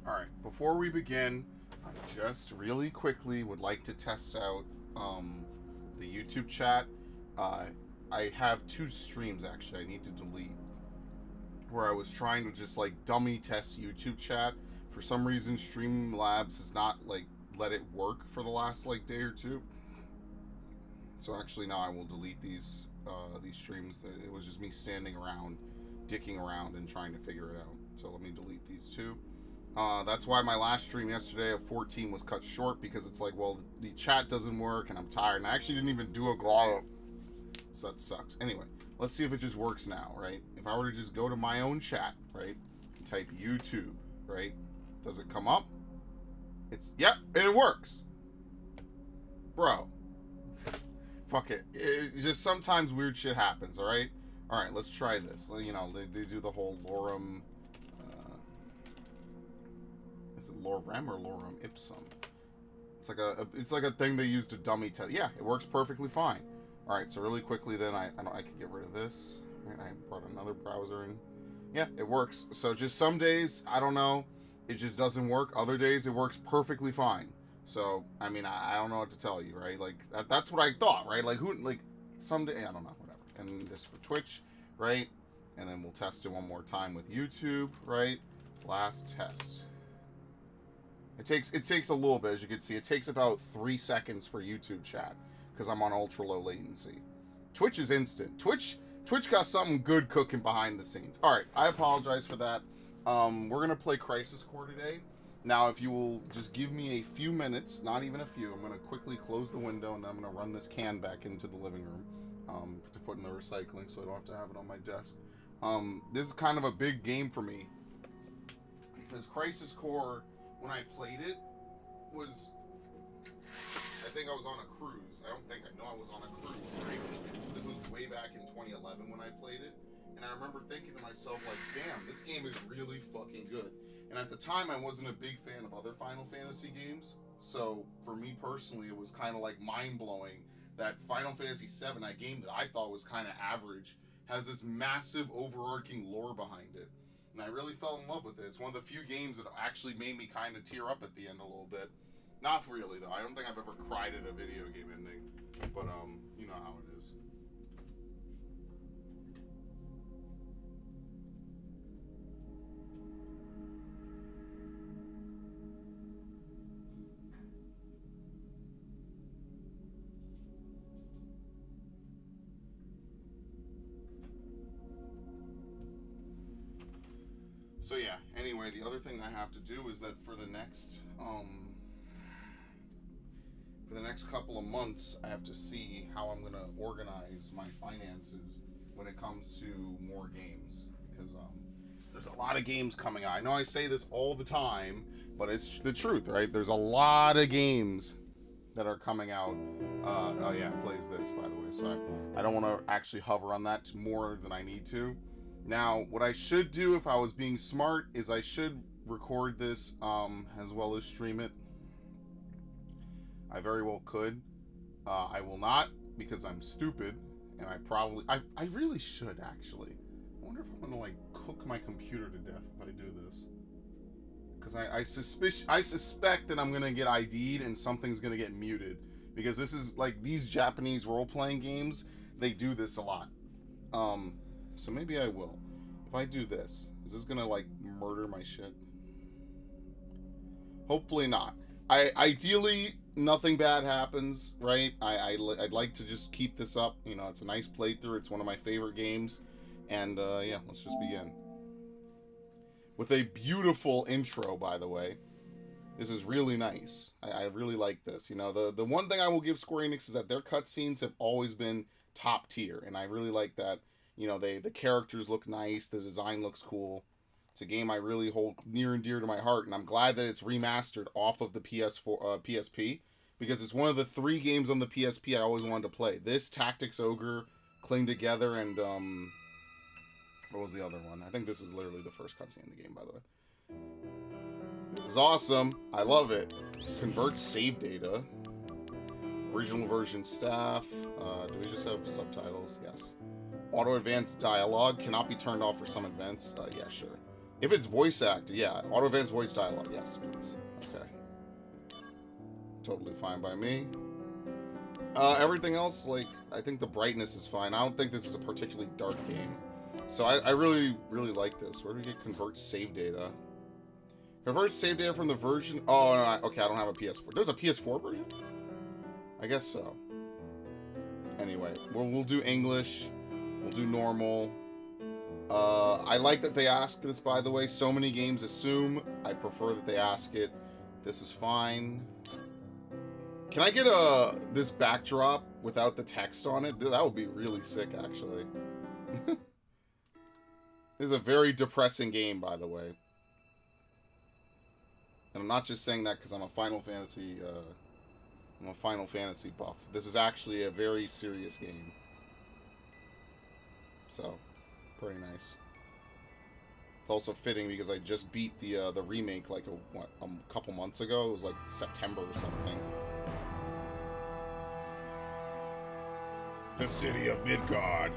Alright, before we begin, I just really quickly would like to test out the YouTube chat. I have two streams actually I need to delete where I was trying to just like dummy test YouTube chat. For some reason, Streamlabs has not like let it work for the last like day or two. So actually now I will delete these streams. It was just me standing around, dicking around and trying to figure it out. So let me delete these two. That's why my last stream yesterday of 14 was cut short, because it's like, well, the chat doesn't work and I'm tired. And I actually didn't even do a glow. So that sucks. Anyway, let's see if it just works now, right? If I were to just go to my own chat, right? Type YouTube, right? Does it come up? Yep, and it works. Bro. Fuck it. It's just sometimes weird shit happens, alright? Alright, let's try this. You know, they do the whole lorem... is it lorem or lorem ipsum? It's like a thing they use to dummy test. Yeah, it works perfectly fine. Alright, so really quickly then, I could get rid of this. Right, I brought another browser in. Yeah, it works. So just some days, I don't know, it just doesn't work. Other days, it works perfectly fine. So, I mean, I don't know what to tell you, right? Like, that's what I thought, right? Like, someday, I don't know, whatever. And this for Twitch, right? And then we'll test it one more time with YouTube, right? Last test. It takes a little bit, as you can see. It takes about 3 seconds for YouTube chat, because I'm on ultra low latency. Twitch is instant. Twitch got something good cooking behind the scenes. All right, I apologize for that. We're gonna play Crisis Core today. Now, if you will just give me a few minutes, not even a few, I'm gonna quickly close the window and then I'm gonna run this can back into the living room to put in the recycling, so I don't have to have it on my desk. This is kind of a big game for me, because Crisis Core, when I played it, was, I think I was on a cruise. I know I was on a cruise, right? This was way back in 2011 when I played it. And I remember thinking to myself, like, damn, this game is really fucking good. And at the time, I wasn't a big fan of other Final Fantasy games. So, for me personally, it was kind of like mind-blowing that Final Fantasy VII, a game that I thought was kind of average, has this massive overarching lore behind it. And I really fell in love with it. It's one of the few games that actually made me kind of tear up at the end a little bit. Not really, though. I don't think I've ever cried at a video game ending. But, you know how it is. So yeah, anyway, the other thing I have to do is that for the next couple of months, I have to see how I'm gonna organize my finances when it comes to more games, because there's a lot of games coming out. I know I say this all the time, but it's the truth, right? There's a lot of games that are coming out. Oh yeah, it plays this, by the way, so I don't want to actually hover on that more than I need to. Now, what I should do, if I was being smart, is I should record this as well as stream it. I very well could. I will not, because I'm stupid, and I really should, actually. I wonder if I'm gonna like cook my computer to death if I do this, because I suspect that I'm gonna get ID'd and something's gonna get muted, because this is like these Japanese role-playing games, they do this a lot. So maybe I will. If I do this, is this gonna like murder my shit? Hopefully not. Ideally, nothing bad happens, right? I'd like to just keep this up. You know, it's a nice playthrough. It's one of my favorite games. And yeah, let's just begin. With a beautiful intro, by the way. This is really nice. I really like this. You know, the one thing I will give Square Enix is that their cutscenes have always been top tier. And I really like that. You know, the characters look nice. The design looks cool. It's a game I really hold near and dear to my heart, and I'm glad that it's remastered off of the PSP, because it's one of the 3 games on the PSP I always wanted to play. This, Tactics Ogre, Cling Together, and what was the other one? I think this is literally the first cutscene in the game, by the way. This is awesome. I love it. Convert save data. Original version staff. Do we just have subtitles? Yes. Auto advanced dialogue cannot be turned off for some events. Yeah, sure. If it's voice acted, yeah. Auto advanced voice dialogue, yes, please. Okay. Totally fine by me. Everything else, like, I think the brightness is fine. I don't think this is a particularly dark game. So I really, really like this. Where do we get convert save data? Convert save data from the version... Oh, no, okay, I don't have a PS4. There's a PS4 version? I guess so. Anyway, we'll do English. We'll do normal. I like that they ask this, by the way. So many games assume. I prefer that they ask it. This is fine. Can I get this backdrop without the text on it? That would be really sick, actually. This is a very depressing game, by the way. And I'm not just saying that because I'm a Final Fantasy buff. This is actually a very serious game. So, pretty nice. It's also fitting because I just beat the remake like a couple months ago. It was like September or something. The city of Midgard.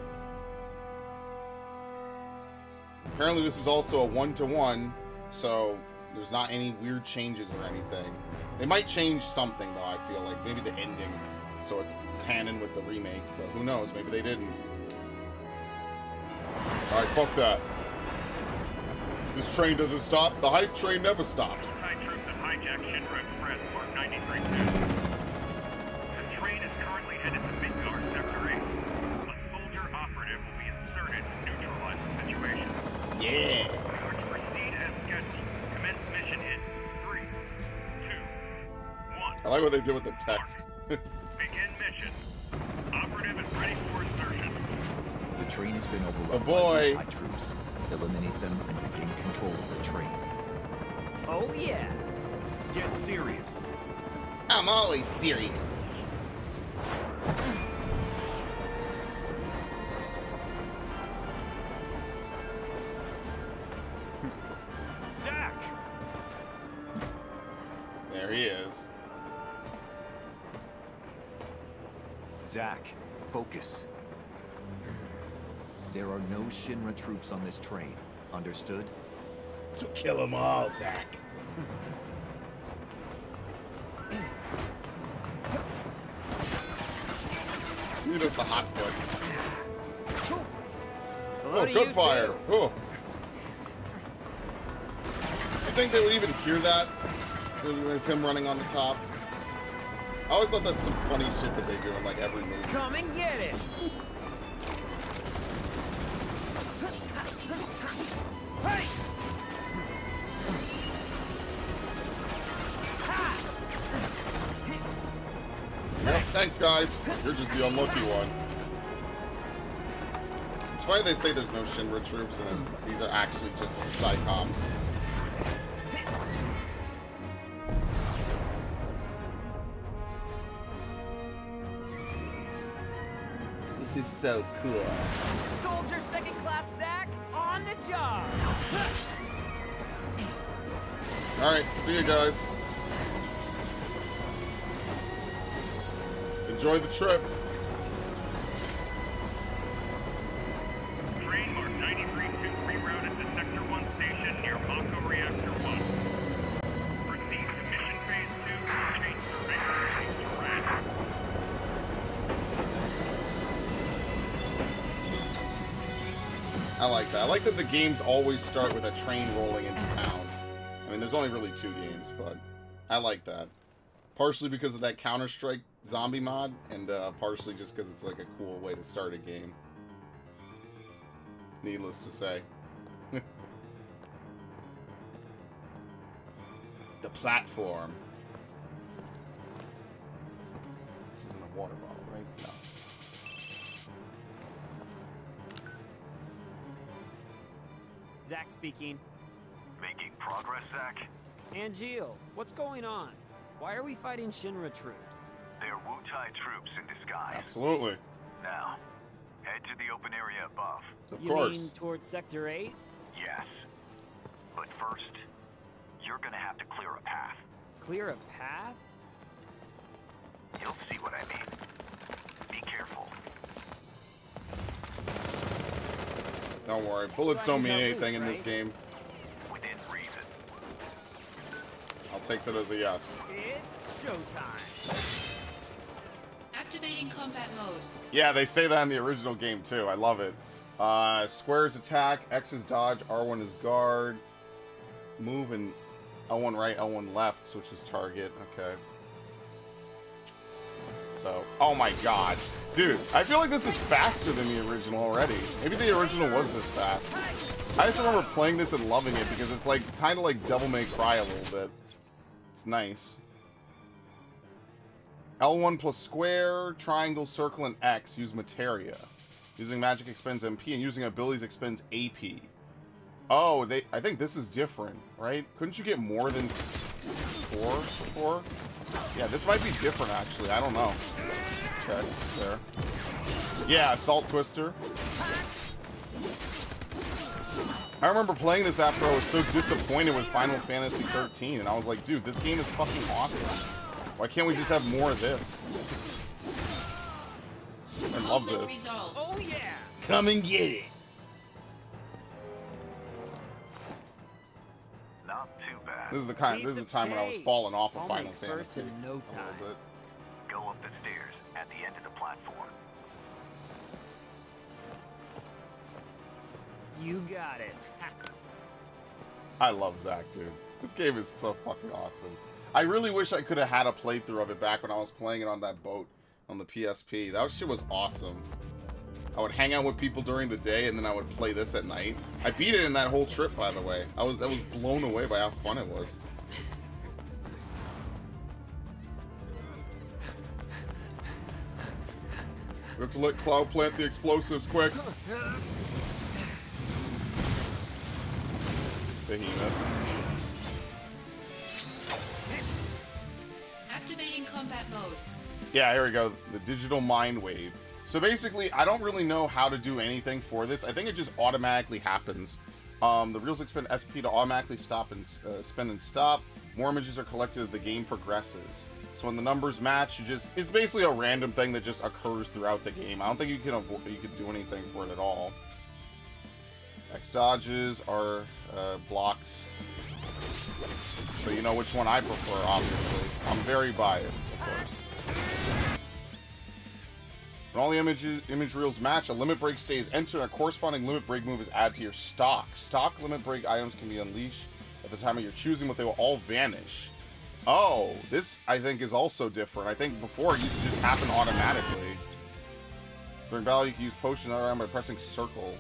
Apparently this is also a 1-to-1, so there's not any weird changes or anything. They might change something though, I feel like. Maybe the ending, so it's canon with the remake, but who knows, maybe they didn't. Alright, fuck that. This train doesn't stop. The hype train never stops. Outside troops have hijacked Shinra Express, Mark 93-2. The train is currently headed to Midgard, Sector 8. A soldier operative will be inserted to neutralize the situation. Yeah. We're to proceed as scheduled. Commence mission in 3, 2, 1. I like what they did with the text. Begin mission. Operative is ready for insertion. The train has been overrun the boy. by troops. Eliminate them and regain control of the train. Oh yeah. Get serious. I'm always serious. Zach! There he is. Zach, focus. There are no Shinra troops on this train. Understood? So kill them all, Zach. You're just a hot foot. Hello Oh, to good you fire. too. Oh. You think they would even hear that? With him running on the top? I always thought that's some funny shit that they do in like every movie. Come and get it. Hey! Yep, thanks guys. You're just the unlucky one. It's funny they say there's no Shinra troops and then these are actually just like Psycoms. This is so cool. Soldier second class Zach on the job. Alright, see you guys. Enjoy the trip. Train Mark 93-2 rerouted to Sector 1 station near Mako Reactor 1. Proceed to mission phase 2 and change surveyor phase to red. I like that. I like that the games always start with a train rolling into town. I mean, there's only really 2 games, but I like that. Partially because of that Counter-Strike zombie mod, and partially just because it's like a cool way to start a game. Needless to say. The platform. This isn't a water bottle, right? No. Zach speaking. Making progress, Zach? Angeal, what's going on? Why are we fighting Shinra troops? They're Wu-Tai troops in disguise. Absolutely. Now, head to the open area above. Of You course. mean towards Sector 8? Yes. But first, you're gonna have to clear a path. Clear a path? You'll see what I mean. Be careful. Don't worry. Bullets So I don't can mean tell anything loose, in this right? game. take that as a yes. It's showtime. Activating combat mode. Yeah, they say that in the original game too. I love it. Square is attack, X is dodge, R1 is guard, move, and L1 right, L1 left switches target. Okay. So, oh my god. Dude, I feel like this is faster than the original already. Maybe the original was this fast. I just remember playing this and loving it because it's like kind of like Devil May Cry a little bit. It's nice. L1 plus square, triangle, circle, and X use materia. Using magic expends MP, and using abilities expends AP. Oh, I think this is different, right? Couldn't you get more than 4 before? Yeah, this might be different, actually. I don't know. Okay, there. Yeah, Assault Twister. I remember playing this after I was so disappointed with Final Fantasy 13, and I was like, dude, this game is fucking awesome. Why can't we just have more of this? I love this. Oh yeah! Come and get it! Not too bad. This is the time when I was falling off of Final First Fantasy. in no time. A little bit. Go up the stairs at the end of the platform. You got it. I love Zach, dude. This game is so fucking awesome. I really wish I could have had a playthrough of it back when I was playing it on that boat on the PSP. That shit was awesome. I would hang out with people during the day, and then I would play this at night. I beat it in that whole trip, by the way. I was blown away by how fun it was. We have to let Cloud plant the explosives quick. Behemoth. Activating combat mode. Yeah, here we go. The digital mind wave. So basically, I don't really know how to do anything for this. I think it just automatically happens. The reels expend SP to automatically stop and spend and stop. More images are collected as the game progresses. So when the numbers match, it's basically a random thing that just occurs throughout the game. I don't think you can do anything for it at all. X dodges are blocks. So you know which one I prefer, obviously. I'm very biased, of course. When all the image reels match, a limit break stays entered, and a corresponding limit break move is added to your stock. Stock limit break items can be unleashed at the time of your choosing, but they will all vanish. Oh, this, I think, is also different. I think before it used to just happen automatically. During battle, you can use potion or item by pressing circle.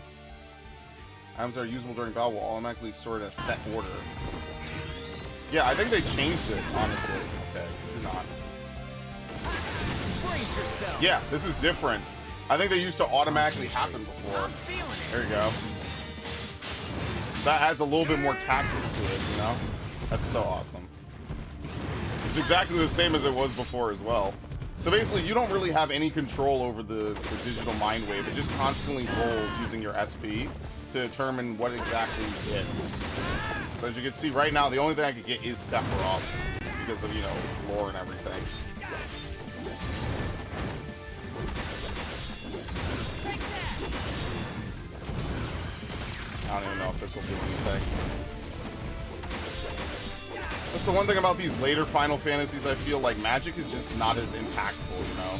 Items that are usable during battle will automatically sort in a set order. Yeah, I think they changed this, honestly. Okay, do not. Brace yourself. Yeah, this is different. I think they used to automatically happen before. There you go. That adds a little bit more tactics to it, you know? That's so awesome. It's exactly the same as it was before as well. So basically, you don't really have any control over the digital mind wave. It just constantly rolls using your SP to determine what exactly you get. So as you can see right now, the only thing I could get is Sephiroth because of, you know, lore and everything. I don't even know if this will do anything. That's the one thing about these later Final Fantasies, I feel like magic is just not as impactful, you know?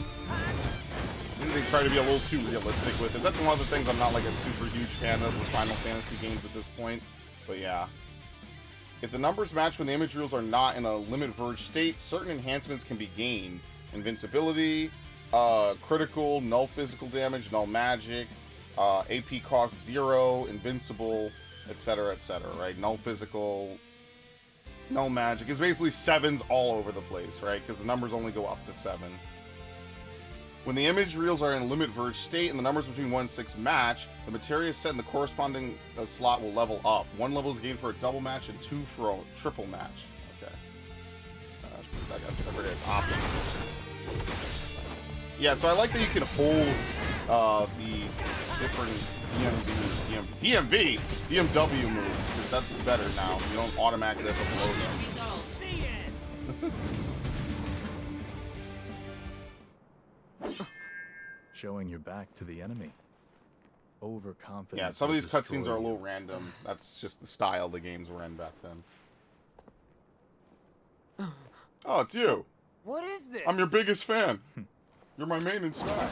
They try to be a little too realistic with it. That's one of the things I'm not like a super huge fan of with Final Fantasy games at this point. But yeah. If the numbers match when the image reels are not in a limit verge state, certain enhancements can be gained. Invincibility, critical, null physical damage, null magic, AP cost 0, invincible, etc., right? Null physical, null magic. It's basically 7s all over the place, right? Because the numbers only go up to 7. When the image reels are in a limit verge state and the numbers between 1 and 6 match, the materia set in the corresponding slot will level up. 1 level is gained for a double match and 2 for a triple match. Okay. I forget it's options. Yeah, so I like that you can hold the different DMW moves, because that's better now. You don't automatically have to blow them. Showing your back to the enemy. Overconfident. Yeah, some of these cutscenes are a little random. That's just the style the games were in back then. Oh, it's you. What is this? I'm your biggest fan. You're my main in Smash.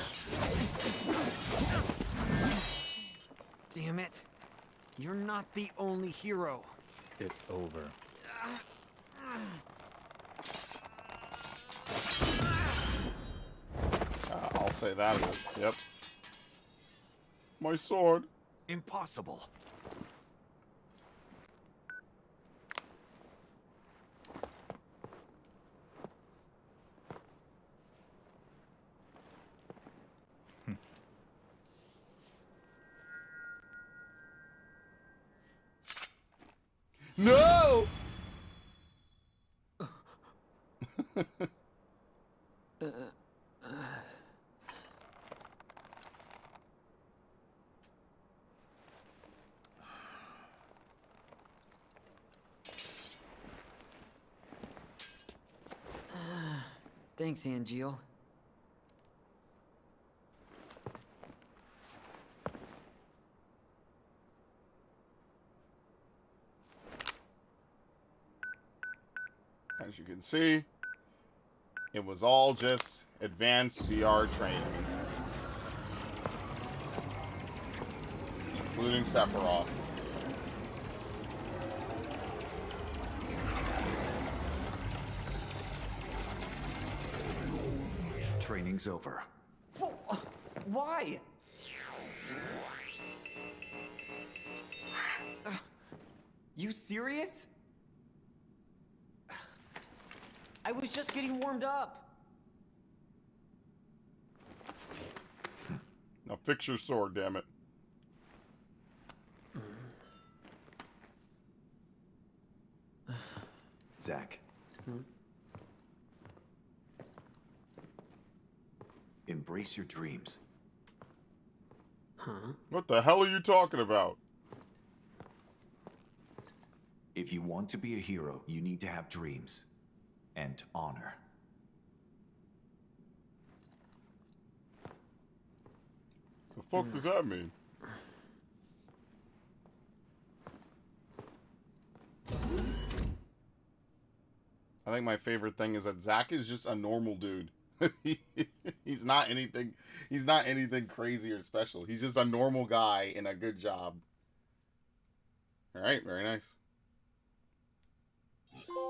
Damn it. You're not the only hero. It's over. I'll say that it is. Yep. My sword. Impossible. No! Thanks, Angeal. As you can see, it was all just advanced VR training. Including Sephiroth. Training's over. Why? You serious? I was just getting warmed up. Now fix your sword, damn it. Zack. Embrace your dreams. What the hell are you talking about? If you want to be a hero, you need to have dreams. And honor. The fuck does that mean? I think my favorite thing is that Zack is just a normal dude. He's not anything crazy or special. He's just a normal guy in a good job. Alright, very nice.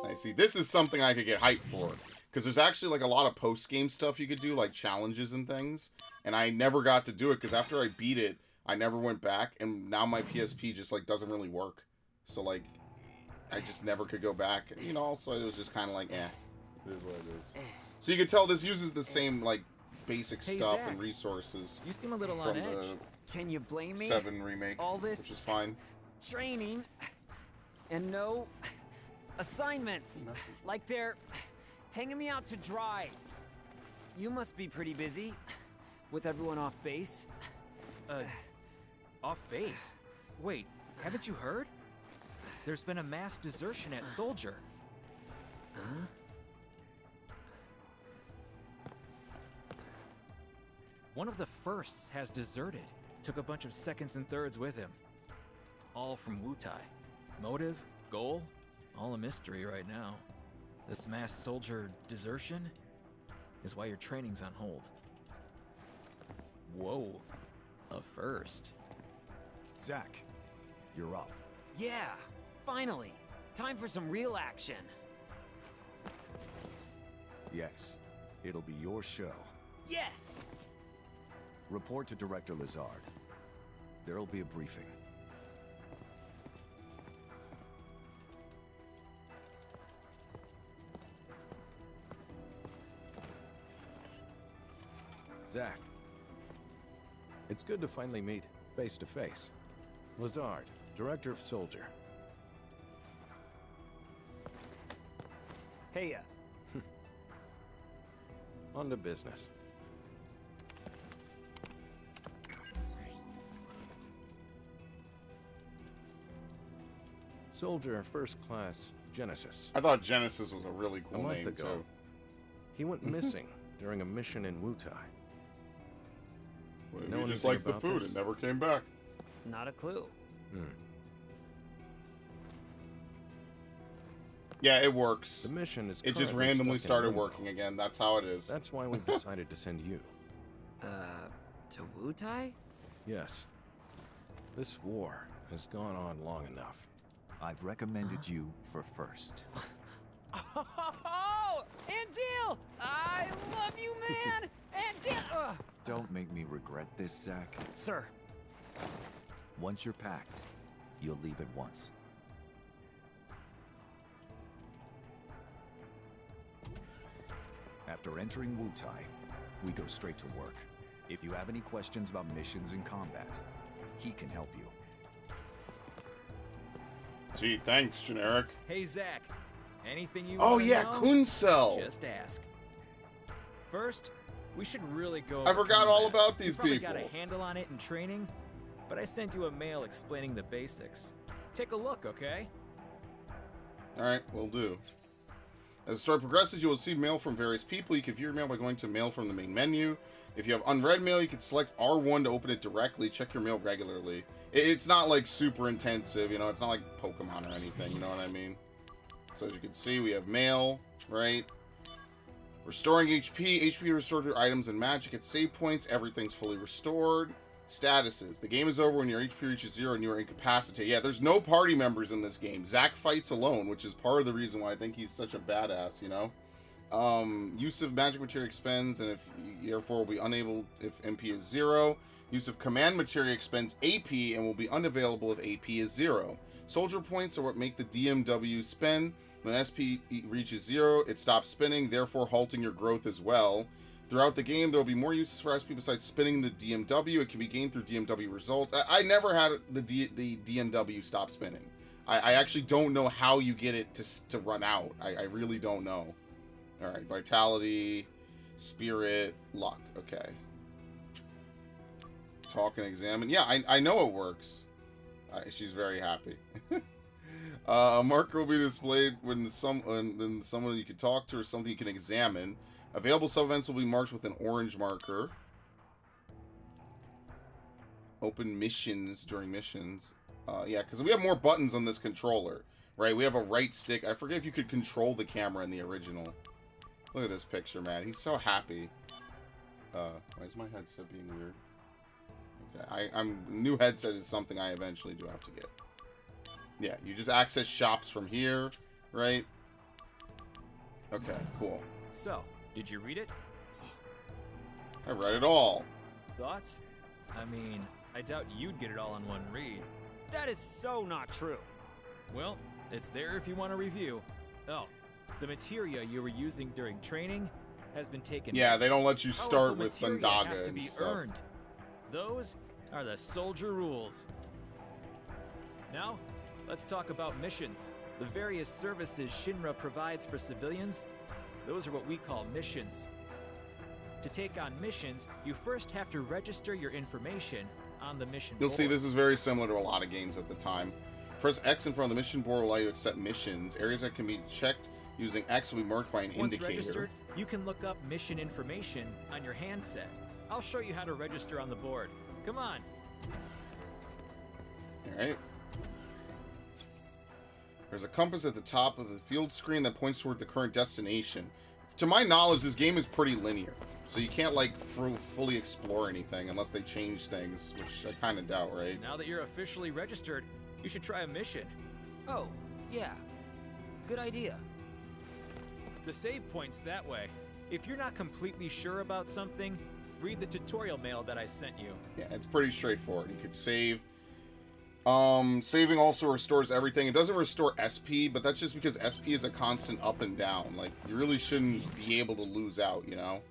I see. This is something I could get hyped for. Because there's actually like a lot of post-game stuff you could do, like challenges and things. And I never got to do it because after I beat it, I never went back. And now my PSP just like doesn't really work. So like, I just never could go back. You know, also it was just kind of like, it is what it is. So you can tell this uses the same like basic Hey, stuff Zack. and resources You seem a little from on edge. the Can you blame me? 7 remake, All this which is fine. training and no assignments. Like they're hanging me out to dry. You must be pretty busy with everyone off base. Off base? Wait, haven't you heard? There's been a mass desertion at Soldier. Huh? One of the firsts has deserted. Took a bunch of seconds and thirds with him. All from Wutai. Motive, goal, all a mystery right now. This mass soldier desertion is why your training's on hold. Whoa, a first. Zack, you're up. Yeah, finally. Time for some real action. Yes, it'll be your show. Yes! Report to Director Lazard. There'll be a briefing. Zack, it's good to finally meet face to face. Lazard, Director of Soldier. Hey, On to business. Soldier First Class Genesis. I thought Genesis was a really A cool month name ago, too. he went missing during a mission in Wutai. Well, Know he just anything likes the about food this? and never came back. not a clue. Yeah, it works. The mission is It just currently randomly stuck in started limbo. working again. That's how it is. That's why we've decided to send you. To Wutai? Yes. This war has gone on long enough. I've recommended you for first. Oh, Angeal! I love you, man! Angeal! Don't make me regret this, Zach. Sir. Once you're packed, you'll leave at once. After entering Wutai, we go straight to work. If you have any questions about missions and combat, he can help you. Gee, thanks, generic. Hey, Zach. Anything you Oh wanna yeah, know? Kunsel. Just ask. First, we should really go I over forgot all combat. about these You probably people. got a handle on it in training, but I sent you a mail explaining the basics. Take a look, okay? Alright, will do. As the story progresses, you will receive mail from various people. You can view your mail by going to mail from the main menu. If you have unread mail, you can select R1 to open it directly. Check your mail regularly. It's not like super intensive, you know, it's not like Pokemon or anything, you know what I mean? So as you can see, we have mail, right? Restoring HP. HP restored through items and magic at save points. Everything's fully restored. Statuses. The game is over when your HP reaches 0 and you are incapacitated. Yeah, there's no party members in this game. Zack fights alone, which is part of the reason why I think he's such a badass, you know? Use of magic material expends, and if therefore will be unable if MP is 0. Use of command material expends AP and will be unavailable if AP is 0. Soldier points are what make the DMW spin. When SP reaches 0, it stops spinning, therefore halting your growth as well. Throughout the game, there will be more uses for SP besides spinning the DMW. It can be gained through DMW results. I never had the DMW stop spinning. I actually don't know how you get it to run out. I really don't know. All right, vitality, spirit, luck. Okay. Talk and examine. Yeah, I know it works. She's very happy. A marker will be displayed when someone you can talk to or something you can examine. Available sub-events will be marked with an orange marker. Open missions during missions. Yeah, because we have more buttons on this controller, right? We have a right stick. I forget if you could control the camera in the original. Look at this picture, man. He's so happy. Why is my headset being weird? Okay, new headset is something I eventually do have to get. Yeah, you just access shops from here, right? Okay, cool. So, did you read it? I read it all. Thoughts? I mean, I doubt you'd get it all in one read. That is so not true. Well, it's there if you want to review. Oh, the materia you were using during training has been taken. Yeah, they don't let you Powerful start with materia Thundaga have to and be stuff. earned. Those are the soldier rules. Now, let's talk about missions. The various services Shinra provides for civilians, those are what we call missions. To take on missions, you first have to register your information on the mission You'll board. see this is very similar to a lot of games at the time. Press X in front of the mission board will allow you to accept missions. Areas that can be checked using X will be marked by an Once indicator. registered, you can look up mission information on your handset. I'll show you how to register on the board. Come on. Alright. There's a compass at the top of the field screen that points toward the current destination. To my knowledge, this game is pretty linear. So you can't, like, fully explore anything unless they change things, which I kind of doubt, right? Now that you're officially registered, you should try a mission. Oh, yeah. Good idea. The save point's that way. If you're not completely sure about something, read the tutorial mail that I sent you. Yeah, it's pretty straightforward. You could save. Saving also restores everything. It doesn't restore SP, but that's just because SP is a constant up and down. Like, you really shouldn't be able to lose out, you know?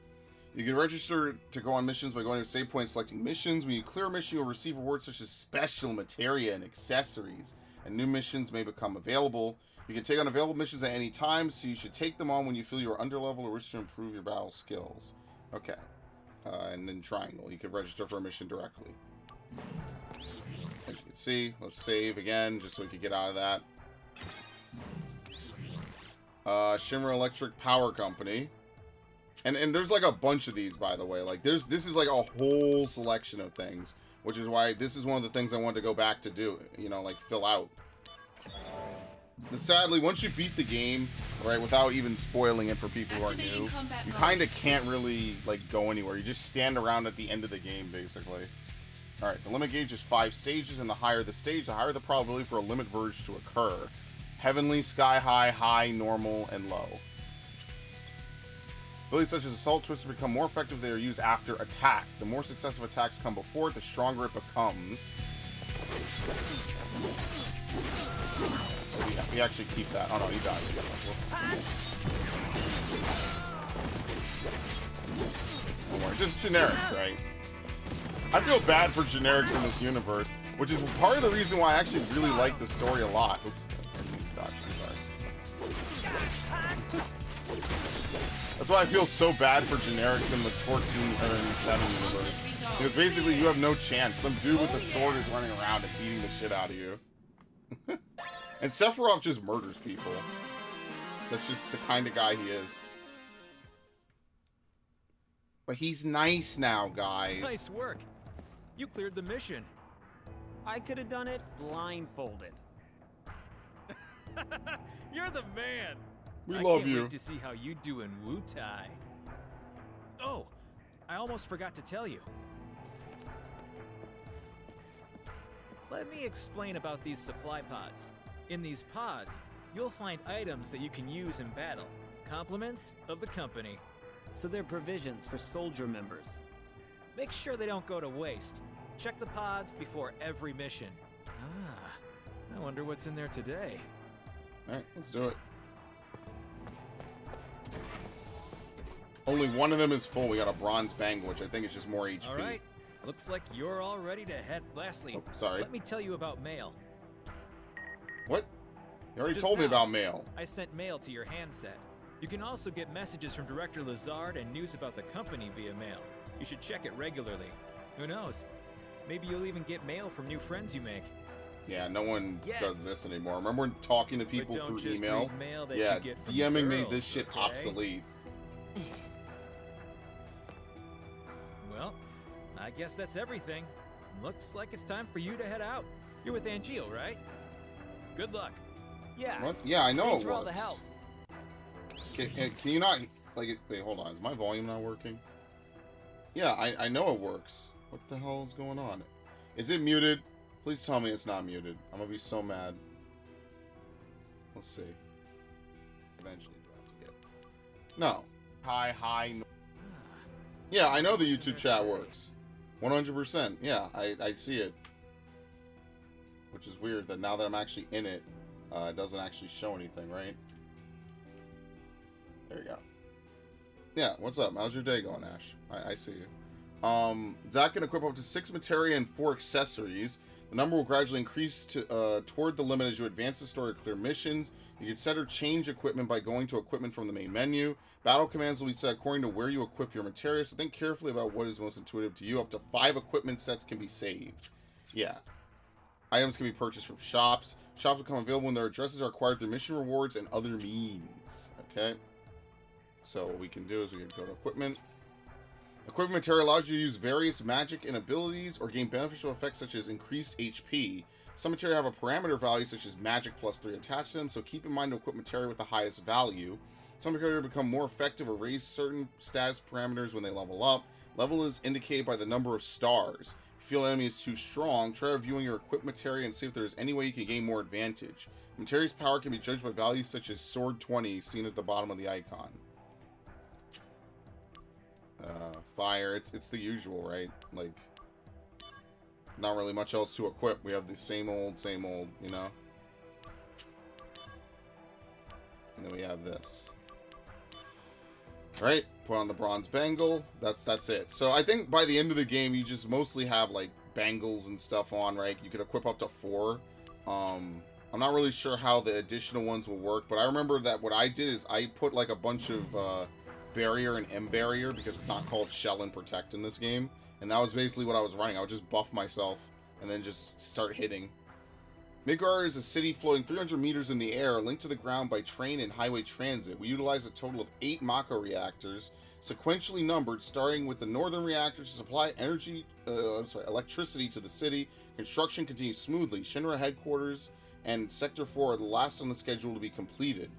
You can register to go on missions by going to save point, selecting missions. When you clear a mission, you'll receive rewards such as special materia and accessories, and new missions may become available. You can take on available missions at any time, so you should take them on when you feel you are underleveled or wish to improve your battle skills. Okay. And then triangle. You can register for a mission directly. As you can see, let's save again, just so we can get out of that. Shimmer Electric Power Company. And there's like a bunch of these, by the way. Like this is like a whole selection of things, which is why this is one of the things I wanted to go back to do, you know, like fill out. sadly, once you beat the game, right, without even spoiling it for people who are Activating new, combat you mode. kind of can't really, like, go anywhere. You just stand around at the end of the game, basically. Alright, the limit gauge is 5 stages, and the higher the stage, the higher the probability for a limit verge to occur. Heavenly, Sky High, High, Normal, and Low. Abilities such as Assault Twister become more effective if they are used after attack. The more successive attacks come before it, the stronger it becomes. So we actually keep that. Oh no, he died. Don't worry, just generics, right? I feel bad for generics in this universe, which is part of the reason why I actually really like the story a lot. Oops. Gosh, I'm sorry. That's why I feel so bad for generics in the 14 or in 7 universe. Because basically you have no chance. Some dude with a sword is running around and beating the shit out of you. And Sephiroth just murders people. That's just the kind of guy he is. But he's nice now, guys. Nice work. You cleared the mission. I could have done it blindfolded. You're the man. We I love can't you. wait to see how you do in Wutai. Oh, I almost forgot to tell you. Let me explain about these supply pods. In these pods, you'll find items that you can use in battle. Compliments of the company. So they're provisions for soldier members. Make sure they don't go to waste. Check the pods before every mission. Ah, I wonder what's in there today. Alright, let's do it. Only one of them is full. We got a bronze bangle, which I think is just more HP. All right, looks like you're all ready to head. Lastly, Oh, sorry. let me tell you about mail. What? You already Just told me now, about mail. I sent mail to your handset. You can also get messages from Director Lazard and news about the company via mail. You should check it regularly. Who knows? Maybe you'll even get mail from new friends you make. Yeah, no one Yes. does this anymore. Remember when talking to But people don't through just email? read mail that Yeah, you get from DMing made girls, this shit okay? obsolete. Well, I guess that's everything. Looks like it's time for you to head out. You're with Angel, right? Good luck. Yeah. What? Yeah, I know Thanks it for all the works. help. Can you not, like, wait, hold on. Is my volume not working? Yeah, I know it works. What the hell is going on? Is it muted? Please tell me it's not muted. I'm gonna be so mad. Let's see. Eventually. Yeah. No. Hi. Yeah, I know the YouTube chat works. 100%. Yeah, I see it. Which is weird that now that I'm actually in it, it doesn't actually show anything, right? There you go. Yeah, what's up? How's your day going, Ash? I see you. Zach can equip up to 6 materia and 4 accessories. The number will gradually increase to toward the limit as you advance the story or clear missions. You can set or change equipment by going to equipment from the main menu. Battle commands will be set according to where you equip your materia, so think carefully about what is most intuitive to you. Up to 5 equipment sets can be saved. Yeah. Items can be purchased from shops. Shops become available when their addresses are acquired through mission rewards and other means. Okay. So what we can do is we can go to equipment. Equipment material allows you to use various magic and abilities or gain beneficial effects such as increased HP. Some material have a parameter value such as magic +3 attached to them, so keep in mind to equip material with the highest value. Some material become more effective or raise certain status parameters when they level up. Level is indicated by the number of stars. If you feel an enemy is too strong, try reviewing your equipped materia and see if there is any way you can gain more advantage. Materia's power can be judged by values such as sword 20 seen at the bottom of the icon. Fire, it's the usual, right? Like, not really much else to equip. We have the same old, you know? And then we have this. Alright, put on the bronze bangle. That's it. So I think by the end of the game, you just mostly have, like, bangles and stuff on, right? You could equip up to 4. I'm not really sure how the additional ones will work, but I remember that what I did is I put, like, a bunch of, barrier and M barrier because it's not called shell and protect in this game, and that was basically what I was running. I would just buff myself and then just start hitting. Midgar is a city floating 300 meters in the air, linked to the ground by train and highway transit. We utilize a total of 8 Mako reactors, sequentially numbered, starting with the northern reactors to supply electricity to the city. Construction continues smoothly. Shinra headquarters and Sector 4 are the last on the schedule to be completed.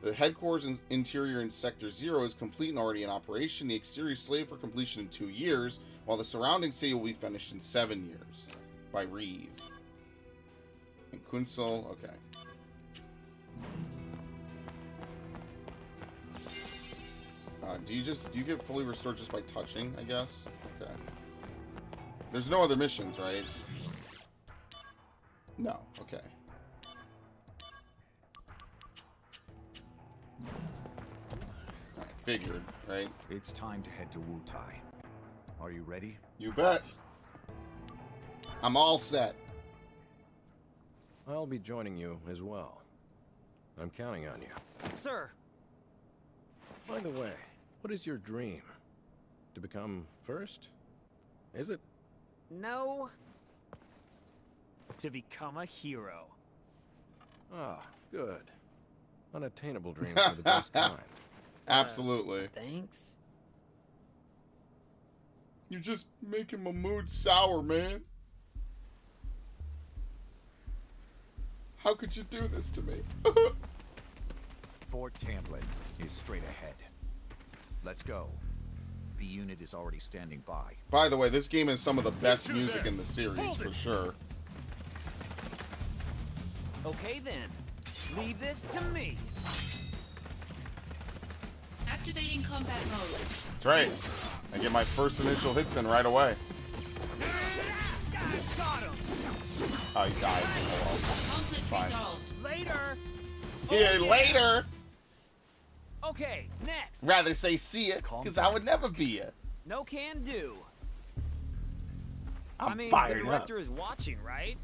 The headquarters and interior in Sector 0 is complete and already in operation. The exterior is slated for completion in 2 years, while the surrounding city will be finished in 7 years. By Reeve. And Kunsel, okay. Do you get fully restored just by touching, I guess? Okay. There's no other missions, right? No, okay. Alright, figured, right? It's time to head to Wutai. Are you ready? You bet. I'm all set. I'll be joining you as well. I'm counting on you. Sir, By the way, what is your dream? To become first? Is it? no. To become a hero. Ah, good. Unattainable dreams are the best kind. Absolutely. Thanks. You're just making my mood sour, man. How could you do this to me? Fort Tamblin is straight ahead. Let's go. The unit is already standing by. By the way, this game has some of the best music in the series, for sure. Okay then. Leave this to me. Activating combat mode. That's right. I get my first initial hits in right away. Got him. Oh, he died. Oh, Conflict Fine. resolved. Later. well. Yeah, later. Okay, next. Rather say see ya, because I would never be ya. No can do. I'm I mean, the fired up. director is watching, right?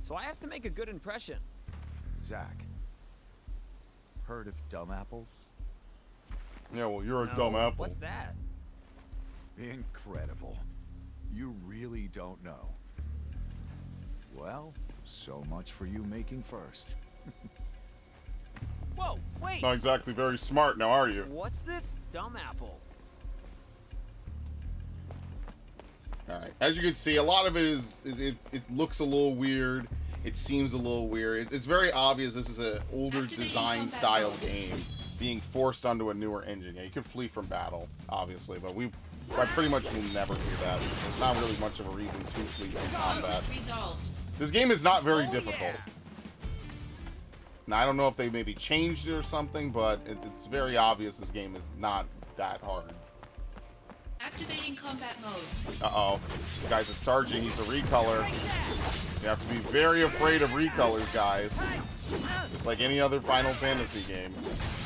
So I have to make a good impression. Zach, heard of dumb apples? Yeah, well, you're a No, dumb apple. What's that? Incredible. You really don't know. Well, so much for you making first. Whoa, wait. Not exactly very smart now, are you? What's this dumb apple? Alright. As you can see, a lot of it it looks a little weird. It seems a little weird. It's very obvious this is an older Activating design combat style mode. game being forced onto a newer engine. Yeah, you can flee from battle, obviously, but I pretty much will never do that. There's not really much of a reason to flee from combat. Conflict resolved. This game is not very Oh, difficult. yeah. Now, I don't know if they maybe changed it or something, but it's very obvious this game is not that hard. Activating combat mode. Uh-oh. This guy's a sergeant. He's a recolor. You have to be very afraid of recolors, guys. Just like any other Final Fantasy game.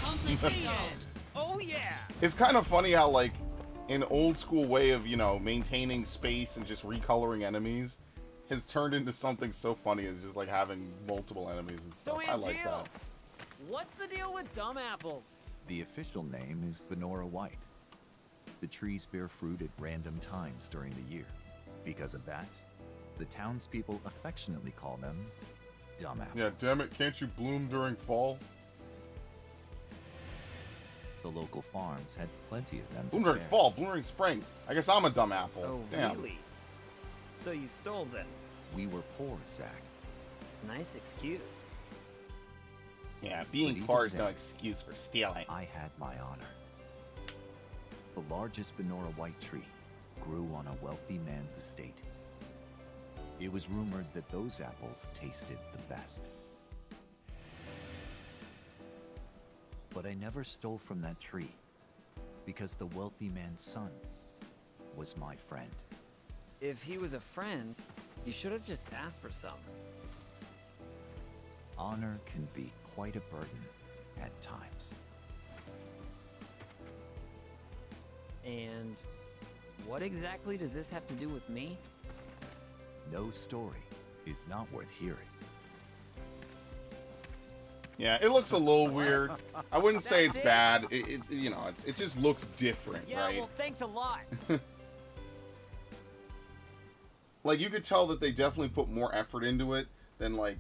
Conflict resolved. Oh yeah. It's kind of funny how, like, an old school way of, you know, maintaining space and just recoloring enemies has turned into something so funny as just, like, having multiple enemies and So stuff. I like Angel, that. what's the deal with dumb apples? The official name is Benora White. The trees bear fruit at random times during the year. Because of that, the townspeople affectionately call them dumb apples. Yeah, damn it. Can't you bloom during fall? The local farms had plenty of them. Bloom to during spare. fall, bloom during spring. I guess I'm a dumb apple. Oh, Damn. really? So you stole them. We were poor, Zach. Nice excuse. Yeah, But being even poor is no then, excuse for stealing. I had my honor. The largest Benora White tree grew on a wealthy man's estate. It was rumored that those apples tasted the best. But I never stole from that tree, because the wealthy man's son was my friend. If he was a friend, you should have just asked for some. Honor can be quite a burden at times. And what exactly does this have to do with me? No story is not worth hearing. Yeah, it looks a little weird. I wouldn't say it's That's it? bad. You know, it just looks different, Yeah, right? well, thanks a lot. Like, you could tell that they definitely put more effort into it than, like,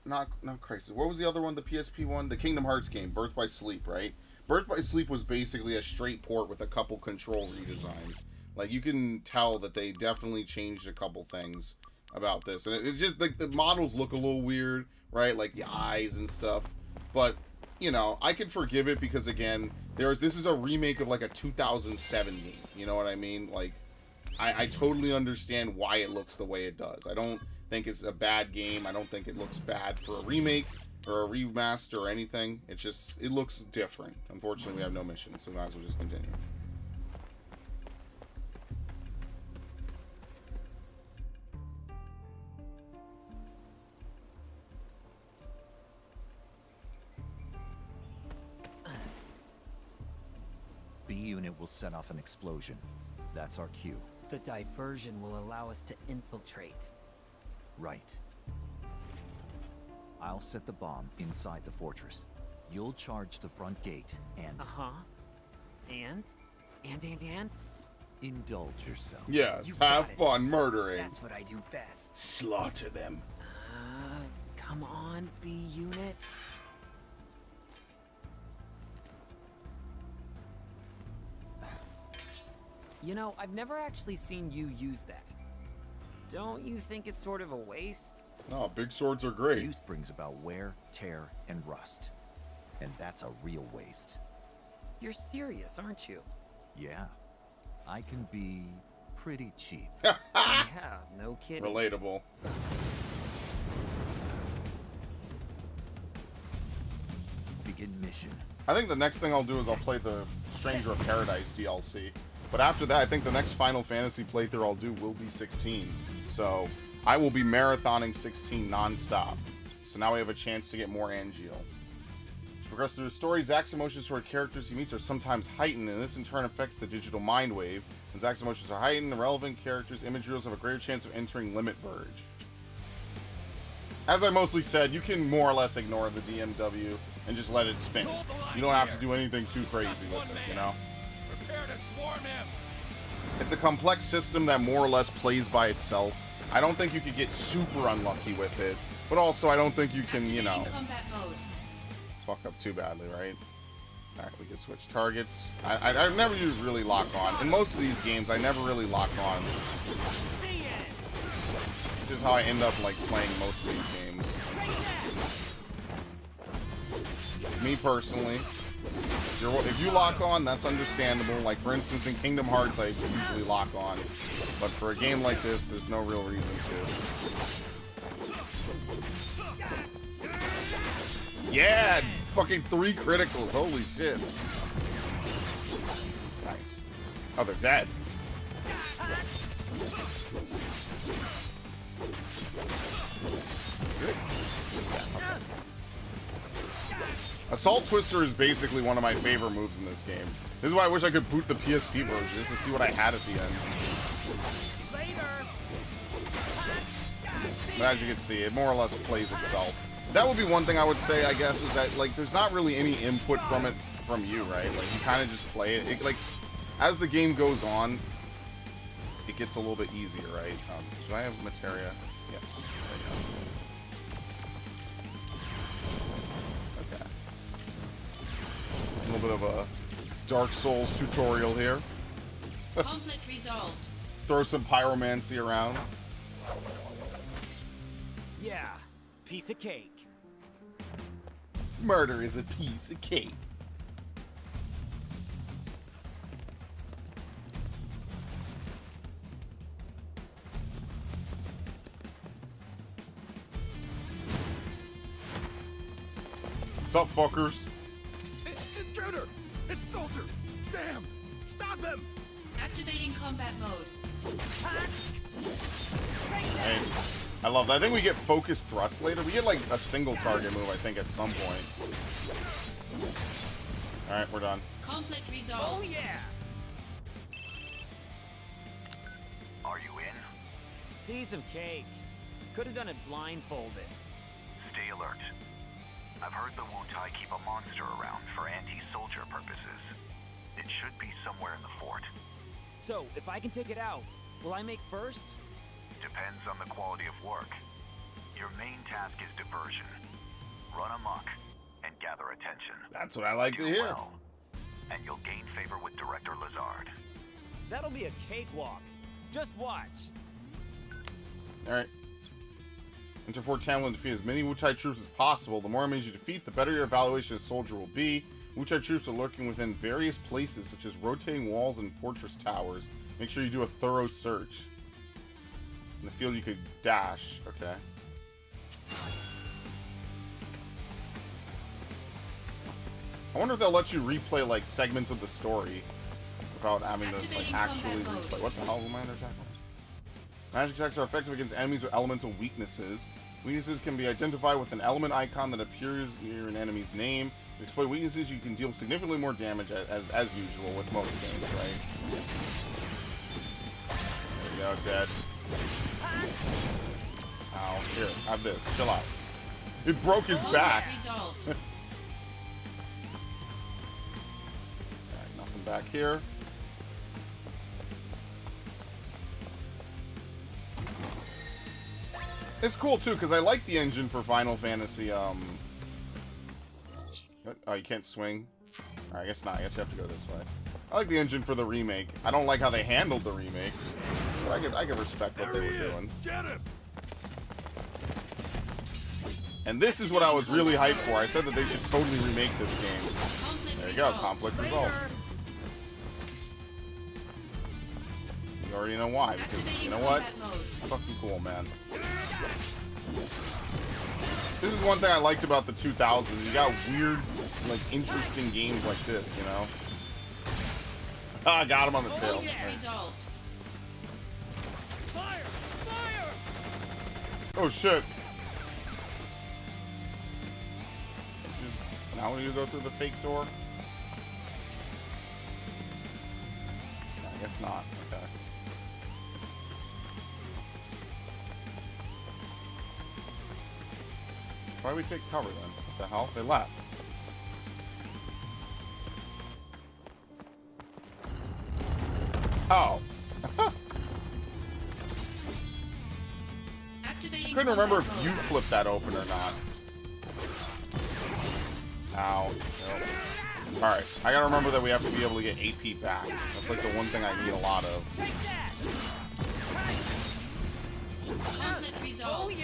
not Crisis. What was the other one, the PSP one? The Kingdom Hearts game, Birth by Sleep, right? Birth by Sleep was basically a straight port with a couple control redesigns. Like, you can tell that they definitely changed a couple things about this, and it's just like the models look a little weird, right? Like the eyes and stuff. But you know, I can forgive it because again, this is a remake of like a 2007 game. You know what I mean? Like, I totally understand why it looks the way it does. I don't think it's a bad game. I don't think it looks bad for a remake or a remaster or anything. It's just, it looks different. Unfortunately, we have no mission, so we might as well just continue. B unit will set off an explosion. That's our cue. The diversion will allow us to infiltrate. Right. I'll set the bomb inside the fortress. You'll charge the front gate and... Uh-huh. And? And? Indulge yourself. Yes, You have got it. fun murdering. That's what I do best. Slaughter them. Come on, B unit. You know, I've never actually seen you use that. Don't you think it's sort of a waste? No, big swords are great. Use brings about wear, tear, and rust. And that's a real waste. You're serious, aren't you? Yeah. I can be pretty cheap. Yeah, no kidding. Relatable. Begin mission. I think the next thing I'll do is I'll play the Stranger of Paradise DLC. But after that, I think the next Final Fantasy playthrough I'll do will be 16. So I will be marathoning 16 non-stop. So now we have a chance to get more Angeal. To progress through the story, Zack's emotions toward characters he meets are sometimes heightened, and this in turn affects the digital mind wave. When Zack's emotions are heightened, the relevant characters' image reels have a greater chance of entering Limit Verge. As I mostly said, you can more or less ignore the DMW and just let it spin. You don't have to do anything too crazy with it, you know? Prepare to swarm him. It's a complex system that more or less plays by itself. I don't think you could get super unlucky with it, but also I don't think you can, you know, Activating combat mode. fuck up too badly, right? Alright, we can switch targets. I never really lock on. In most of these games, I never really lock on. Which is how I end up, like, playing most of these games. Me personally. If you lock on, that's understandable. Like, for instance, in Kingdom Hearts, I usually lock on. But for a game like this, there's no real reason to. Yeah! Fucking 3 criticals. Holy shit. Nice. Oh, they're dead. Good. Yeah, okay. Assault Twister is basically one of my favorite moves in this game. This is why I wish I could boot the PSP version, just to see what I had at the end. But as you can see, it more or less plays itself. That would be one thing I would say, I guess, is that, like, there's not really any input from it from you, right? Like, you kind of just play it. Like, as the game goes on, it gets a little bit easier, right? Do I have materia? Yes. There you go. Okay. A little bit of a Dark Souls tutorial here. Conflict resolved. Throw some pyromancy around. Yeah, piece of cake. Murder is a piece of cake. What's up, fuckers? Intruder! It's Soldier! Damn! Stop him! Activating combat mode. Hey, I love that. I think we get focused thrust later. We get like a single target move, I think, at some point. Alright, we're done. Conflict resolved. Oh yeah! Are you in? Piece of cake. Could have done it blindfolded. Stay alert. I've heard the Wutai keep a monster around for anti-soldier purposes. It should be somewhere in the fort. So, if I can take it out, will I make first? Depends on the quality of work. Your main task is diversion. Run amok and gather attention. That's what I like to Do hear. well, and you'll gain favor with Director Lazard. That'll be a cakewalk. Just watch. Alright. Enter Fort Tamlin and defeat as many Wutai troops as possible. The more enemies you defeat, the better your evaluation as soldier will be. Wutai troops are lurking within various places, such as rotating walls and fortress towers. Make sure you do a thorough search. In the field, you could dash. Okay. I wonder if they'll let you replay, like, segments of the story without having to, like, Activating actually combat replay. mode. What the hell am I under attack? Magic attacks are effective against enemies with elemental weaknesses. Weaknesses can be identified with an element icon that appears near an enemy's name. To exploit weaknesses, you can deal significantly more damage as usual with most games, right? There you go, dead. Ow, here, have this. Chill out. It broke his back. Resolved. Alright, nothing back here. It's cool too, because I like the engine for Final Fantasy, Oh, you can't swing? Alright, I guess not. I guess you have to go this way. I like the engine for the remake. I don't like how they handled the remake. But I can respect what they were doing. Get him! And this is what I was really hyped for. I said that they should totally remake this game. Conflict There you go, resolved. conflict resolved. You already know why, because Activating you know what? combat mode. Fucking cool, man. This is one thing I liked about the 2000s. You got weird, like, interesting games like this, you know? Ah, I got him on the tail. Conflict resolved. Oh, shit. Now when you go through the fake door? I guess not. Okay. Why do we take cover then? What the hell? They left. Oh. Activating Couldn't remember combat if you mode. flipped that open or not. Ow. Nope. Alright, I gotta remember that we have to be able to get AP back. That's like the one thing I need a lot of. Conflict resolved.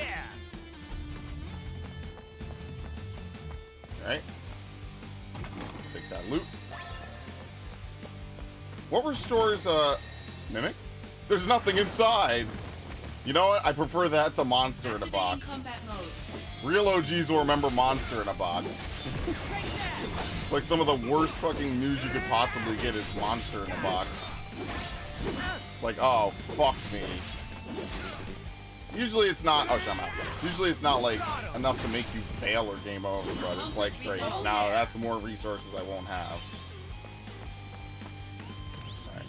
Alright. Take that loot. What restores, Mimic? There's nothing inside! You know what? I prefer that to Monster in a Activating Box. combat mode. Real OGs will remember Monster in a Box. It's like some of the worst fucking news you could possibly get is Monster in a Box. It's like, oh, fuck me. Usually it's not, oh, shut up. Usually it's not, like, enough to make you fail or game over, but it's like, great, now that's more resources I won't have. Alright.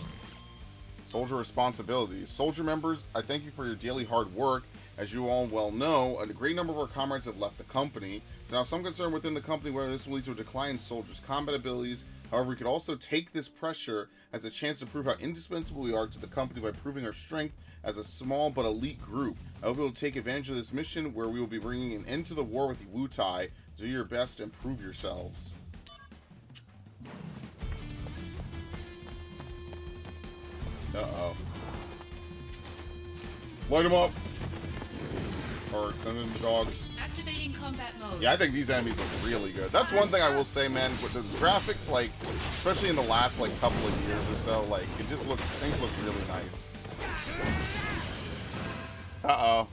Soldier responsibilities. Soldier members, I thank you for your daily hard work. As you all well know, a great number of our comrades have left the company. Now, some concern within the company whether this will lead to a decline in soldiers' combat abilities. However, we could also take this pressure as a chance to prove how indispensable we are to the company by proving our strength as a small but elite group. I hope you'll take advantage of this mission where we will be bringing an end to the war with the Wutai. Do your best and prove yourselves. Uh-oh. Light them up! Or send in the dogs. Activating combat mode. Yeah, I think these enemies look really good. That's one thing I will say, man, with the graphics, like, especially in the last, like, couple of years or so, like, it just looks, things look really nice. Uh-oh.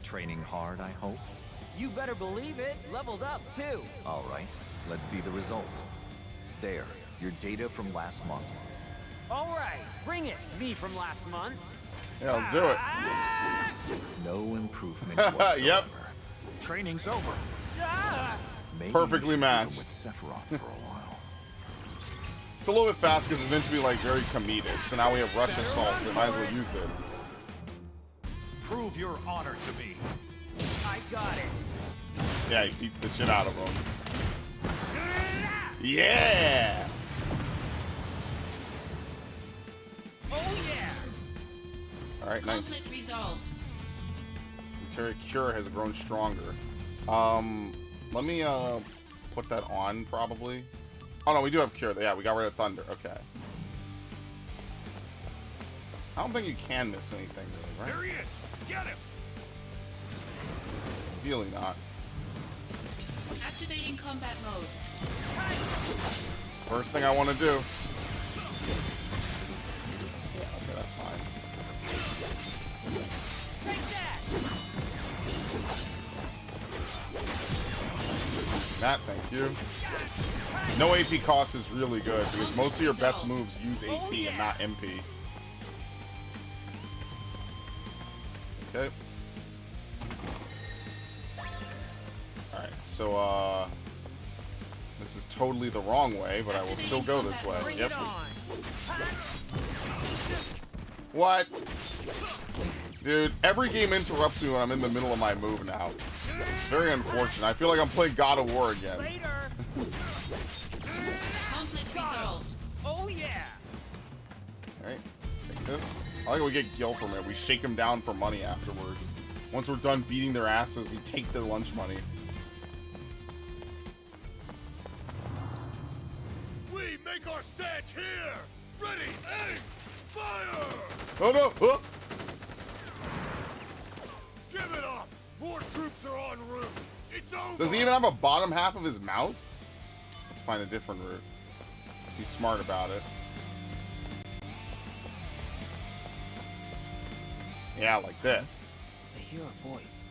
Training hard, I hope? You better believe it. Leveled up, too. All right, let's see the results. There, your data from last month. All right, bring it. Me from last month. Yeah, let's do it. No improvement whatsoever. Yep. Training's over. Maybe Perfectly you should matched. keep 'em with Sephiroth for a while. It's a little bit fast because it's meant to be, like, very comedic. So now we have Rush Assault, so might as well use it. Prove your honor to me. I got it. Yeah, he beats the shit out of him. Yeah! Oh, yeah. Alright, nice. Conflict resolved. Materia Cure has grown stronger. Let me, put that on, probably. Oh, no, we do have Cure. Yeah, we got rid of Thunder. Okay. I don't think you can miss anything, really, right? There he is! Get him! Ideally not. Activating combat mode. First thing I want to do. Yeah, okay, that's fine. Matt, thank you. No AP cost is really good because most of your best moves use AP and not MP. Okay. Alright, so this is totally the wrong way, but I will still go this way. Yep. What? Dude, every game interrupts me when I'm in the middle of my move now. It's very unfortunate. I feel like I'm playing God of War again. Conflict resolved. Oh yeah. Alright, take this. I like how we get Gil from it. We shake them down for money afterwards. Once we're done beating their asses, we take their lunch money. We make our stand here! Ready, aim, fire! Oh no! Oh. Give it up! More troops are en route! It's over! Does he even have a bottom half of his mouth? Let's find a different route. Let's be smart about it. Yeah, like this. I hear a voice.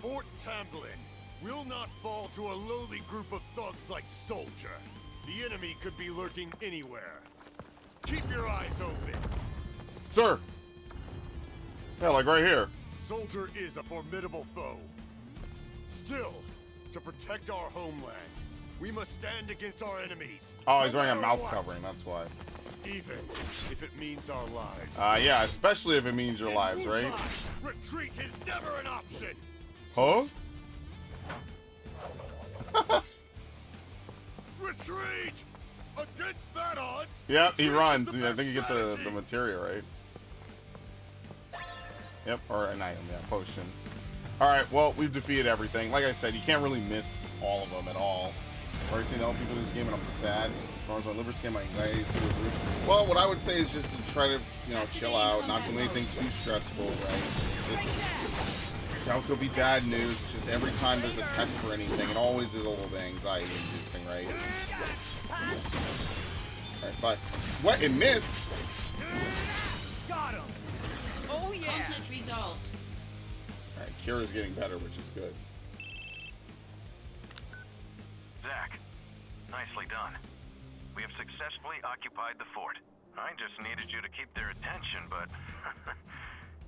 Fort Tamblin will not fall to a lowly group of thugs like Soldier. The enemy could be lurking anywhere. Keep your eyes open. Sir! Yeah, like right here. Soldier is a formidable foe. Still, to protect our homeland, we must stand against our enemies. Oh, he's no wearing a matter mouth what, covering, that's why. even if it means our lives. Yeah, especially if it means your lives, right? Retreat is never an option. Huh? Retreat! Against bad odds! Yep, he retreat runs. is the I think you get best the strategy. materia, right? Yep, or an item, yeah, potion. Alright, well, we've defeated everything. Like I said, you can't really miss all of them at all. I've already seen all people in this game and I'm sad. As far as my liver scan, my anxiety is through the roof. Well, what I would say is just to try to, you know, chill out, not do anything too stressful, right? Just doubt there'll be bad news. It's just every time there's a test for anything, it always is a little bit anxiety inducing, right? Alright, bye. What? It missed? Got him. Oh yeah. Conflict resolved. Alright, Kira's getting better, which is good. Zach, nicely done. We have successfully occupied the fort. I just needed you to keep their attention, but...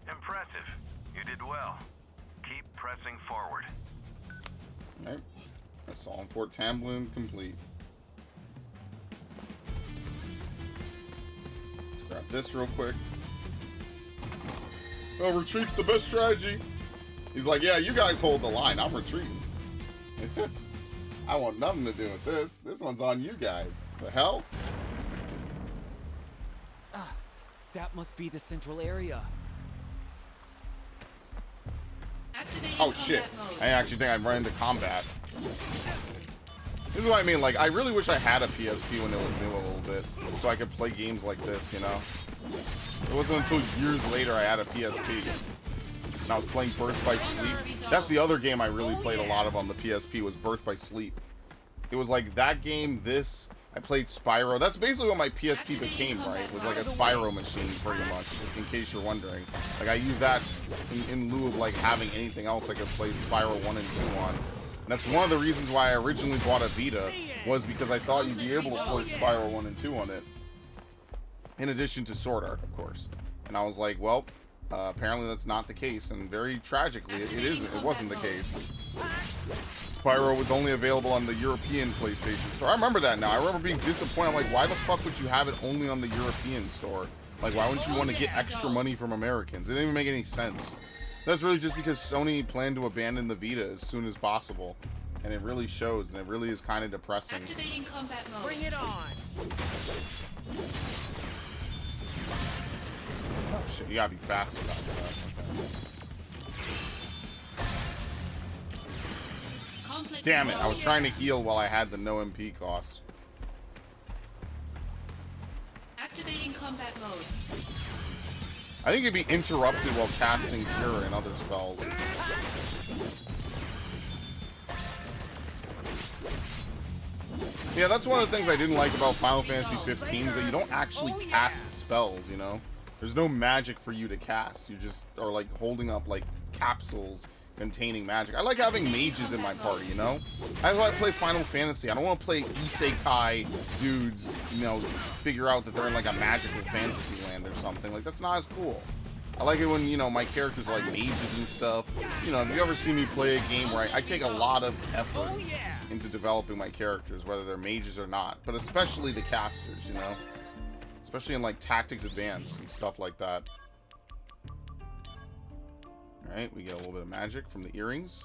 impressive. You did well. Keep pressing forward. Alright. Assault Fort Tamblin complete. Let's grab this real quick. Oh, retreat's the best strategy. He's like, yeah, you guys hold the line. I'm retreating. I want nothing to do with this. This one's on you guys. The hell? That must be the central area. Activating Oh shit. combat mode. I actually think I ran into combat. This is what I mean, like, I really wish I had a PSP when it was new a little bit, so I could play games like this, you know? It wasn't until years later I had a PSP. And I was playing Birth by Sleep. That's the other game I really played a lot of on the PSP, was Birth by Sleep. It was like that game, this, I played Spyro. That's basically what my PSP became, right? It was like a Spyro machine, pretty much, in case you're wondering. Like, I used that in lieu of, like, having anything else I could play Spyro 1 and 2 on. And that's one of the reasons why I originally bought a Vita, was because I thought you'd be able to play Spyro 1 and 2 on it. In addition to Sword Art, of course. And I was like, well, apparently that's not the case, and very tragically, it wasn't the case. Spyro was only available on the European PlayStation Store. I remember that now. I remember being disappointed. I'm like, why the fuck would you have it only on the European store? Like, why wouldn't you want to get extra money from Americans? It didn't even make any sense. That's really just because Sony planned to abandon the Vita as soon as possible. And it really shows, and it really is kind of depressing. Activating combat mode. Bring it on. Oh shit, you gotta be fast about that. Conflict Damn it, I was resolved. trying to heal while I had the no MP cost. Activating combat mode. I think you'd be interrupted while casting Cure and other spells. Yeah, that's one of the things I didn't like about Final Fantasy 15 is that you don't actually cast spells, you know? There's no magic for you to cast. You just are like holding up like capsules containing magic. I like having mages in my party, you know? That's why I play Final Fantasy. I don't want to play isekai dudes, you know, figure out that they're in like a magical fantasy land or something. Like, that's not as cool. I like it when, you know, my characters are like mages and stuff. You know, have you ever seen me play a game where I take a lot of effort into developing my characters, whether they're mages or not, but especially the casters, you know? Especially in like Tactics Advance and stuff like that. Alright, we get a little bit of magic from the earrings.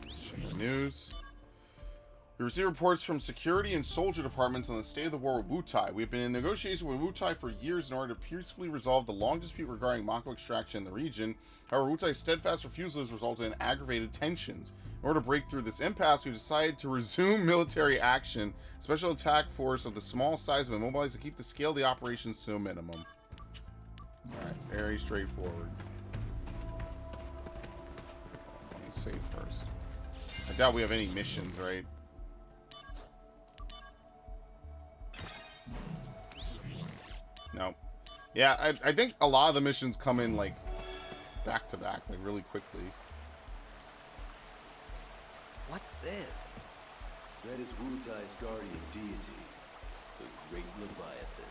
Check the news. We receive reports from security and soldier departments on the state of the war with Wutai. We have been in negotiation with Wutai for years in order to peacefully resolve the long dispute regarding Mako extraction in the region. However, Wutai's steadfast refusal has resulted in aggravated tensions. In order to break through this impasse, we decided to resume military action. Special attack force of the small size have been mobilized to keep the scale of the operations to a minimum. Alright, very straightforward. Let me save first. I doubt we have any missions, right? No. Yeah, I think a lot of the missions come in, like, back to back, like, really quickly. What's this? That is Wutai's guardian deity, the Great Leviathan.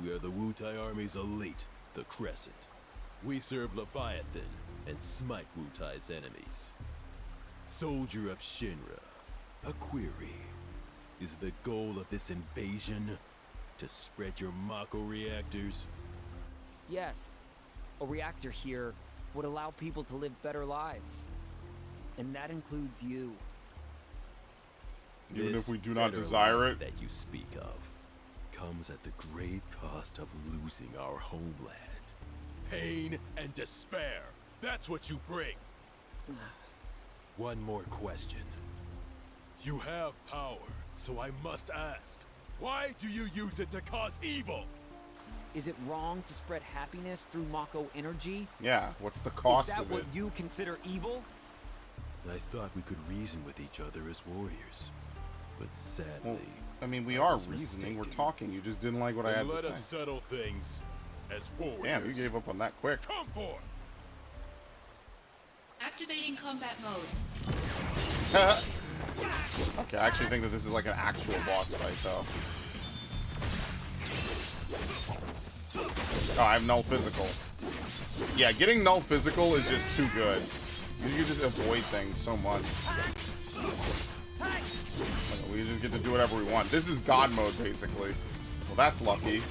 We are the Wutai Army's elite, the Crescent. We serve Leviathan and smite Wutai's enemies. Soldier of Shinra, a query. Is the goal of this invasion to spread your Mako reactors? Yes. A reactor here would allow people to live better lives. And that includes you. Even This if we do not better desire life it. that you speak of comes at the grave cost of losing our homeland. Pain and despair. That's what you bring. One more question. You have power, so I must ask. Why do you use it to cause evil? Is it wrong to spread happiness through Mako energy? Yeah, what's the cost Is that of what it? you consider evil? I thought we could reason with each other as warriors. But sadly, Well, I mean, we I are was reasoning. We're mistaken. talking. You just didn't like what I then had let to us say. settle things as warriors. Damn, you gave up on that quick. Come forth! Activating combat mode. Okay, I actually think that this is like an actual boss fight, though. Oh, I have null physical. Yeah, getting null physical is just too good. You can just avoid things so much. We just get to do whatever we want. This is God mode, basically. Well, that's lucky.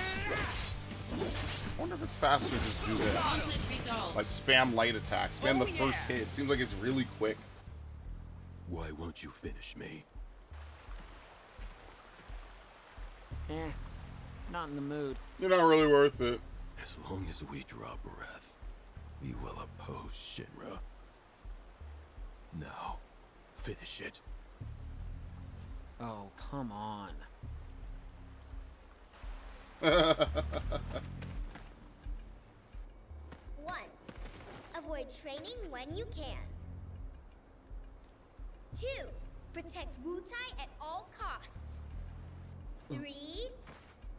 I wonder if it's faster to just do this. Conflict resolved. Like spam light attack. Spam the first hit. It seems like it's really quick. Why won't you finish me? Not in the mood. You're not really worth it. As long as we draw breath, we will oppose Shinra. Now, finish it. Oh, come on. 1. Avoid training when you can. 2. Protect Wutai at all costs. 3.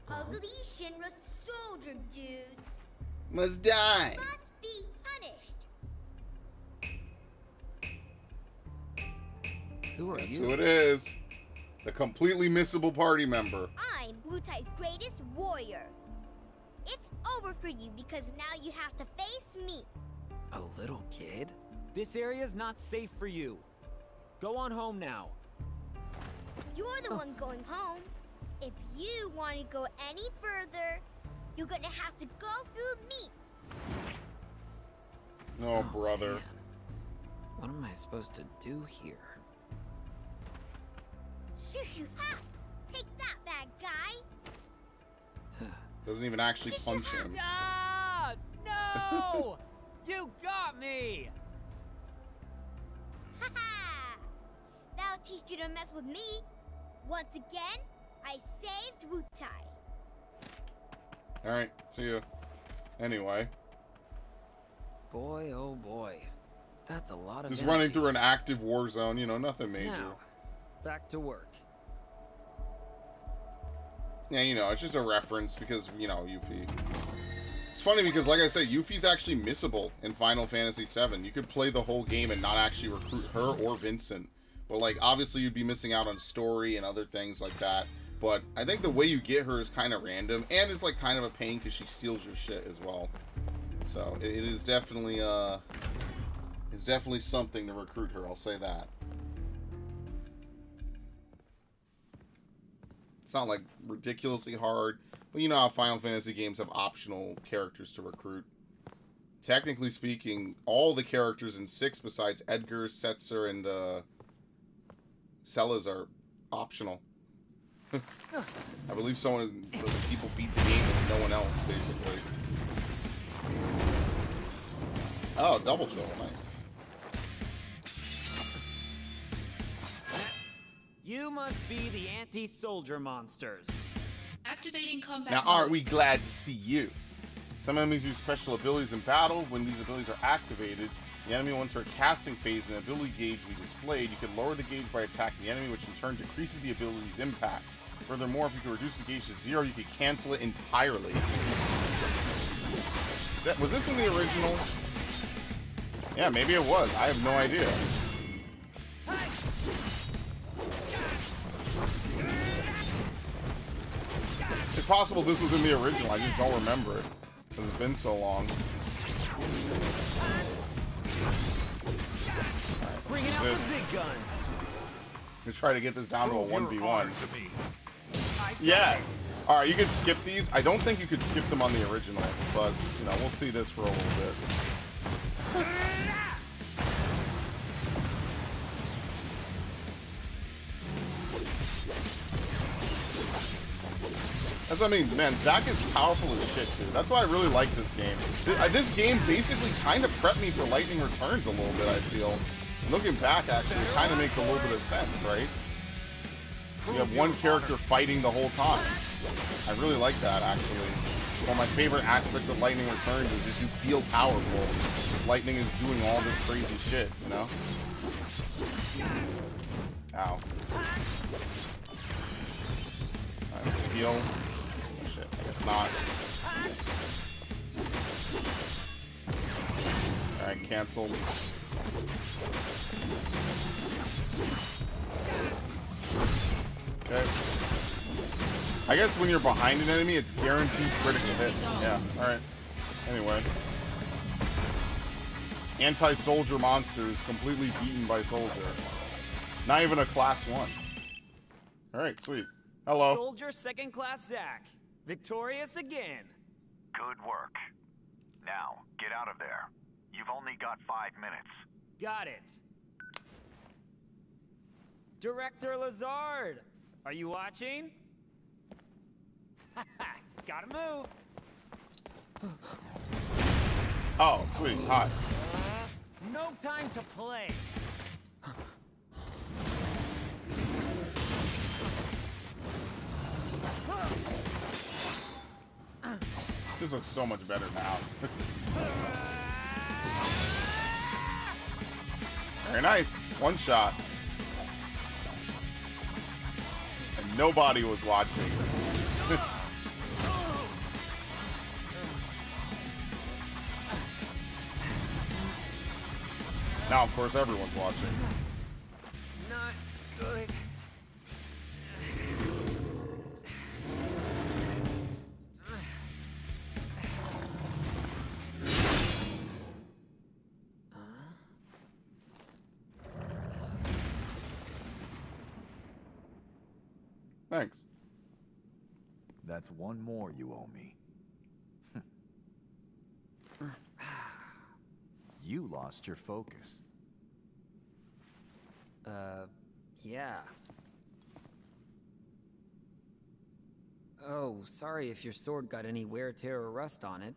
Ugly Shinra soldier dudes Must die. must be punished. Who are That's you? who it is. The completely missable party member. I'm Wutai's greatest warrior. It's over for you because now you have to face me. A little kid? This area's not safe for you. Go on home now. You're the one going home. If you want to go any further, you're gonna have to go through me. Oh, brother. Man. What am I supposed to do here? Shoo ha! Take that, bad guy. Doesn't even actually punch him. Ah! No! No! You got me! Haha! That'll teach you to mess with me. Once again, I saved Wutai. Alright, see you. Anyway. Boy, oh boy. That's a lot of Just energy. running through an active war zone, you know, nothing major. Now, back to work. Yeah, you know, it's just a reference because, you know, Yuffie. It's funny because, like I said, Yuffie's actually missable in Final Fantasy VII. You could play the whole game and not actually recruit her or Vincent. But, like, obviously you'd be missing out on story and other things like that. But I think the way you get her is kind of random. And it's, like, kind of a pain because she steals your shit as well. So, it is definitely, it's definitely something to recruit her, I'll say that. It's not like ridiculously hard, but you know how Final Fantasy games have optional characters to recruit. Technically speaking, all the characters in 6 besides Edgar, Setzer, and Celes are optional. I believe so the people beat the game and no one else, basically. Oh, double chill, nice. You must be the anti-soldier monsters. Activating combat Now, mode. aren't we glad to see you? Some enemies use special abilities in battle. When these abilities are activated, the enemy will enter a casting phase and ability gauge will be displayed. You can lower the gauge by attacking the enemy, which in turn decreases the ability's impact. Furthermore, if you can reduce the gauge to 0, you can cancel it entirely. Was this in the original? Yeah, maybe it was. I have no idea. It's possible this was in the original. I just don't remember it because it's been so long. Right, Bring out the big guns. let's try to get this down to a 1v1. Yes. All right, you could skip these. I don't think you could skip them on the original, but you know we'll see this for a little bit. That's what I mean, man. Zack is powerful as shit, dude. That's why I really like this game. This game basically kind of prepped me for Lightning Returns a little bit, I feel. Looking back, actually, it kind of makes a little bit of sense, right? You have one character fighting the whole time. I really like that, actually. One of my favorite aspects of Lightning Returns is just you feel powerful. Because Lightning is doing all this crazy shit, you know? Ow. Alright, heal. Oh, shit, I guess not. Alright, cancel. Okay. I guess when you're behind an enemy, it's guaranteed critical hits. Yeah, alright. Anyway. Anti-soldier monsters completely beaten by soldier. Not even a class 1. Alright, sweet. Hello. Soldier second class Zack. Victorious again. Good work. Now, get out of there. You've only got 5 minutes. Got it. Director Lazard, are you watching? Gotta move. Oh, sweet. Hi. No time to play. This looks so much better now. Very nice. One shot. And nobody was watching. Now, of course, everyone's watching. Not good. Thanks. That's one more you owe me. You lost your focus. Yeah. Oh, sorry if your sword got any wear, tear, or rust on it.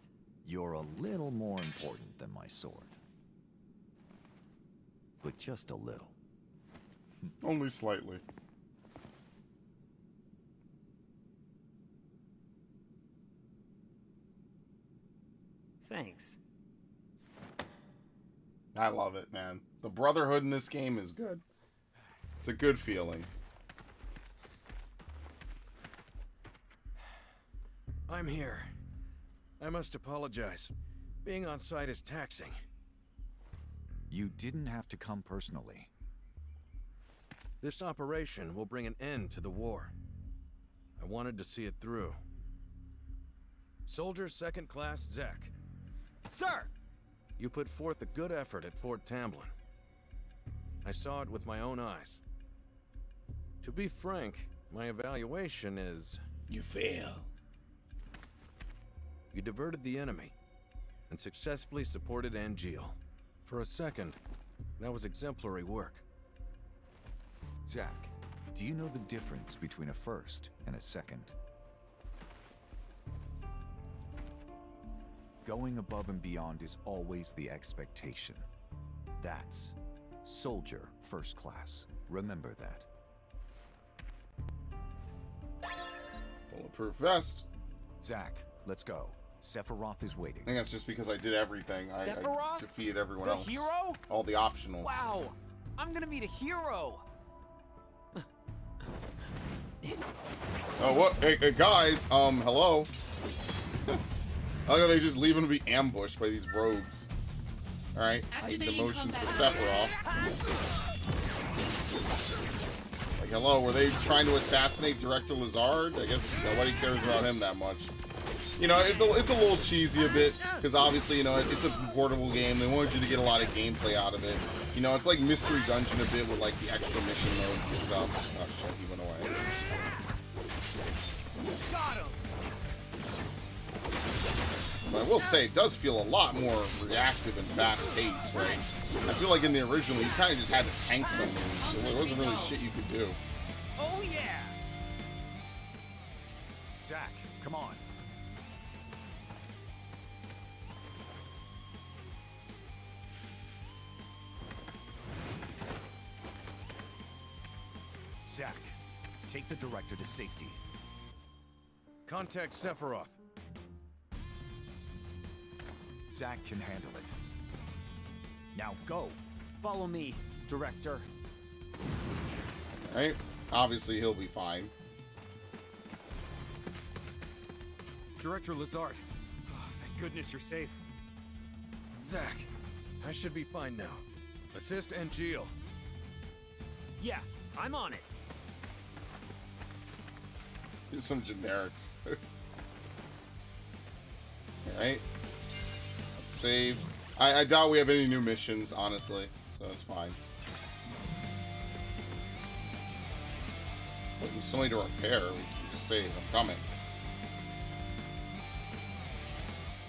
You're a little more important than my sword. But just a little. Only slightly. Thanks. I love it, man. The brotherhood in this game is good. It's a good feeling. I'm here. I must apologize. Being on site is taxing. You didn't have to come personally. This operation will bring an end to the war. I wanted to see it through. Soldier Second Class Zach. Sir! You put forth a good effort at Fort Tamblin. I saw it with my own eyes. To be frank, my evaluation is... You fail. You diverted the enemy and successfully supported Angeal. For a second, that was exemplary work. Zach, do you know the difference between a first and a second? Going above and beyond is always the expectation. That's Soldier First Class. Remember that. Bulletproof vest. Zach, let's go. Sephiroth is waiting. I think that's just because I did everything. I defeated everyone else. The hero? All the optionals. Wow! I'm gonna meet a hero! Oh, what? Hey, guys, hello? I like how they just leave him to be ambushed by these rogues. Alright, heightened emotions for Sephiroth. Like, hello, were they trying to assassinate Director Lazard? I guess nobody cares about him that much. You know, it's a little cheesy a bit, because obviously, you know, it's a portable game. They wanted you to get a lot of gameplay out of it. You know, it's like Mystery Dungeon a bit with, like, the extra mission modes and stuff. Oh, shit, he went away. Got him! But I will say, it does feel a lot more reactive and fast-paced, right? I feel like in the original, you kind of just had to tank some moves. So there wasn't really shit you could do. Oh, yeah! Zach, come on. Zach, take the director to safety. Contact Sephiroth. Zach can handle it. Now go. Follow me, Director. Right? Obviously, he'll be fine. Director Lazard. Oh, thank goodness you're safe. Zach, I should be fine now. Assist Angeal. Yeah, I'm on it. Just some generics. Alright. Save. I doubt we have any new missions, honestly. So it's fine. But we still need to repair. We can just save. I'm coming.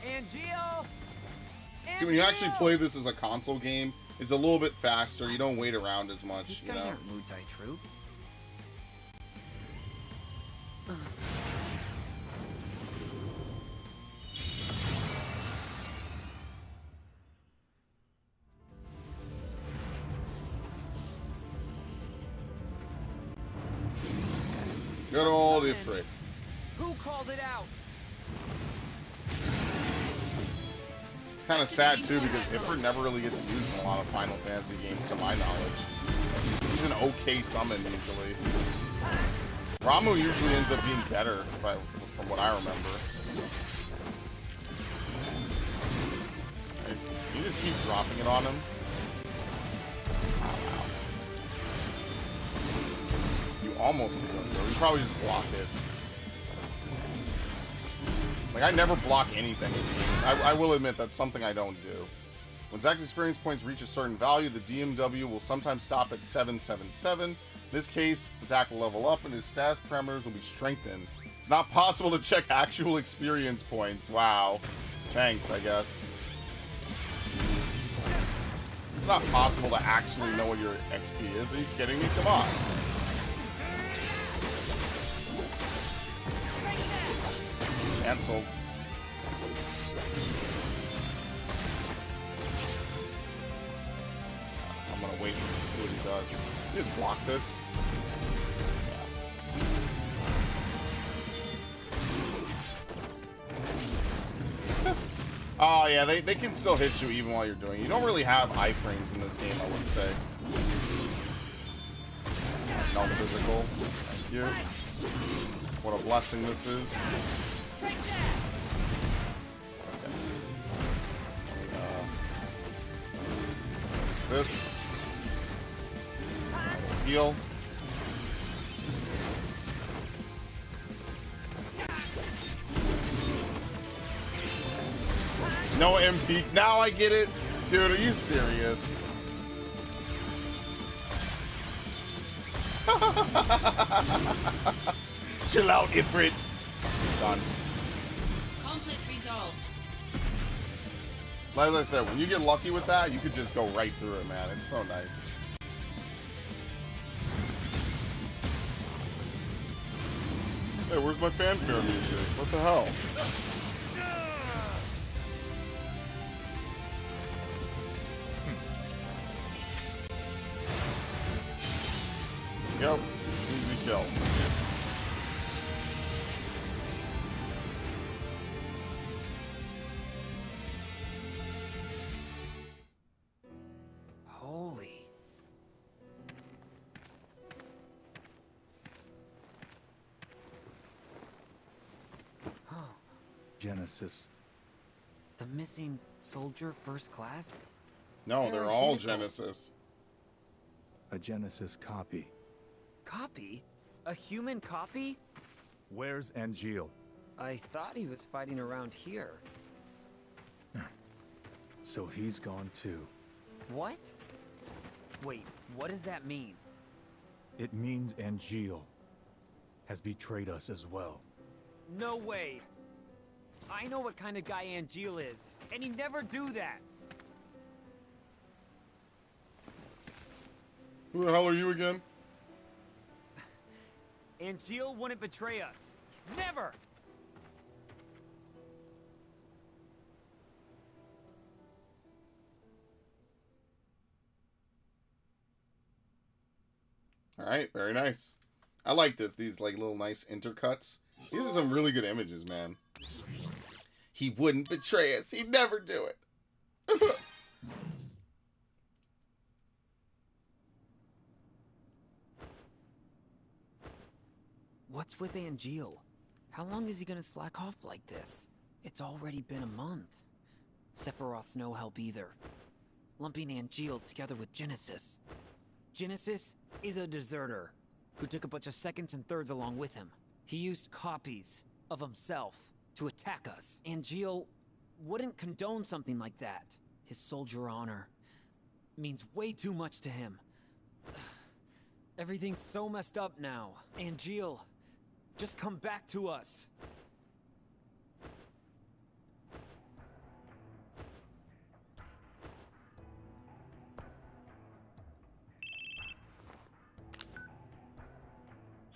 Angeal! See, when you actually play this as a console game, it's a little bit faster. You don't wait around as much, These you guys know? aren't Mutai troops. Good old Ifrit. Who called it out? It's kind of sad, too, because Ifrit never really gets used in a lot of Final Fantasy games, to my knowledge. He's an okay summon, usually. Ramu usually ends up being better, from what I remember. You just keep dropping it on him. Wow. You almost did it, though. You probably just blocked it. Like, I never block anything in games. I will admit that's something I don't do. When Zach's experience points reach a certain value, the DMW will sometimes stop at 777. In this case, Zach will level up and his status parameters will be strengthened. It's not possible to check actual experience points. Wow. Thanks, I guess. It's not possible to actually know what your XP is. Are you kidding me? Come on. Cancel. does. You just block this. Yeah. Oh yeah, they can still hit you even while you're doing it. You don't really have iframes in this game, I would say. No physical. Thank you. What a blessing this is. Okay. This. Heal. No MP. Now I get it. Dude, are you serious? Chill out, Ifrit. Done. Conflict resolved. Like I said, when you get lucky with that, you could just go right through it, man. It's so nice. Hey, where's my fanfare music? What the hell? Yep, easy kill. Holy. Oh, Genesis. the missing soldier first class? No, they're all Genesis. A Genesis copy. Copy? A human copy? Where's Angeal? I thought he was fighting around here. So he's gone too. What? Wait, what does that mean? It means Angeal has betrayed us as well. No way! I know what kind of guy Angeal is, and he'd never do that! Who the hell are you again? Angeal wouldn't betray us. Never! All right, very nice. I like this. These like little nice intercuts. These are some really good images, man. He wouldn't betray us. He'd never do it. What's with Angeal? How long is he gonna slack off like this? It's already been a month. Sephiroth's no help either. Lumping Angeal together with Genesis. Genesis is a deserter who took a bunch of seconds and thirds along with him. He used copies of himself to attack us. Angeal wouldn't condone something like that. His soldier honor means way too much to him. Everything's so messed up now. Angeal, just come back to us.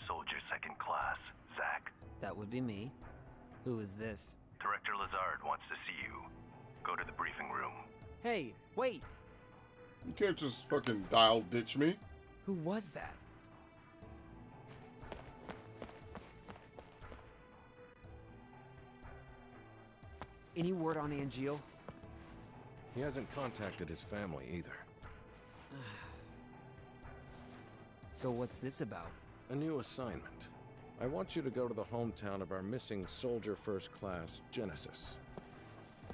Soldier second class, Zach. That would be me. Who is this? Director Lazard wants to see you. Go to the briefing room. Hey, wait! You can't just fucking dial ditch me. Who was that? Any word on Angeal? He hasn't contacted his family either. So what's this about? A new assignment. I want you to go to the hometown of our missing soldier first class, Genesis.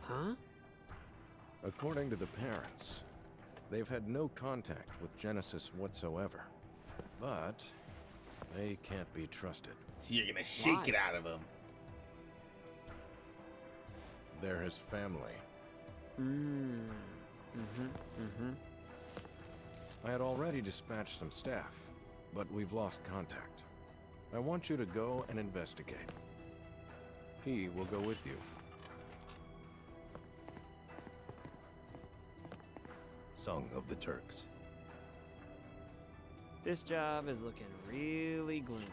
Huh? According to the parents, they've had no contact with Genesis whatsoever. But they can't be trusted. So you're gonna shake it out of him. They're his family. I had already dispatched some staff, but we've lost contact. I want you to go and investigate. He will go with you. Song of the Turks. This job is looking really gloomy.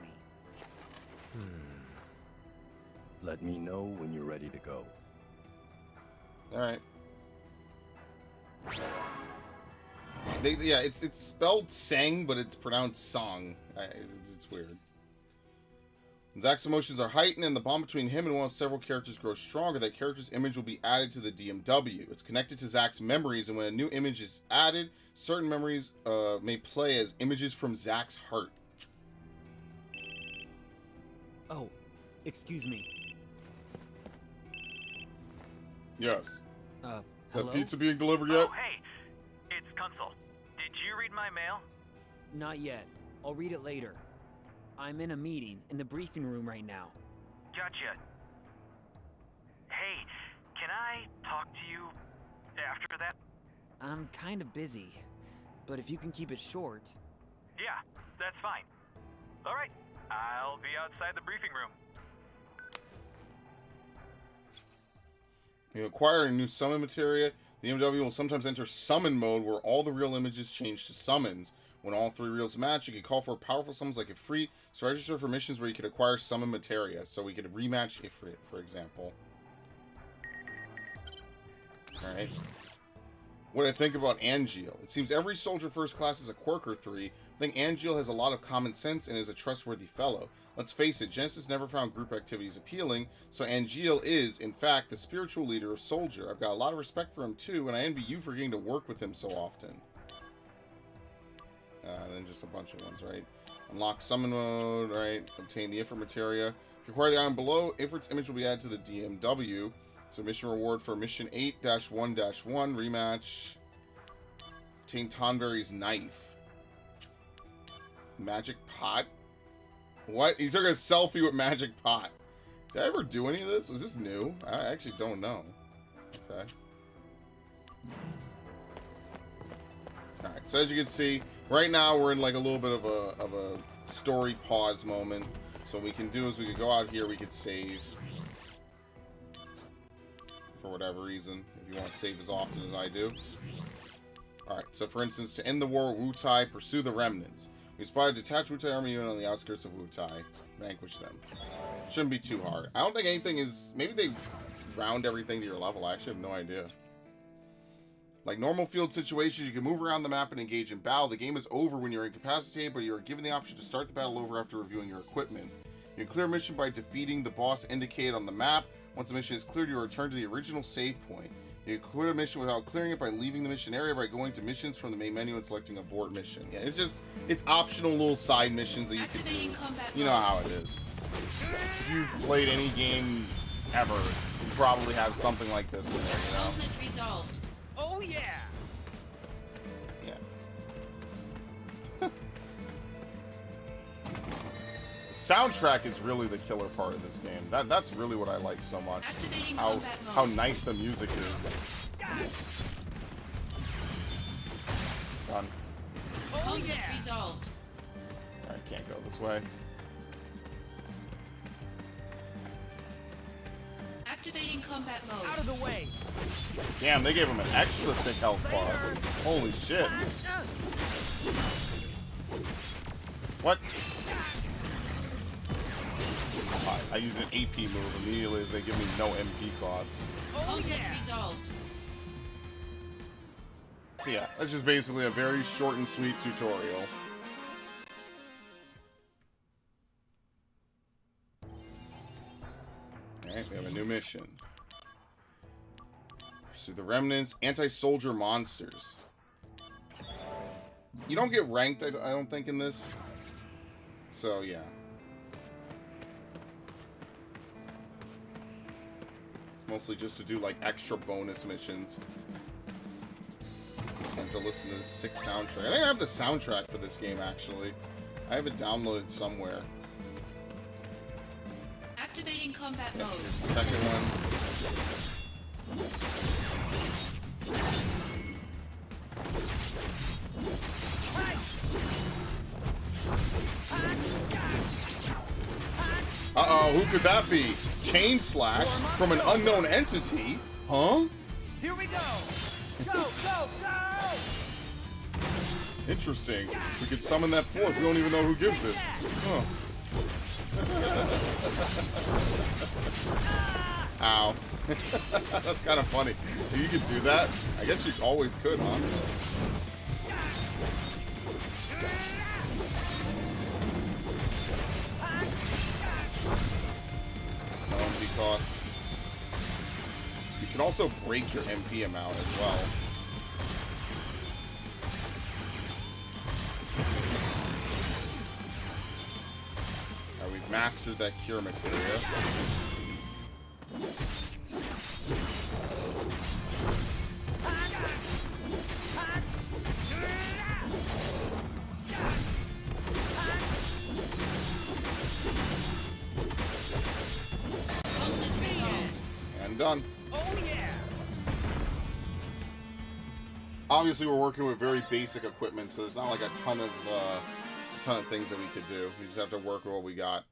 Let me know when you're ready to go. All right. Yeah, it's spelled sang, but it's pronounced song. It's weird. Zack's emotions are heightened, and the bond between him and one of several characters grows stronger. That character's image will be added to the DMW. It's connected to Zack's memories, and when a new image is added, certain memories may play as images from Zack's heart. Oh, excuse me. Yes. Is hello? that pizza being delivered yet? Oh, hey, it's Kunzel. Did you read my mail? Not yet. I'll read it later. I'm in a meeting in the briefing room right now. Gotcha. Hey, can I talk to you after that? I'm kind of busy, but if you can keep it short. Yeah, that's fine. All right, I'll be outside the briefing room. You acquire a new summon materia. The DMW will sometimes enter summon mode, where all the real images change to summons. When all three reels match, you can call for powerful summons like Ifrit. So register for missions where you could acquire summon materia. So we could rematch Ifrit, for example. Alright. What do I think about Angeal? It seems every soldier first class is a quirk or three. I think Angeal has a lot of common sense and is a trustworthy fellow. Let's face it, Genesis never found group activities appealing, so Angeal is, in fact, the spiritual leader of Soldier. I've got a lot of respect for him too, and I envy you for getting to work with him so often. Then just a bunch of ones, right? Unlock summon mode, right? Obtain the Ifrit materia. If you acquire the item below, Ifrit's image will be added to the DMW. So mission reward for mission 8-1-1 rematch. Obtain Tonberry's knife. Magic pot? What? He took a selfie with Magic Pot. Did I ever do any of this? Was this new? I actually don't know. Okay. Alright, so as you can see, right now we're in like a little bit of a story pause moment. So what we can do is we could go out here, we could save. For whatever reason, if you want to save as often as I do. Alright, so for instance, to end the war with Wutai, pursue the remnants. We spotted a detached Wutai army unit on the outskirts of Wutai. Vanquish them. Shouldn't be too hard. I don't think anything is... Maybe they round everything to your level. I actually have no idea. Like normal field situations, you can move around the map and engage in battle. The game is over when you're incapacitated, but you're given the option to start the battle over after reviewing your equipment. You can clear a mission by defeating the boss indicated on the map. Once the mission is cleared, you return to the original save point. You can clear a mission without clearing it by leaving the mission area by going to missions from the main menu and selecting abort mission. Yeah, it's optional little side missions that you can do. You know how it is. If you've played any game ever, you probably have something like this in there, you know? Conflict resolved. Oh yeah! Yeah. Soundtrack is really the killer part of this game. That's really what I like so much. Activating How combat mode. how nice the music is. Done. Conflict resolved. I can't go this way. Activating combat mode. Out of the way! Damn, they gave him an extra thick health bar. Holy shit. What? I use an AP move immediately as they give me no MP cost. Conflict resolved. So yeah, that's just basically a very short and sweet tutorial. Alright, we have a new mission. Pursue the remnants, anti-soldier monsters. You don't get ranked, I don't think, in this. So, yeah. It's mostly just to do, like, extra bonus missions. And to listen to the sick soundtrack. I think I have the soundtrack for this game, actually. I have it downloaded somewhere. Activating combat Yeah, mode. here's the second one. Uh-oh, who could that be? Chain Slash from an unknown entity? Huh? Here we go! Go, go, go! Interesting. We could summon that forth. We don't even know who gives it. Huh. Ow. That's kind of funny. You could do that? I guess you always could, huh? No MP cost. You can also break your MP amount as well. Now we've mastered that cure materia. And done. Oh yeah. Obviously, we're working with very basic equipment, so there's not like a ton of things that we could do. We just have to work with what we got.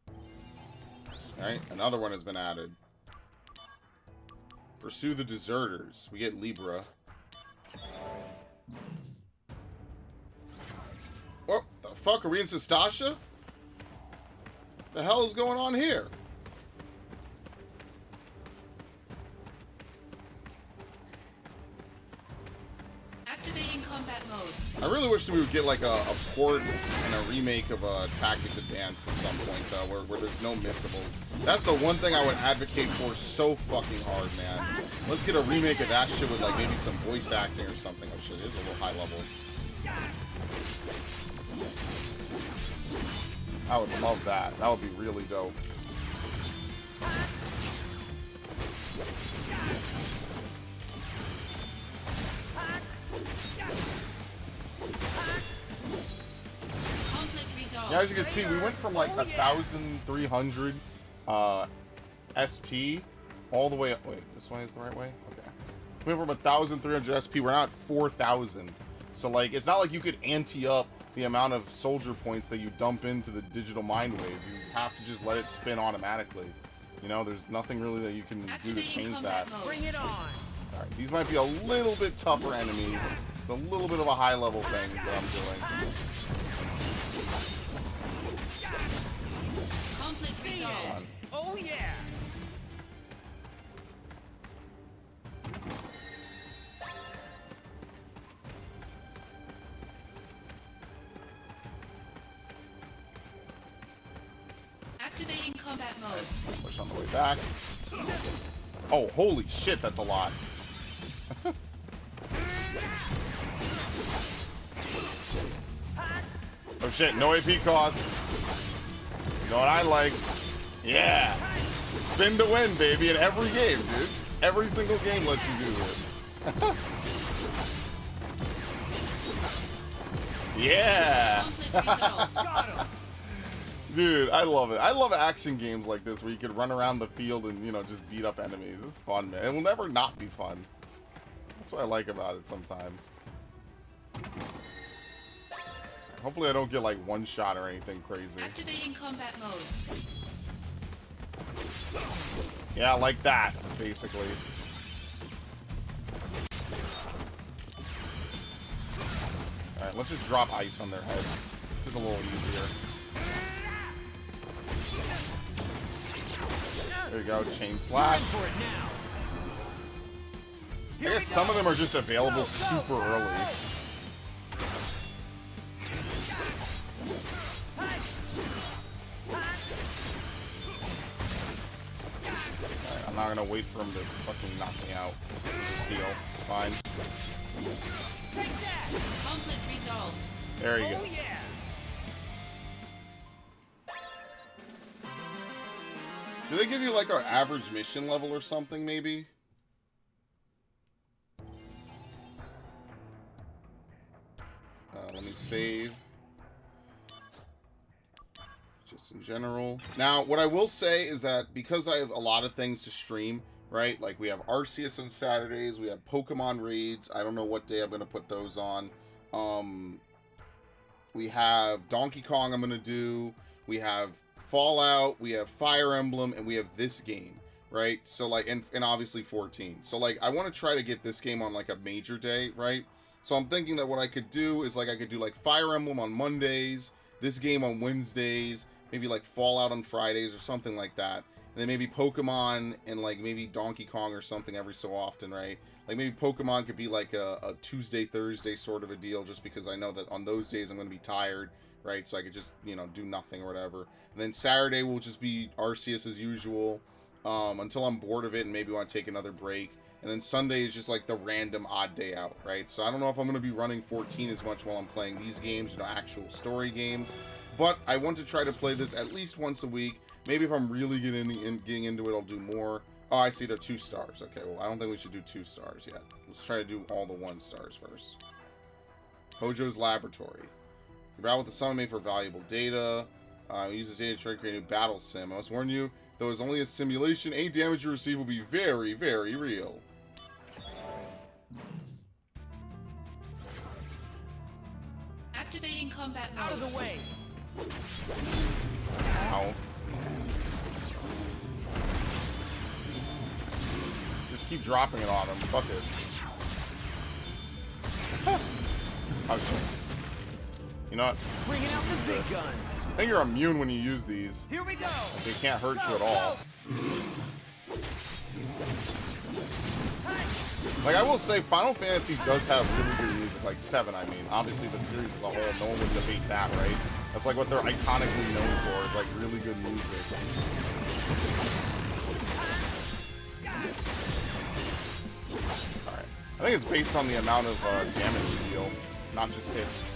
All right, another one has been added. Pursue the deserters. We get Libra. What the fuck? Are we in Sestasha? The hell is going on here? Activating combat mode. I really wish that we would get like a port and a remake of Tactics Advance at some point, though, where there's no missables. That's the one thing I would advocate for so fucking hard, man. Let's get a remake of that shit with like maybe some voice acting or something. Oh shit, it is a little high level. I would love that. That would be really dope. Conflict resolved. Yeah, as you can see, we went from like 1,300 SP all the way up. Wait, this way is the right way? Okay. We went from 1,300 SP. We're now at 4,000. So like, it's not like you could ante up the amount of soldier points that you dump into the digital mind wave. You have to just let it spin automatically. You know, there's nothing really that you can do to change that. Bring it on. Alright, these might be a little bit tougher enemies. It's a little bit of a high level thing that I'm doing. Conflict resolved. Oh yeah. Activating combat mode. Push on the way back. Oh, holy shit, that's a lot. Oh shit, no AP cost. You know what I like? Yeah. Spin to win, baby, in every game, dude. Every single game lets you do this. Yeah. Dude, I love it. I love action games like this where you can run around the field and, you know, just beat up enemies. It's fun, man. It will never not be fun. That's what I like about it sometimes. Hopefully I don't get, like, one shot or anything crazy. Activating combat mode. Yeah, like that, basically. Alright, let's just drop ice on their head. Just a little easier. There you go, chain slash. I guess some of them are just available super early. Alright, I'm not gonna wait for him to fucking knock me out. Just heal. It's fine. Conflict resolved. There you go. Do they give you like our average mission level or something, maybe? Let me save. Just in general. Now, what I will say is that because I have a lot of things to stream, right? Like we have Arceus on Saturdays, we have Pokemon raids. I don't know what day I'm going to put those on. We have Donkey Kong I'm going to do. We have Fallout, we have Fire Emblem, and we have this game, right? So like, and obviously 14. So like, I want to try to get this game on like a major day, right? So I'm thinking that what I could do is like, I could do like Fire Emblem on Mondays, this game on Wednesdays, maybe like Fallout on Fridays or something like that. and then maybe Pokemon and like maybe Donkey Kong or something every so often, right? Like maybe Pokemon could be like a Tuesday, Thursday sort of a deal, just because I know that on those days I'm going to be tired, right? So I could just, you know, do nothing or whatever. And then Saturday will just be Arceus as usual, until I'm bored of it and maybe want to take another break. And then Sunday is just like the random odd day out, right? So I don't know if I'm going to be running 14 as much while I'm playing these games, you know, actual story games. But I want to try to play this at least once a week. Maybe if I'm really getting into it, I'll do more. Oh, I see they're 2 stars. Okay, well, I don't think we should do 2 stars yet. Let's try to do all the 1 stars first. Hojo's Laboratory. You battle with the summon made for valuable data. Use this data to try to create a new battle sim. I must warn you, though it's only a simulation, any damage you receive will be very, very real. Activating combat mode. Out of the way! Ow. Just keep dropping it on him. Fuck it. Oh shit. You know what? Bringing out the big guns. I think you're immune when you use these. Here we go. Like, they can't hurt you at all. Like, I will say, Final Fantasy does have really good music. Like, 7, I mean. Obviously, the series as a whole, no one would debate that, right? That's like what they're iconically known for, is like really good music. Alright. I think it's based on the amount of damage you deal, not just hits.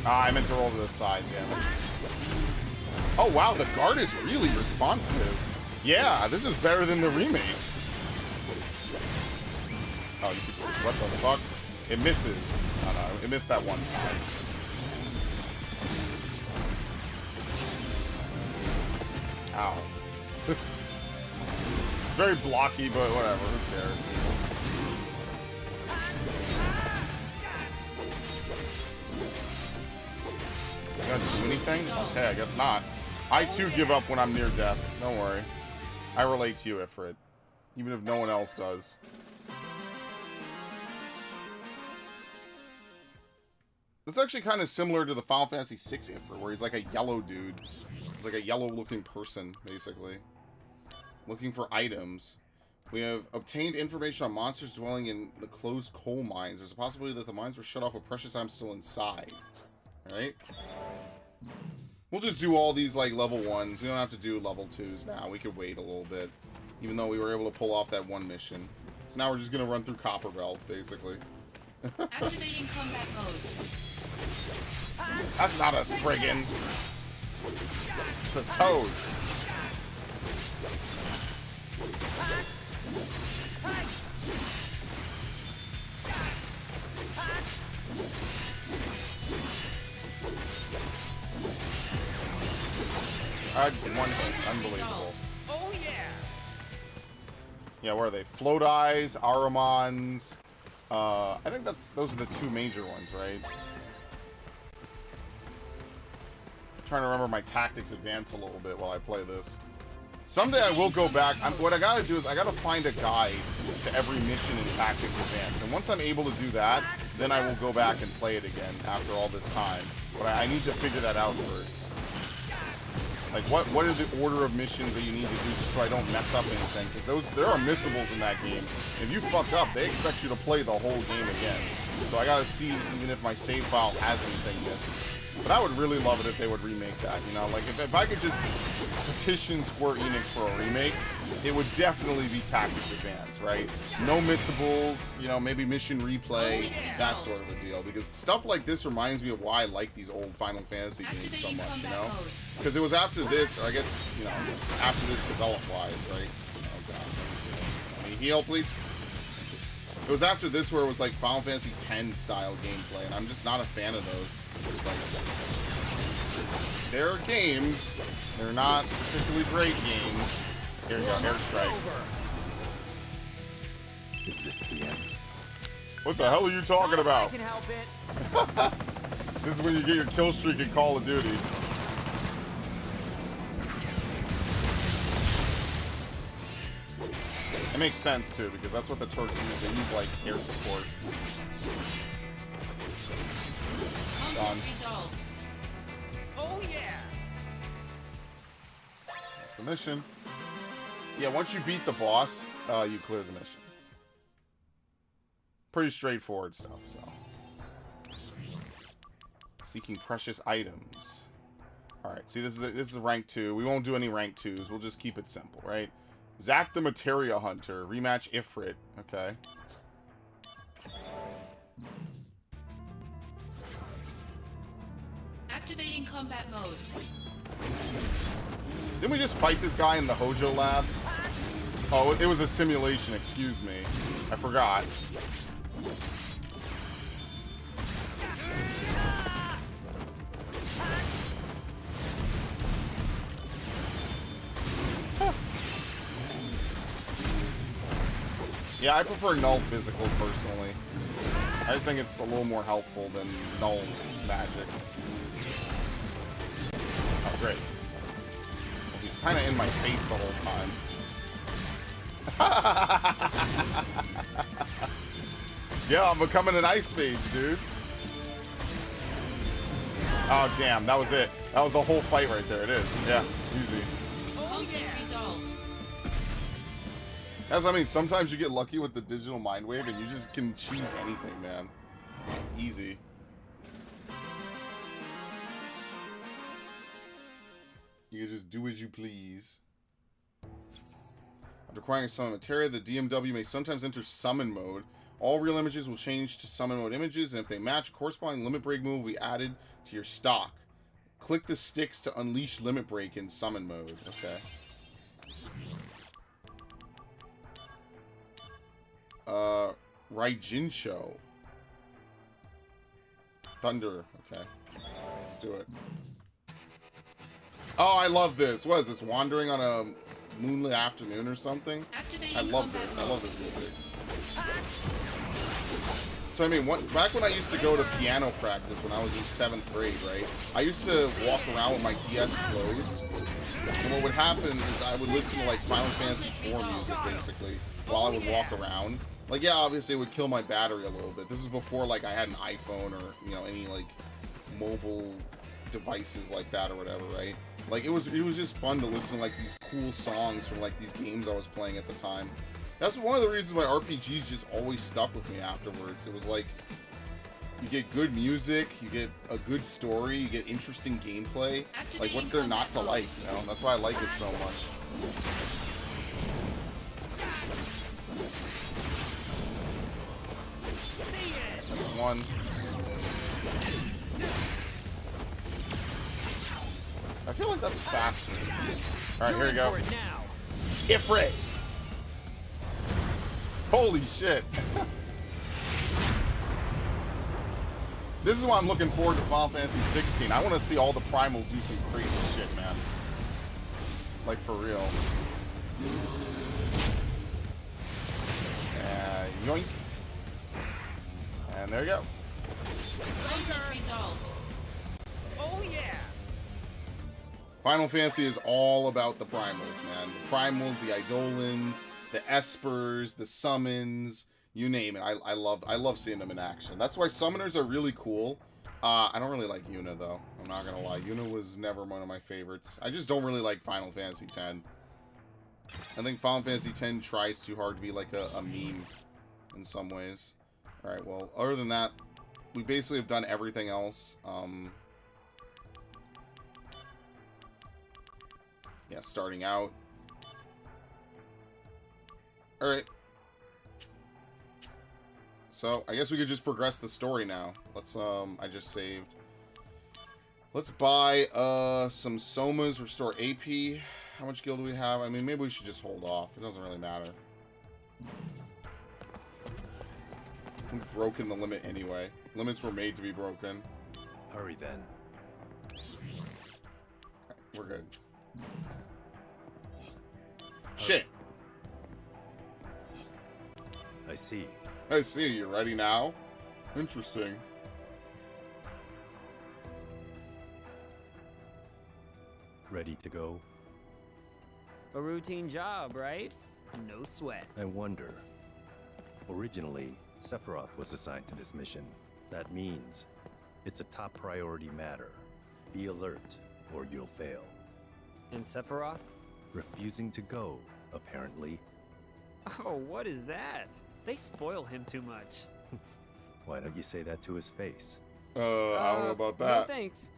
Ah, I meant to roll to the side, damn it. Oh wow, the guard is really responsive. Yeah, this is better than the remake. Oh, what the fuck? It misses. Oh, no, it missed that one time. Ow. Very blocky, but whatever, who cares? You guys do anything? Okay, I guess not. I too give up when I'm near death. Don't worry. I relate to you, Ifrit. Even if no one else does. It's actually kind of similar to the Final Fantasy VI Ifrit, where he's like a yellow dude. He's like a yellow-looking person, basically. Looking for items. We have obtained information on monsters dwelling in the closed coal mines. There's a possibility that the mines were shut off with precious items still inside. Alright? We'll just do all these, like, level 1s. We don't have to do level 2s now. We could wait a little bit. Even though we were able to pull off that one mission. So now we're just gonna run through Copper Belt, basically. Activating combat mode. That's not a Spriggan. It's a Toad. I had one hit. Unbelievable. Oh yeah. Yeah, where are they? Float Eyes, Aramons. I think those are the 2 major ones, right? I'm trying to remember my tactics advance a little bit while I play this. Someday I will go back. What I gotta do is I gotta find a guide to every mission in Tactics Advance. And once I'm able to do that, then I will go back and play it again after all this time. But I need to figure that out first. Like, what are the order of missions that you need to do so I don't mess up anything? Because there are missables in that game. If you fuck up, they expect you to play the whole game again. So I gotta see even if my save file has anything missed. But I would really love it if they would remake that, you know? Like, if I could just petition Square Enix for a remake, it would definitely be Tactics Advance, right? No missables, you know, maybe mission replay, that sort of a deal. Because stuff like this reminds me of why I like these old Final Fantasy games so much, you know? Because it was after this, or I guess, you know, after this develop-wise, right? Oh, God. Let me heal, please. It was after this where it was like Final Fantasy X style gameplay, and I'm just not a fan of those. Like, they're games, they're not particularly great games. Here we go, airstrike. Is this the end? What the hell are you talking about? I can help it. This is when you get your kill streak in Call of Duty. It makes sense too, because that's what the Turks use. They use like air support. Done. Resolved. Oh yeah! That's the mission. Yeah, once you beat the boss, you clear the mission. Pretty straightforward stuff, so. Seeking precious items. Alright, see, this is rank 2. We won't do any rank 2s. We'll just keep it simple, right? Zack the Materia Hunter. Rematch Ifrit. Okay. Activating combat mode. Didn't we just fight this guy in the Hojo lab? Oh, it was a simulation, excuse me. I forgot. Yeah, I prefer null physical personally. I just think it's a little more helpful than null magic. Oh, great. Well, he's kind of in my face the whole time. Yeah, I'm becoming an ice mage, dude. Oh, damn, that was it. That was the whole fight right there. It is. Yeah, easy. Conflict resolved. That's what I mean. Sometimes you get lucky with the digital mind wave and you just can cheese anything, man. Easy. You can just do as you please. After acquiring a summon materia, the DMW may sometimes enter summon mode. All real images will change to summon mode images, and if they match, a corresponding limit break move will be added to your stock. Click the sticks to unleash limit break in summon mode. Okay. Raijincho. Thunder. Okay. Let's do it. Oh, I love this. What is this? Wandering on a moonlit afternoon or something? I love this. I love this music. So, I mean, back when I used to go to piano practice when I was in 7th grade, right? I used to walk around with my DS closed. And what would happen is I would listen to, like, Final Fantasy IV music, basically, while I would walk around. Like, yeah, obviously it would kill my battery a little bit. This is before, like, I had an iPhone or, you know, any, like, mobile devices like that or whatever, right? Like, it was just fun to listen to, like, these cool songs from, like, these games I was playing at the time. That's one of the reasons why RPGs just always stuck with me afterwards. It was like, you get good music, you get a good story, you get interesting gameplay. Like, what's there not to like, you know? That's why I like it so much. One. I feel like that's faster. Alright, here we go. Ifrit! Holy shit. This is why I'm looking forward to Final Fantasy 16. I want to see all the primals do some crazy shit, man. Like, for real. Yoink. And there you go. Oh yeah. Final Fantasy is all about the primals, man. The primals, the Eidolons, the Espers, the summons, you name it. I love seeing them in action. That's why summoners are really cool. I don't really like Yuna, though. I'm not gonna lie. Yuna was never one of my favorites. I just don't really like Final Fantasy X. I think Final Fantasy X tries too hard to be like a meme in some ways. Alright, well, other than that, we basically have done everything else. Yeah, starting out. Alright. So, I guess we could just progress the story now. Let's, I just saved. Let's buy, some Somas, restore AP. How much gil do we have? I mean, maybe we should just hold off. It doesn't really matter. We've broken the limit anyway. Limits were made to be broken. Hurry then. Okay, we're good. Shit! I see. I see. You ready now? Interesting. Ready to go? A routine job, right? No sweat. I wonder. Originally, Sephiroth was assigned to this mission. That means it's a top priority matter. Be alert, or you'll fail. And Sephiroth? Refusing to go, apparently. Oh, what is that? They spoil him too much. Why don't you say that to his face? I don't know about No that. thanks.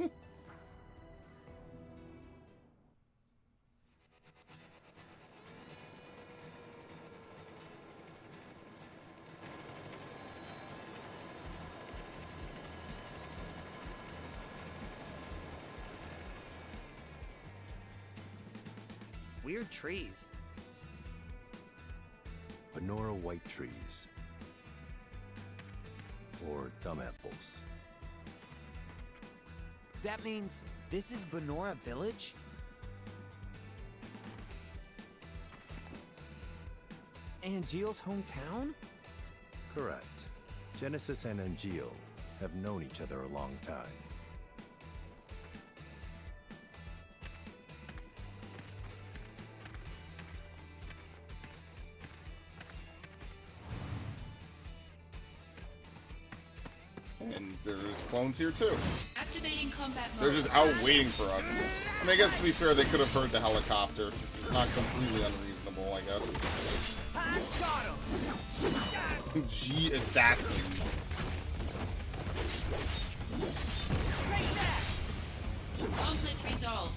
Weird trees. Benora white trees. Or dumb apples. That means this is Benora Village? Angeal's hometown? Correct. Genesis and Angeal have known each other a long time. And there's clones here too. Activating combat mode. They're just out waiting for us. I mean, I guess to be fair, they could have heard the helicopter. It's not completely unreasonable, I guess. I got him! G assassins. Conflict resolved.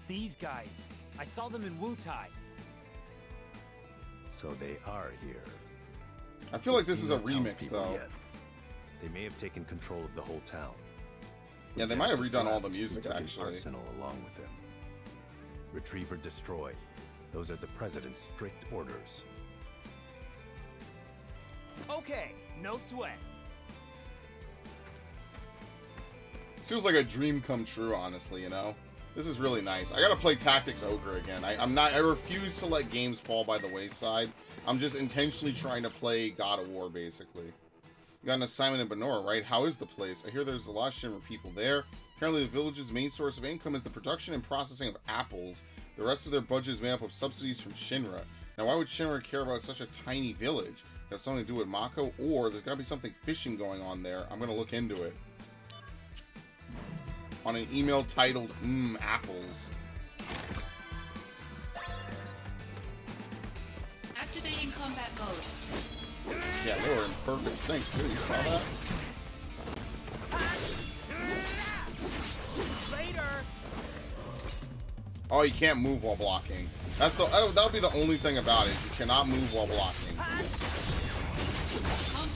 These guys. I saw them in Wutai. So they are here. I feel like this is a Seen no remix, townspeople though. yet. They may have taken control of the whole town. Yeah, they might have Genesis redone all the left, music, who took an actually. Arsenal along with him. Retrieve or destroy. Those are the president's strict orders. Okay, no sweat. Feels like a dream come true, honestly, you know? This is really nice. I gotta play Tactics Ogre again. I refuse to let games fall by the wayside. I'm just intentionally trying to play God of War, basically. You got an assignment in Benora, right? How is the place? I hear there's a lot of Shinra people there. Apparently the village's main source of income is the production and processing of apples. The rest of their budget is made up of subsidies from Shinra. Now, why would Shinra care about such a tiny village? Got something to do with Mako? Or there's gotta be something fishing going on there. I'm gonna look into it. On an email titled, apples. Activating combat mode. Yeah, they were in perfect sync, too. You saw that? Later. Oh, you can't move while blocking. That's the that'll be the only thing about it. You cannot move while blocking.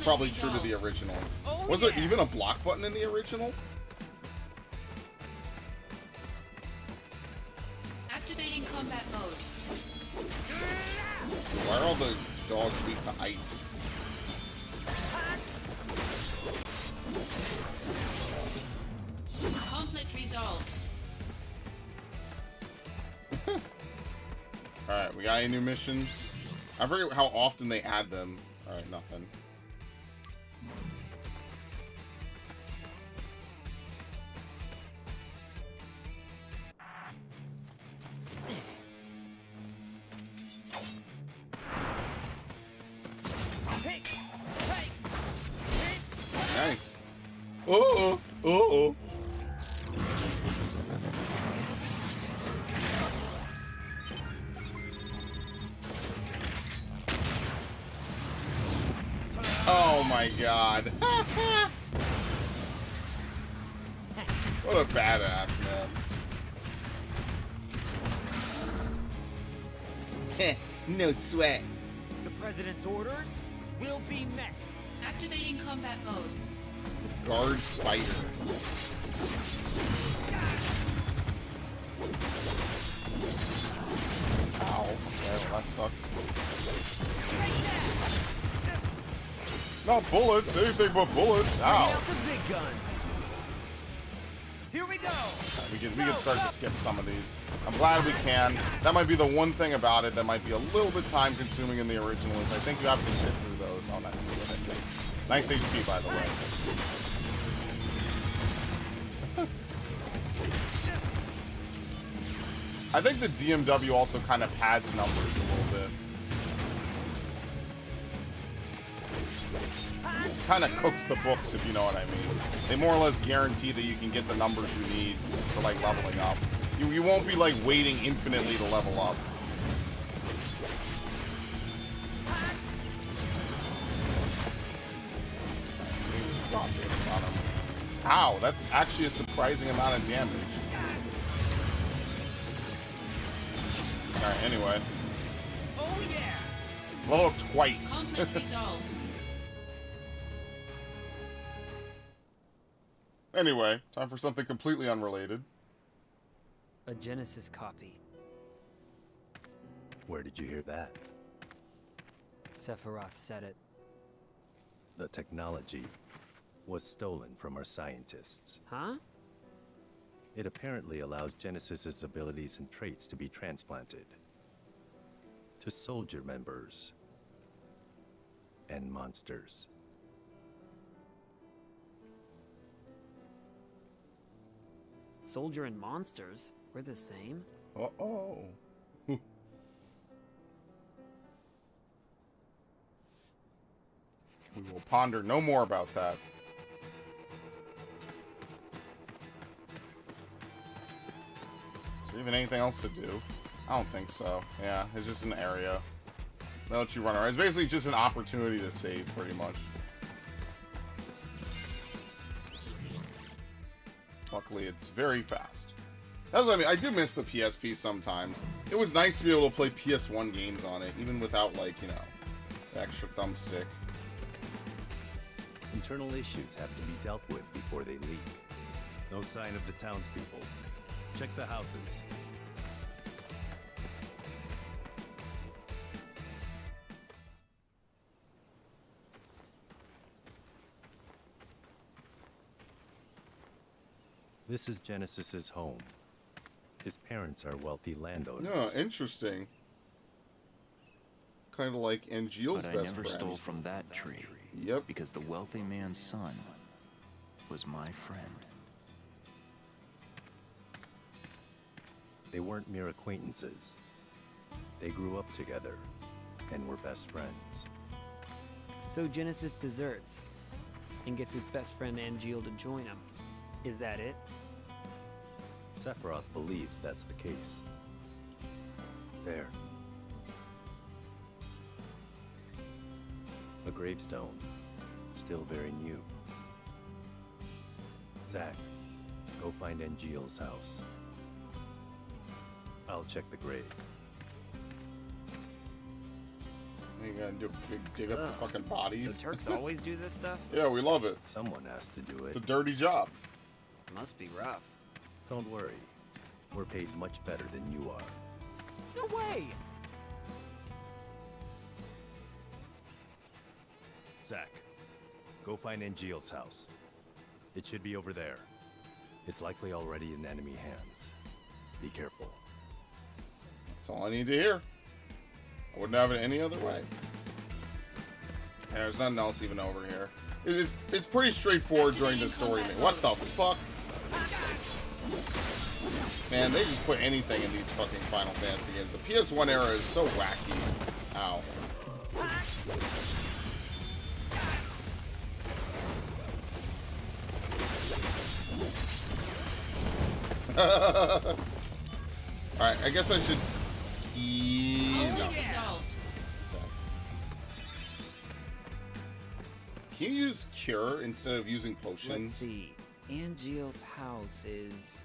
Probably true to the original. Oh, Was there even a block button in the original? Activating combat mode. Why are all the dogs weak to ice? Conflict resolved. Alright, we got any new missions? I forget how often they add them. Alright, nothing. Nice. Oh, oh, oh my god. What a badass, man. No sweat. The president's orders will be met. Activating combat mode. Guard spider. Ow. Okay, well, that sucks. Not bullets, anything but bullets. Bring Ow. out the big guns. Here we go. We can start to skip some of these. I'm glad we can. That might be the one thing about it that might be a little bit time consuming in the original is I think you have to sit through those. Oh, nice. Nice HP, by the way. I think the DMW also kind of pads numbers a little bit. Kind of cooks the books, if you know what I mean. They more or less guarantee that you can get the numbers you need for like leveling up. You won't be like waiting infinitely to level up. Ow, that's actually a surprising amount of damage. Alright, anyway. Oh yeah! Level up twice. Conflict resolved. Anyway, time for something completely unrelated. A Genesis copy. Where did you hear that? Sephiroth said it. The technology was stolen from our scientists. Huh? It apparently allows Genesis's abilities and traits to be transplanted to soldier members and monsters. Soldier and monsters? We're the same? Uh-oh. We will ponder no more about that. Is there even anything else to do? I don't think so. Yeah, it's just an area. They'll let you run around. It's basically just an opportunity to save, pretty much. Luckily, it's very fast. That's what I mean. I do miss the PSP sometimes. It was nice to be able to play PS1 games on it, even without, like, you know, the extra thumbstick. Internal issues have to be dealt with before they leak. No sign of the townspeople. Check the houses. This is Genesis's home. His parents are wealthy landowners. Yeah, interesting. Kind of like Angeal's But I best never friend. stole from that tree. Yep. Because the wealthy man's son was my friend. They weren't mere acquaintances. They grew up together and were best friends. So Genesis deserts and gets his best friend Angeal to join him. Is that it? Sephiroth believes that's the case. There. A gravestone, still very new. Zack, go find Angeal's house. I'll check the grave. You gotta do a big dig up the fucking bodies. So Turks always do this stuff? Yeah, we love it. Someone has to do it. It's a dirty job. Must be rough. Don't worry. We're paid much better than you are. No way! Zack, go find Angeal's house. It should be over there. It's likely already in enemy hands. Be careful. That's all I need to hear. I wouldn't have it any other way. Yeah, there's nothing else even over here. It's pretty straightforward during the story. What the fuck? Man, they just put anything in these fucking Final Fantasy games. The PS1 era is so wacky. Ow. Alright, I guess I should... Can you use cure instead of using potions? Let's see. Angeal's house is...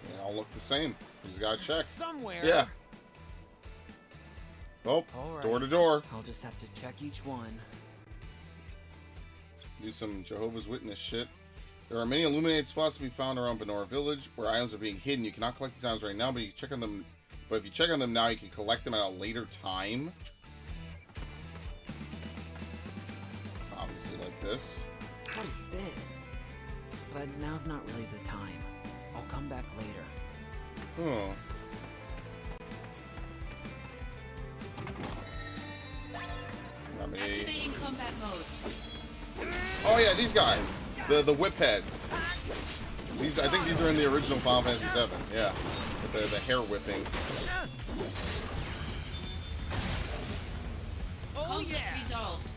They all look the same. You just gotta check. Somewhere. Yeah. Oh, All door to right. door. I'll just have to check each one. Do some Jehovah's Witness shit. There are many illuminated spots to be found around Benora Village where items are being hidden. You cannot collect these items right now, but you can check on them. But if you check on them now, you can collect them at a later time. Obviously, like this. What is this? But now's not really the time. I'll come back later. Oh. Not many Activating combat mode. Oh yeah, these guys, the whip heads. These, I think these are in the original Final Fantasy VII. Yeah, with the hair whipping. Conflict resolved.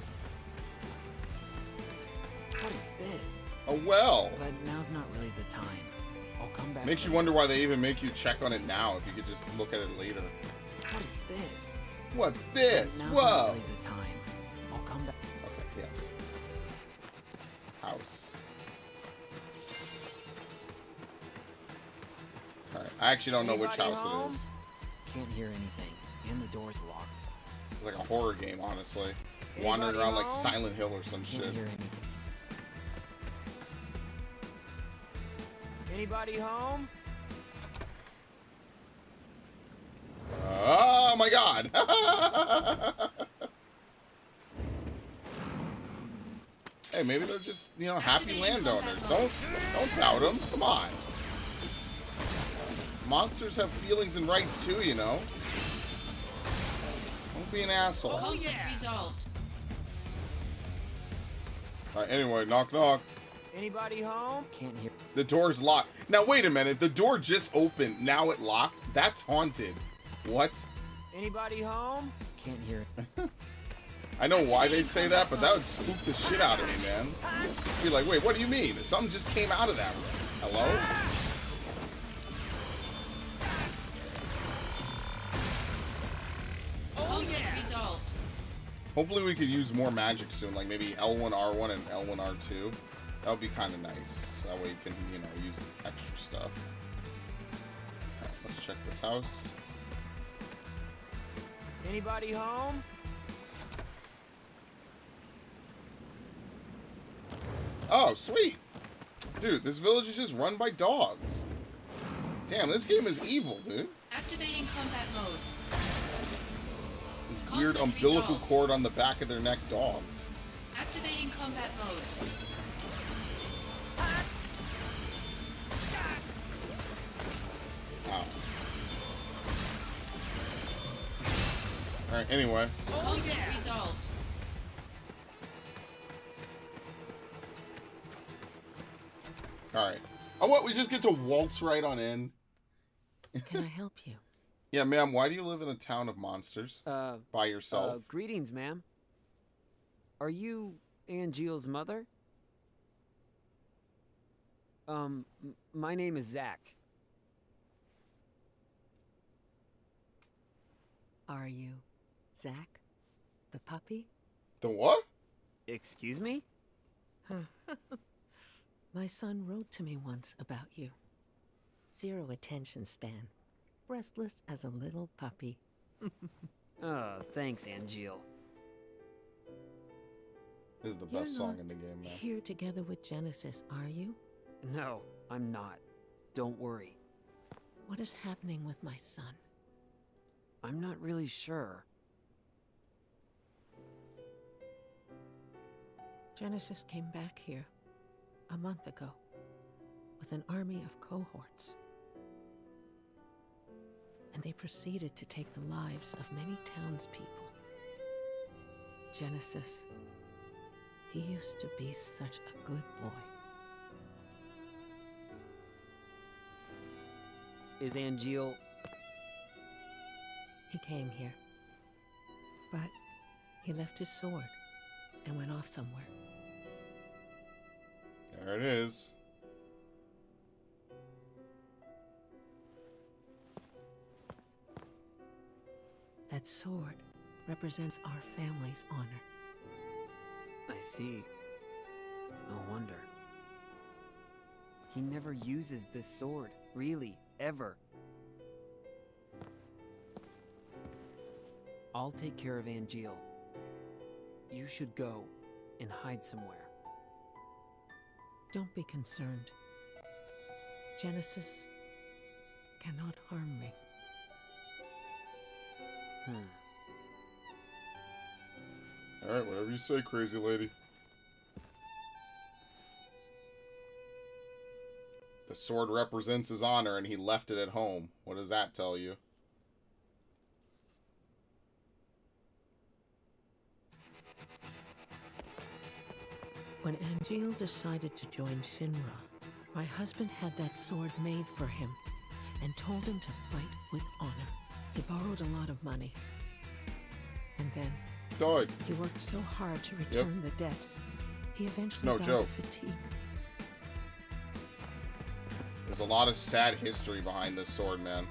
What is this? Oh well. But now's not really the time. I'll come back. Makes you later. wonder why they even make you check on it now if you could just look at it later. What is this? What's this? Now's Whoa. not really the time. I'll come back. Okay, yes. House. Alright, I actually don't know which Anybody house home? it is. Can't hear anything, and the door's locked. It's like a horror game, honestly. Wandering Anybody around like home? Silent Hill or some Can't shit. hear anything. Anybody home? Oh my god! Hey, maybe they're just, you know, happy landowners. Don't doubt them. Come on. Monsters have feelings and rights too, you know. Don't be an asshole. Conflict resolved. Alright, anyway, knock knock. Anybody home? Can't hear. The door's locked. Now wait a minute, the door just opened. Now it locked? That's haunted. What? Anybody home? Can't hear it. I know why they say that, but that would spook the shit out of me, man. Be like, wait, what do you mean? Something just came out of that room. Hello? Conflict resolved. Hopefully we could use more magic soon, like maybe L1, R1, and L1, R2. That would be kind of nice. So that way you can, you know, use extra stuff. Alright, let's check this house. Anybody home? Oh, sweet! Dude, this village is just run by dogs. Damn, this game is evil, dude. Activating combat mode. This weird umbilical cord on the back of their neck dogs. Activating combat mode. Ow. Alright, anyway. Conflict resolved. Alright. Oh, what? We just get to waltz right on in? Can I help you? Yeah, ma'am, why do you live in a town of monsters? By yourself? Greetings, ma'am. Are you Angeal's mother? My name is Zach. Are you Zach, the puppy? The what? Excuse me? My son wrote to me once about you. 0 attention span. Restless as a little puppy. Oh, thanks, Angeel. This is the You're best song not in the game, man. Here together with Genesis, are you? No, I'm not. Don't worry. What is happening with my son? I'm not really sure. Genesis came back here a month ago with an army of cohorts. And they proceeded to take the lives of many townspeople. Genesis, he used to be such a good boy. Is Angeel... He came here, but he left his sword and went off somewhere. There it is. That sword represents our family's honor. I see. No wonder. He never uses this sword, really, ever. I'll take care of Angeel. You should go and hide somewhere. Don't be concerned. Genesis cannot harm me. Alright, whatever you say, crazy lady. The sword represents his honor and he left it at home. What does that tell you? When Angeal decided to join Shinra, my husband had that sword made for him and told him to fight with honor. He borrowed a lot of money. And then died. He worked so hard to return the debt. He eventually No died joke. of fatigue. There's a lot of sad history behind this sword, man.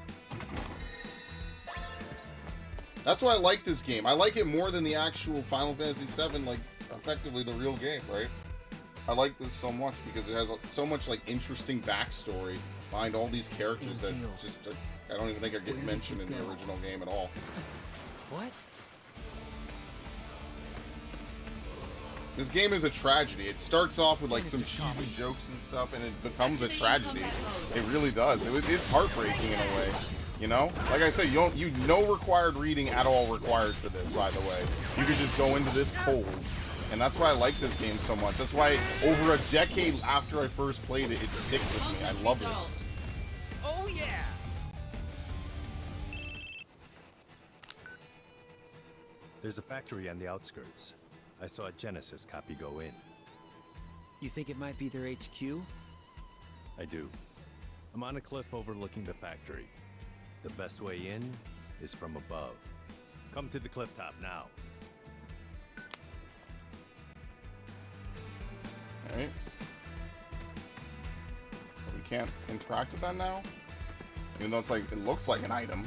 That's why I like this game. I like it more than the actual Final Fantasy VII, like, effectively the real game, right? I like this so much because it has so much, like, interesting backstory behind all these characters that just, I don't even think are getting mentioned in the original game at all. What? This game is a tragedy. It starts off with, like, some cheesy jokes and stuff, and it becomes a tragedy. It really does. It's heartbreaking in a way. You know? Like I said, no required reading at all required for this, by the way. You could just go into this cold. And that's why I like this game so much. That's why over a decade after I first played it, it sticks with me. I love it. Oh yeah! There's a factory on the outskirts. I saw a Genesis copy go in. You think it might be their HQ? I do. I'm on a cliff overlooking the factory. The best way in is from above. Come to the cliff top now. Alright. We can't interact with that now? Even though it's like, it looks like an item.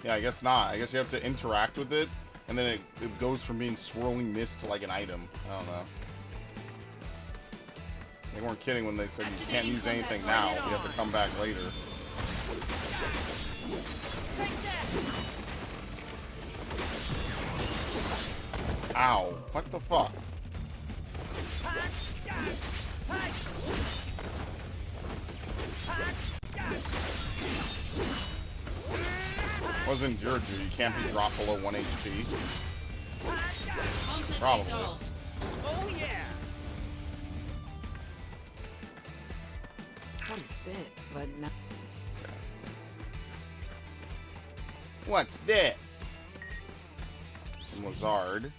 Yeah, I guess not. I guess you have to interact with it, and then it goes from being swirling mist to like an item. I don't know. They weren't kidding when they said you can't use anything now. You have to come back later. Ow. What the fuck? Wasn't Juju. You can't be dropped below 1 HP. Probably. Oh yeah! What is this? But no. What's this? Lazard.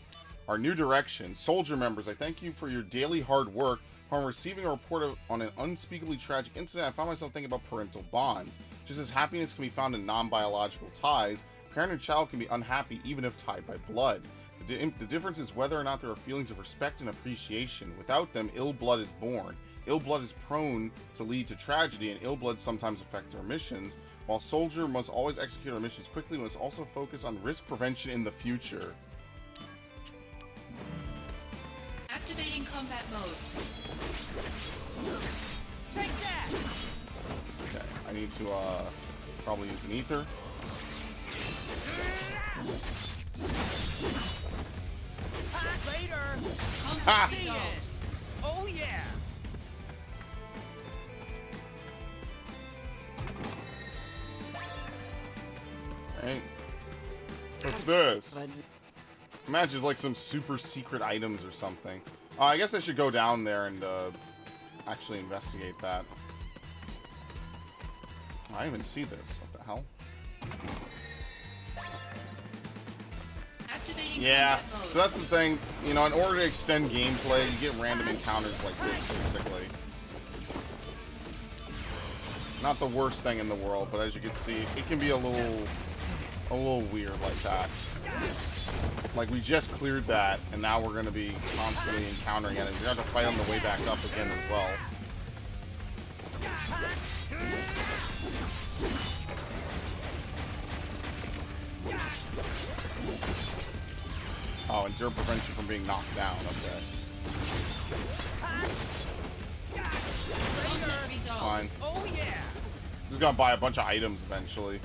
Our new direction. Soldier members, I thank you for your daily hard work. Upon receiving a report on an unspeakably tragic incident, I found myself thinking about parental bonds. Just as happiness can be found in non-biological ties, parent and child can be unhappy even if tied by blood. The difference is whether or not there are feelings of respect and appreciation. Without them, ill blood is born. Ill blood is prone to lead to tragedy, and ill blood sometimes affect our missions. While Soldier must always execute our missions quickly, we must also focus on risk prevention in the future. Activating combat mode. Take that! Okay, I need to probably use an ether. Later! Ha! Oh yeah! Right. What's this? Imagine like some super secret items or something. I guess I should go down there and actually investigate that. I didn't even see this. What the hell? Activating Yeah, combat mode. so that's the thing. You know, in order to extend gameplay, you get random encounters like this, basically. Not the worst thing in the world, but as you can see, it can be a little weird like that. Like, we just cleared that, and now we're going to be constantly encountering it, and we have to fight on the way back up again as well. Oh, endure prevents you from being knocked down. Okay. Fine. Oh yeah! Just gonna buy a bunch of items eventually.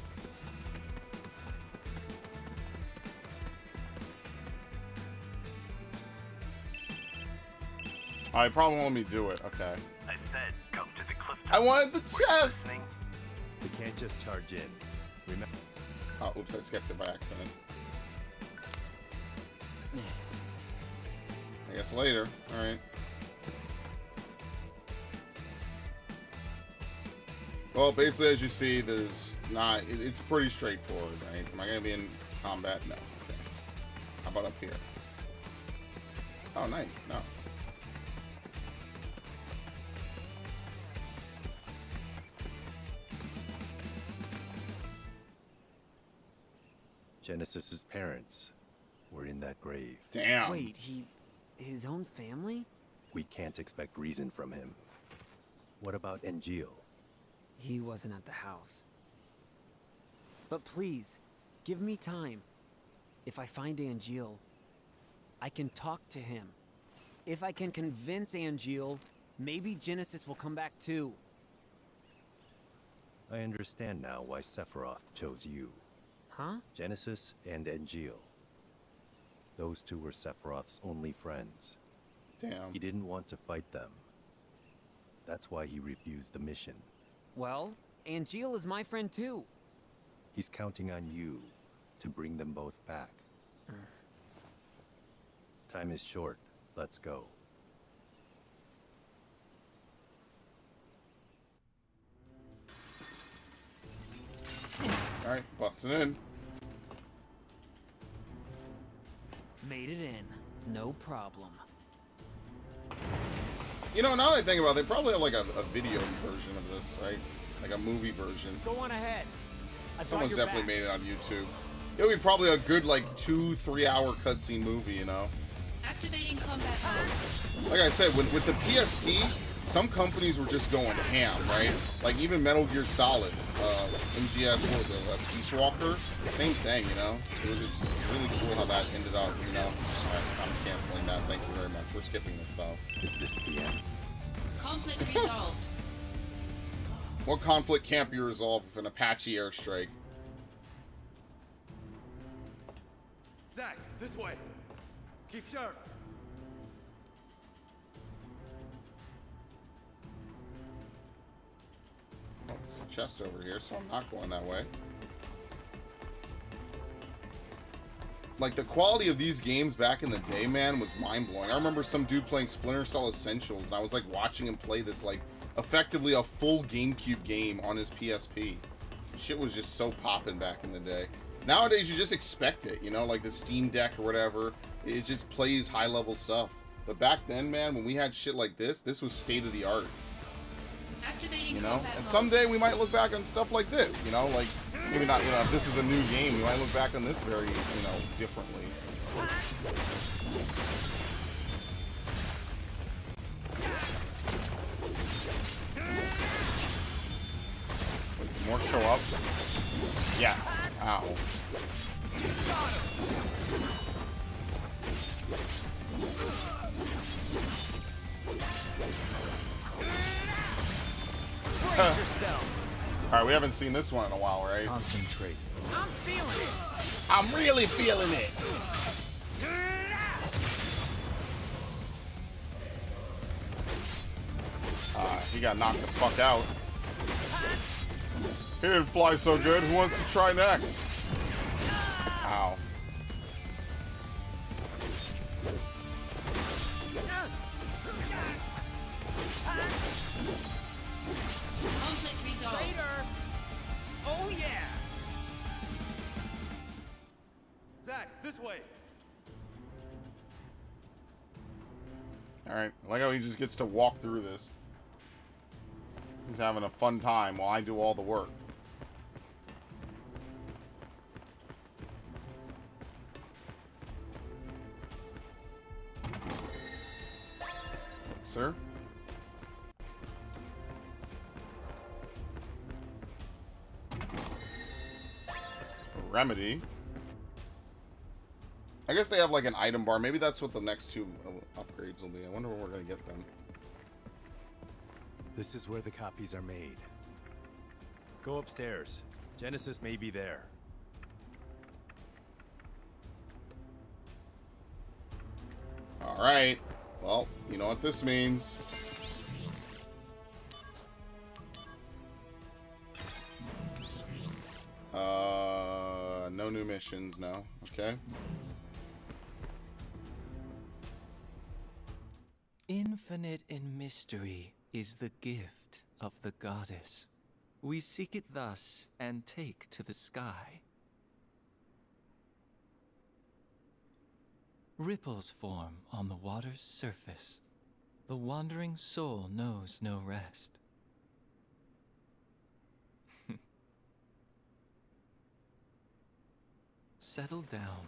I probably won't let me do it. Okay. I said, come to the cliff top. I wanted the Were you chest! listening? We can't just charge in. Remember? Oh, oops, I skipped it by accident. I guess later. Alright. Well, basically, as you see, there's not... it's pretty straightforward, right? Am I going to be in combat? No. Okay. How about up here? Oh, nice. No. Genesis's parents were in that grave. Damn. Wait, his own family? We can't expect reason from him. What about Engil? He wasn't at the house. But please, give me time. If I find Angeal, I can talk to him. If I can convince Angeal, maybe Genesis will come back too. I understand now why Sephiroth chose you. Huh? Genesis and Engil. Those two were Sephiroth's only friends. Damn. He didn't want to fight them. That's why he refused the mission. Well, Angeal is my friend too. He's counting on you to bring them both back. Time is short. Let's go. Alright, busting in. Made it in. No problem. You know, now that I think about it, they probably have like a video version of this, right? Like a movie version. Go on ahead. Someone's definitely made it on YouTube. It would be probably a good like 2-3 hour cutscene movie, you know? Activating combat mode. Like I said, with the PSP, some companies were just going ham, right? Like even Metal Gear Solid, MGS, what was it, Peace Walker? Same thing, you know? It's really cool how that ended up, you know? Alright, I'm canceling that, thank you very much. We're skipping this though. Is this the end? Conflict resolved. What conflict can't be resolved with an Apache airstrike? Zach, this way. Keep sharp. Oh, there's a chest over here, so I'm not going that way. Like, the quality of these games back in the day, man, was mind-blowing. I remember some dude playing Splinter Cell Essentials, and I was, like, watching him play this, like, effectively a full GameCube game on his PSP. Shit was just so poppin' back in the day. Nowadays, you just expect it, you know, like the Steam Deck or whatever. It just plays high-level stuff. But back then, man, when we had shit like this was state-of-the-art. Activating You know? combat And mode. someday we might look back on stuff like this, you know? Like, maybe not, you know, if this is a new game, we might look back on this very, you know, differently. Wait, more show up? Yes. Ow. Brace yourself. Alright, we haven't seen this one in a while, right? Concentrate. I'm feeling it. I'm really feeling it. He got knocked the fuck out. He didn't fly so good. Who wants to try next? Ow. Conflict resolved. Later. Oh yeah. Zach, this way. Alright, I like how he just gets to walk through this. He's having a fun time while I do all the work. Sir? Remedy. I guess they have like an item bar. Maybe that's what the next two upgrades will be. I wonder when we're going to get them. This is where the copies are made. Go upstairs. Genesis may be there. Alright. Well, you know what this means. No new missions, no. Okay. Infinite in mystery is the gift of the goddess. We seek it thus and take to the sky. Ripples form on the water's surface. The wandering soul knows no rest. settle down.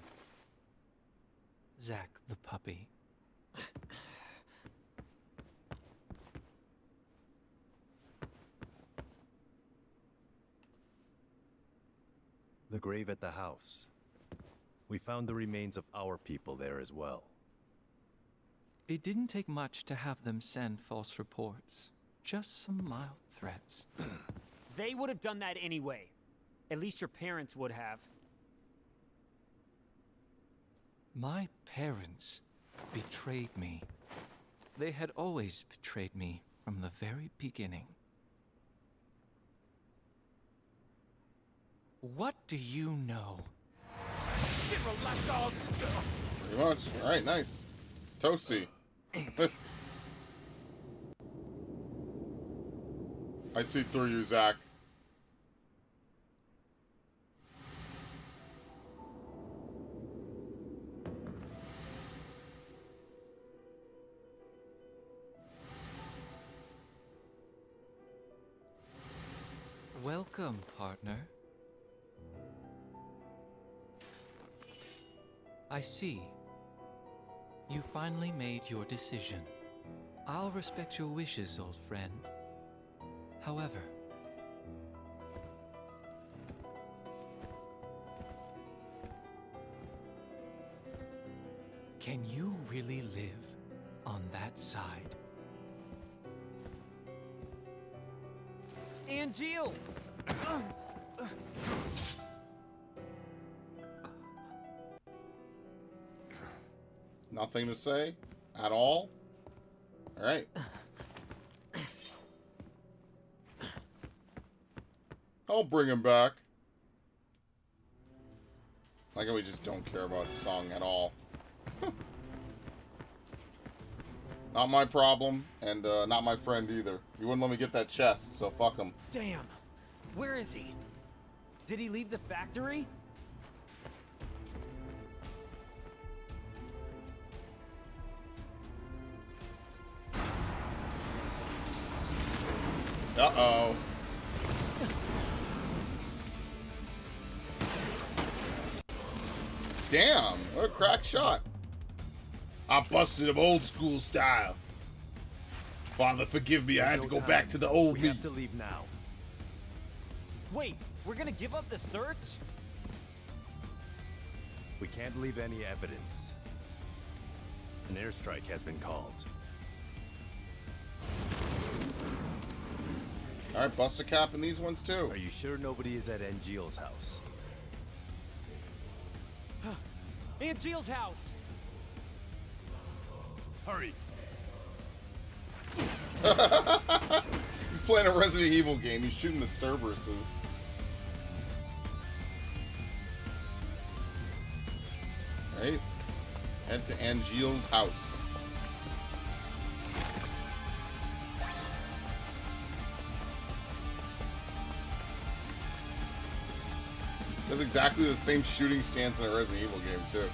Zack the puppy. The grave at the house. We found the remains of our people there as well. It didn't take much to have them send false reports. Just some mild threats. They would have done that anyway. At least your parents would have. My parents betrayed me. They had always betrayed me from the very beginning. What do you know? Shinra lapdogs! Pretty much. Alright, nice. Toasty. I see through you, Zack. Welcome, partner. I see. You finally made your decision. I'll respect your wishes, old friend. However, can you really live on that side? Angeal! Nothing to say at all. All right. I'll bring him back. Like how we just don't care about the song at all. Not my problem, and not my friend either. He wouldn't let me get that chest, so fuck him. Damn. Where is he? Did he leave the factory? Uh-oh. Damn, what a crack shot. I busted him old school style. Father, forgive me, I had to go back to the old me. We have to leave now. Wait, we're gonna give up the search? We can't leave any evidence. An airstrike has been called. Alright, bust a cap in these ones too. Are you sure nobody is at Angeal's house? Angeal's house! Hurry! He's playing a Resident Evil game. He's shooting the Cerberuses. Right? Head to Angeal's house. That's exactly the same shooting stance in a Resident Evil game, too.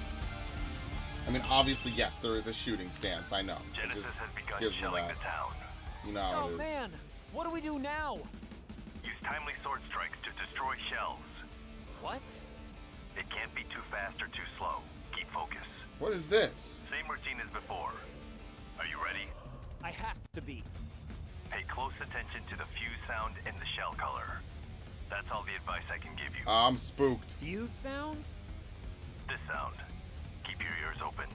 I mean, obviously, yes, there is a shooting stance. I know. Genesis has begun gives me shelling that. the town. You know how Oh it is. man, what do we do now? Use timely sword strikes to destroy shells. What? It can't be too fast or too slow. Keep focus. What is this? Same routine as before. Are you ready? I have to be. Pay close attention to the fuse sound and the shell color. That's all the advice I can give you. I'm spooked. Fuse sound? This sound. Keep your ears open.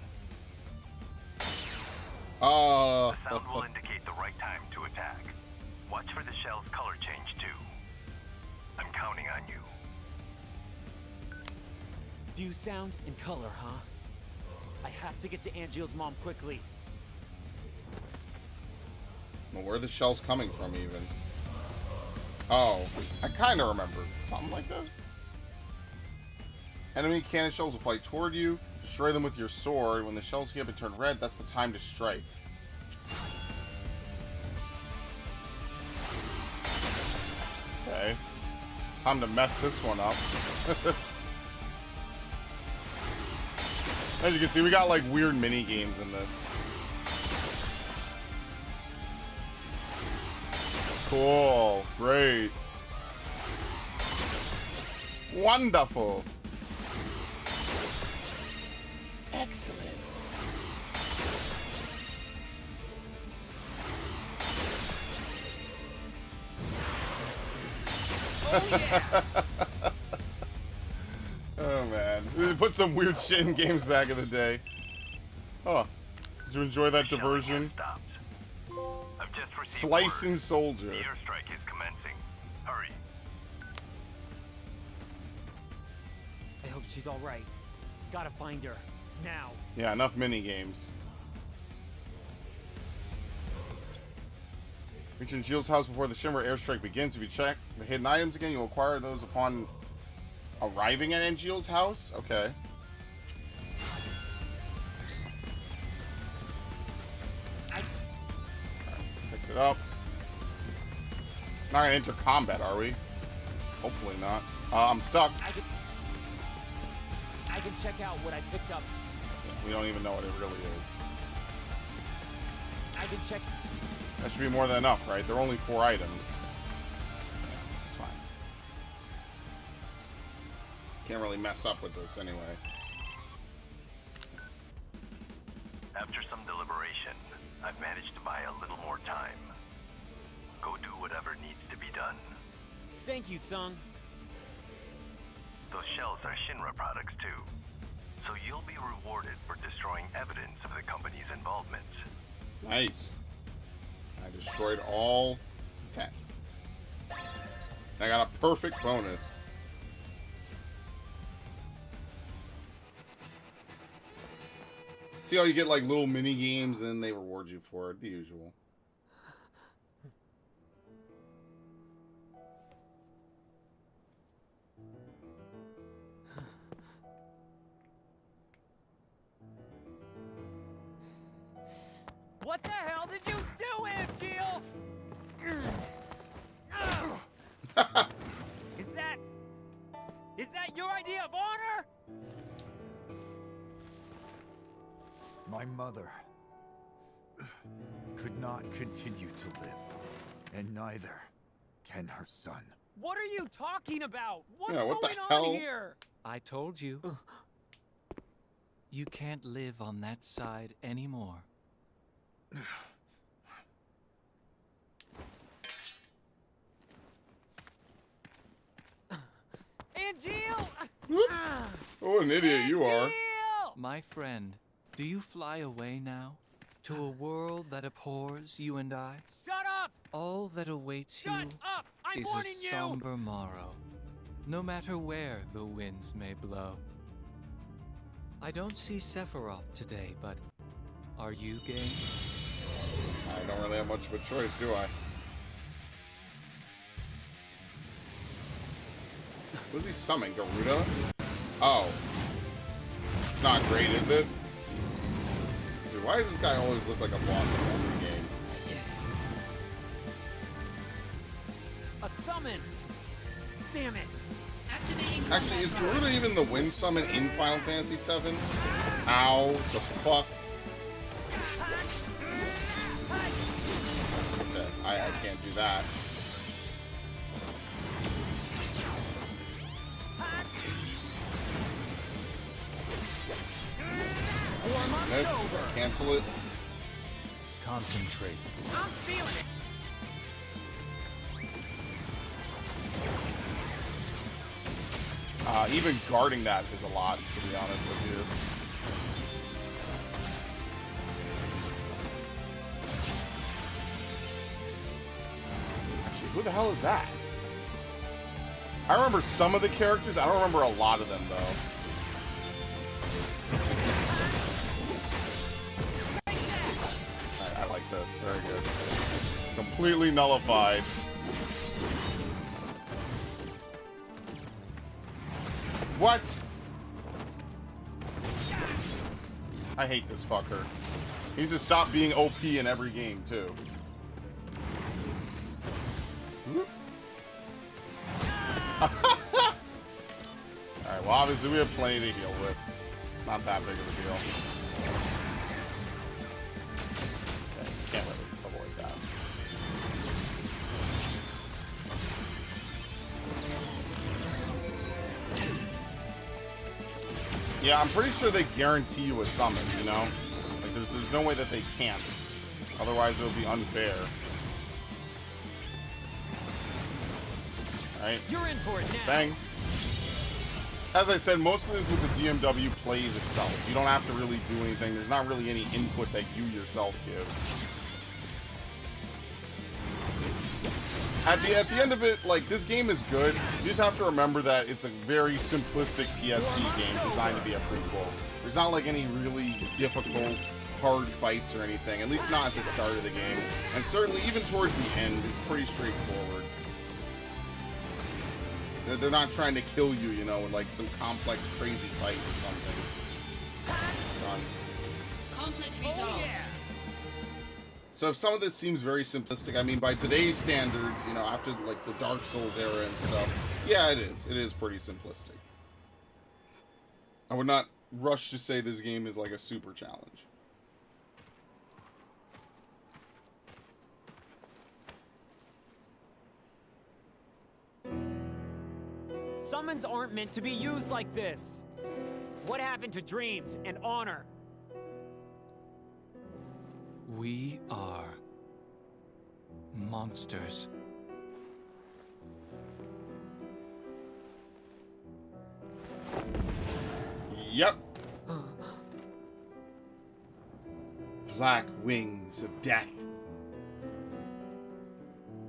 The The sound will indicate the right time to attack. Watch for the shell's color change too. I'm counting on you. Fuse sound and color, huh? I have to get to Angeal's mom quickly. Well, where are the shells coming from, even? Oh, I kind of remember something like this. Enemy cannon shells will fly toward you. Destroy them with your sword. When the shells get up and turn red, that's the time to strike. Okay. Time to mess this one up. As you can see, we got like weird mini games in this. Cool. Great. Wonderful. Excellent. Oh man, they put some weird shit in games back in the day. Oh, did you enjoy that diversion? I've just received Slicing word. soldier. The airstrike is commencing. Hurry. I hope she's all right. Gotta find her now. Yeah, enough mini games. Reaching Jill's house before the Shinra airstrike begins. If you check the hidden items again, you'll acquire those upon arriving at Angeal's house. Okay. Picked it up. Not gonna enter combat, are we? Hopefully not. I'm stuck. I can check out what I picked up. We don't even know what it really is. I can check. That should be more than enough, right? There are only 4 items. Yeah, it's fine. Can't really mess up with this anyway. After some deliberation, I've managed to buy a little more time. Go do whatever needs to be done. Thank you, Tsung. Those shells are Shinra products too. So you'll be rewarded for destroying evidence of the company's involvement. Nice. I destroyed all 10. I got a perfect bonus. See how you get like little mini games and then they reward you for it, the usual. What the hell did you do, Angeal? Is that your idea of honor? My mother could not continue to live, and neither can her son. What are you talking about? What's Yeah, what the going hell? on here? I told you. You can't live on that side anymore. Angeal! What an idiot you are. My friend, do you fly away now? To a world that abhors you and I? Shut up! All that awaits Shut you up! I'm is warning a you! somber morrow, no matter where the winds may blow. I don't see Sephiroth today, but are you game? I don't really have much of a choice, do I? Who's he summoning? Garuda? Oh. It's not great, is it? Dude, why does this guy always look like a boss in every game? A summon! Damn it! Activating Actually, is combat Garuda even the wind summon in Final Fantasy VII? Ow, the fuck? Okay, I can't do that. Miss, cancel it. Concentrate. I'm feeling it! Even guarding that is a lot, to be honest with you. Actually, who the hell is that? I remember some of the characters. I don't remember a lot of them, though. I like this. Very good. Completely nullified. What? I hate this fucker. He needs to stop being OP in every game, too. Alright, well, obviously we have plenty to heal with. It's not that big of a deal. Okay, can't really avoid that. Yeah, I'm pretty sure they guarantee you a summon, you know? Like, there's no way that they can't. Otherwise, it would be unfair. Alright. You're in for it now. Bang. As I said, most of this with the DMW plays itself. You don't have to really do anything. There's not really any input that you yourself give. At the end of it, like, this game is good. You just have to remember that it's a very simplistic PSP game designed to be a prequel. There's not, like, any really difficult, hard fights or anything. At least not at the start of the game. And certainly, even towards the end, it's pretty straightforward. They're not trying to kill you, you know, with, like, some complex, crazy fight or something. Done. Conflict resolved. So if some of this seems very simplistic, I mean, by today's standards, you know, after, like, the Dark Souls era and stuff, yeah, it is. It is pretty simplistic. I would not rush to say this game is, like, a super challenge. Summons aren't meant to be used like this. What happened to dreams and honor? We are monsters. Yep. Black wings of death.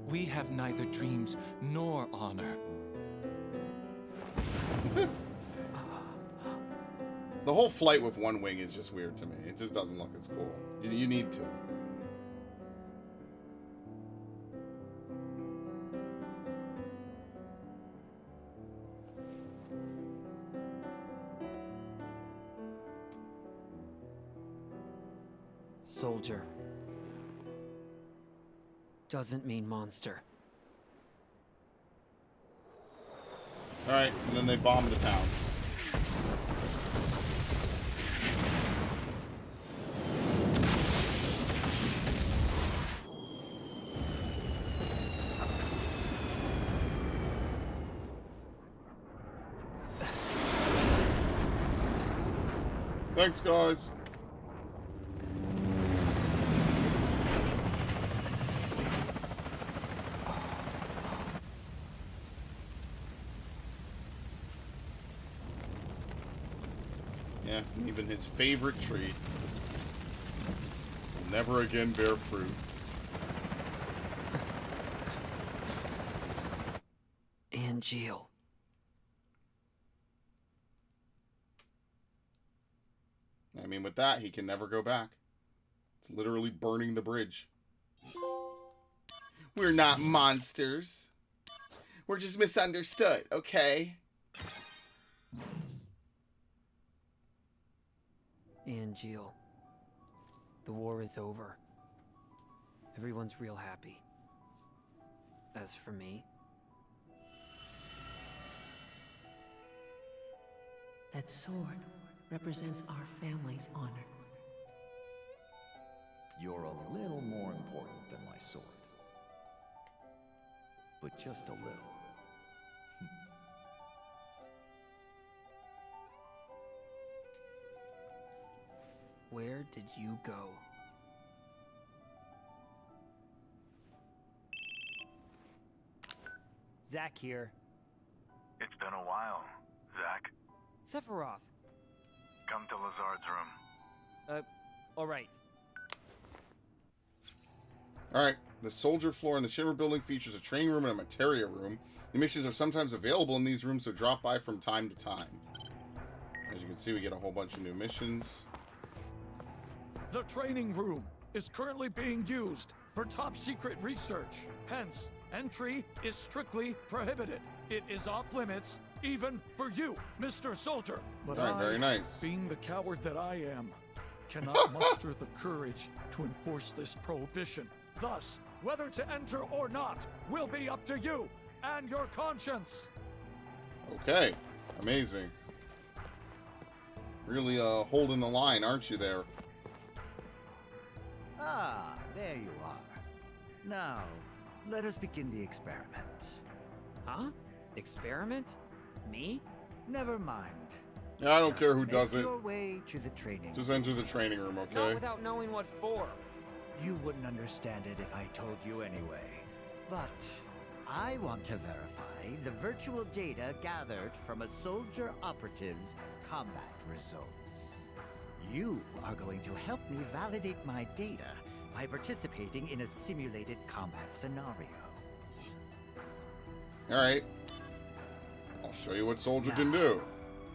We have neither dreams nor honor. The whole flight with one wing is just weird to me. It just doesn't look as cool. You need to. Soldier. Doesn't mean monster. Alright, and then they bomb the town. Thanks, guys. Yeah, even his favorite tree will never again bear fruit. Angeal. I mean, with that, he can never go back. It's literally burning the bridge. We're not monsters. We're just misunderstood, okay? Angeal. The war is over. Everyone's real happy. As for me... That sword represents our family's honor. You're a little more important than my sword. But just a little. Where did you go? Zach here. It's been a while, Zach. Sephiroth. Come to Lazard's room. Alright. Alright, the soldier floor in the Shimmer building features a training room and a materia room. The missions are sometimes available in these rooms, so drop by from time to time. As you can see, we get a whole bunch of new missions. The training room is currently being used for top-secret research. Hence, entry is strictly prohibited. It is off limits, even for you, Mr. Soldier. But Alright, very nice. being the coward that I am, cannot muster the courage to enforce this prohibition. Thus, whether to enter or not will be up to you and your conscience. Okay, amazing. Really holding the line, aren't you there? Ah, there you are. Now, let us begin the experiment. Huh? Experiment? Me? Never mind. Yeah, I don't care who does it. Your way to the training. Just enter the training room, Not okay? without knowing what for. You wouldn't understand it if I told you anyway. But I want to verify the virtual data gathered from a soldier operative's combat results. You are going to help me validate my data by participating in a simulated combat scenario. Alright. I'll show you what Soldier can do.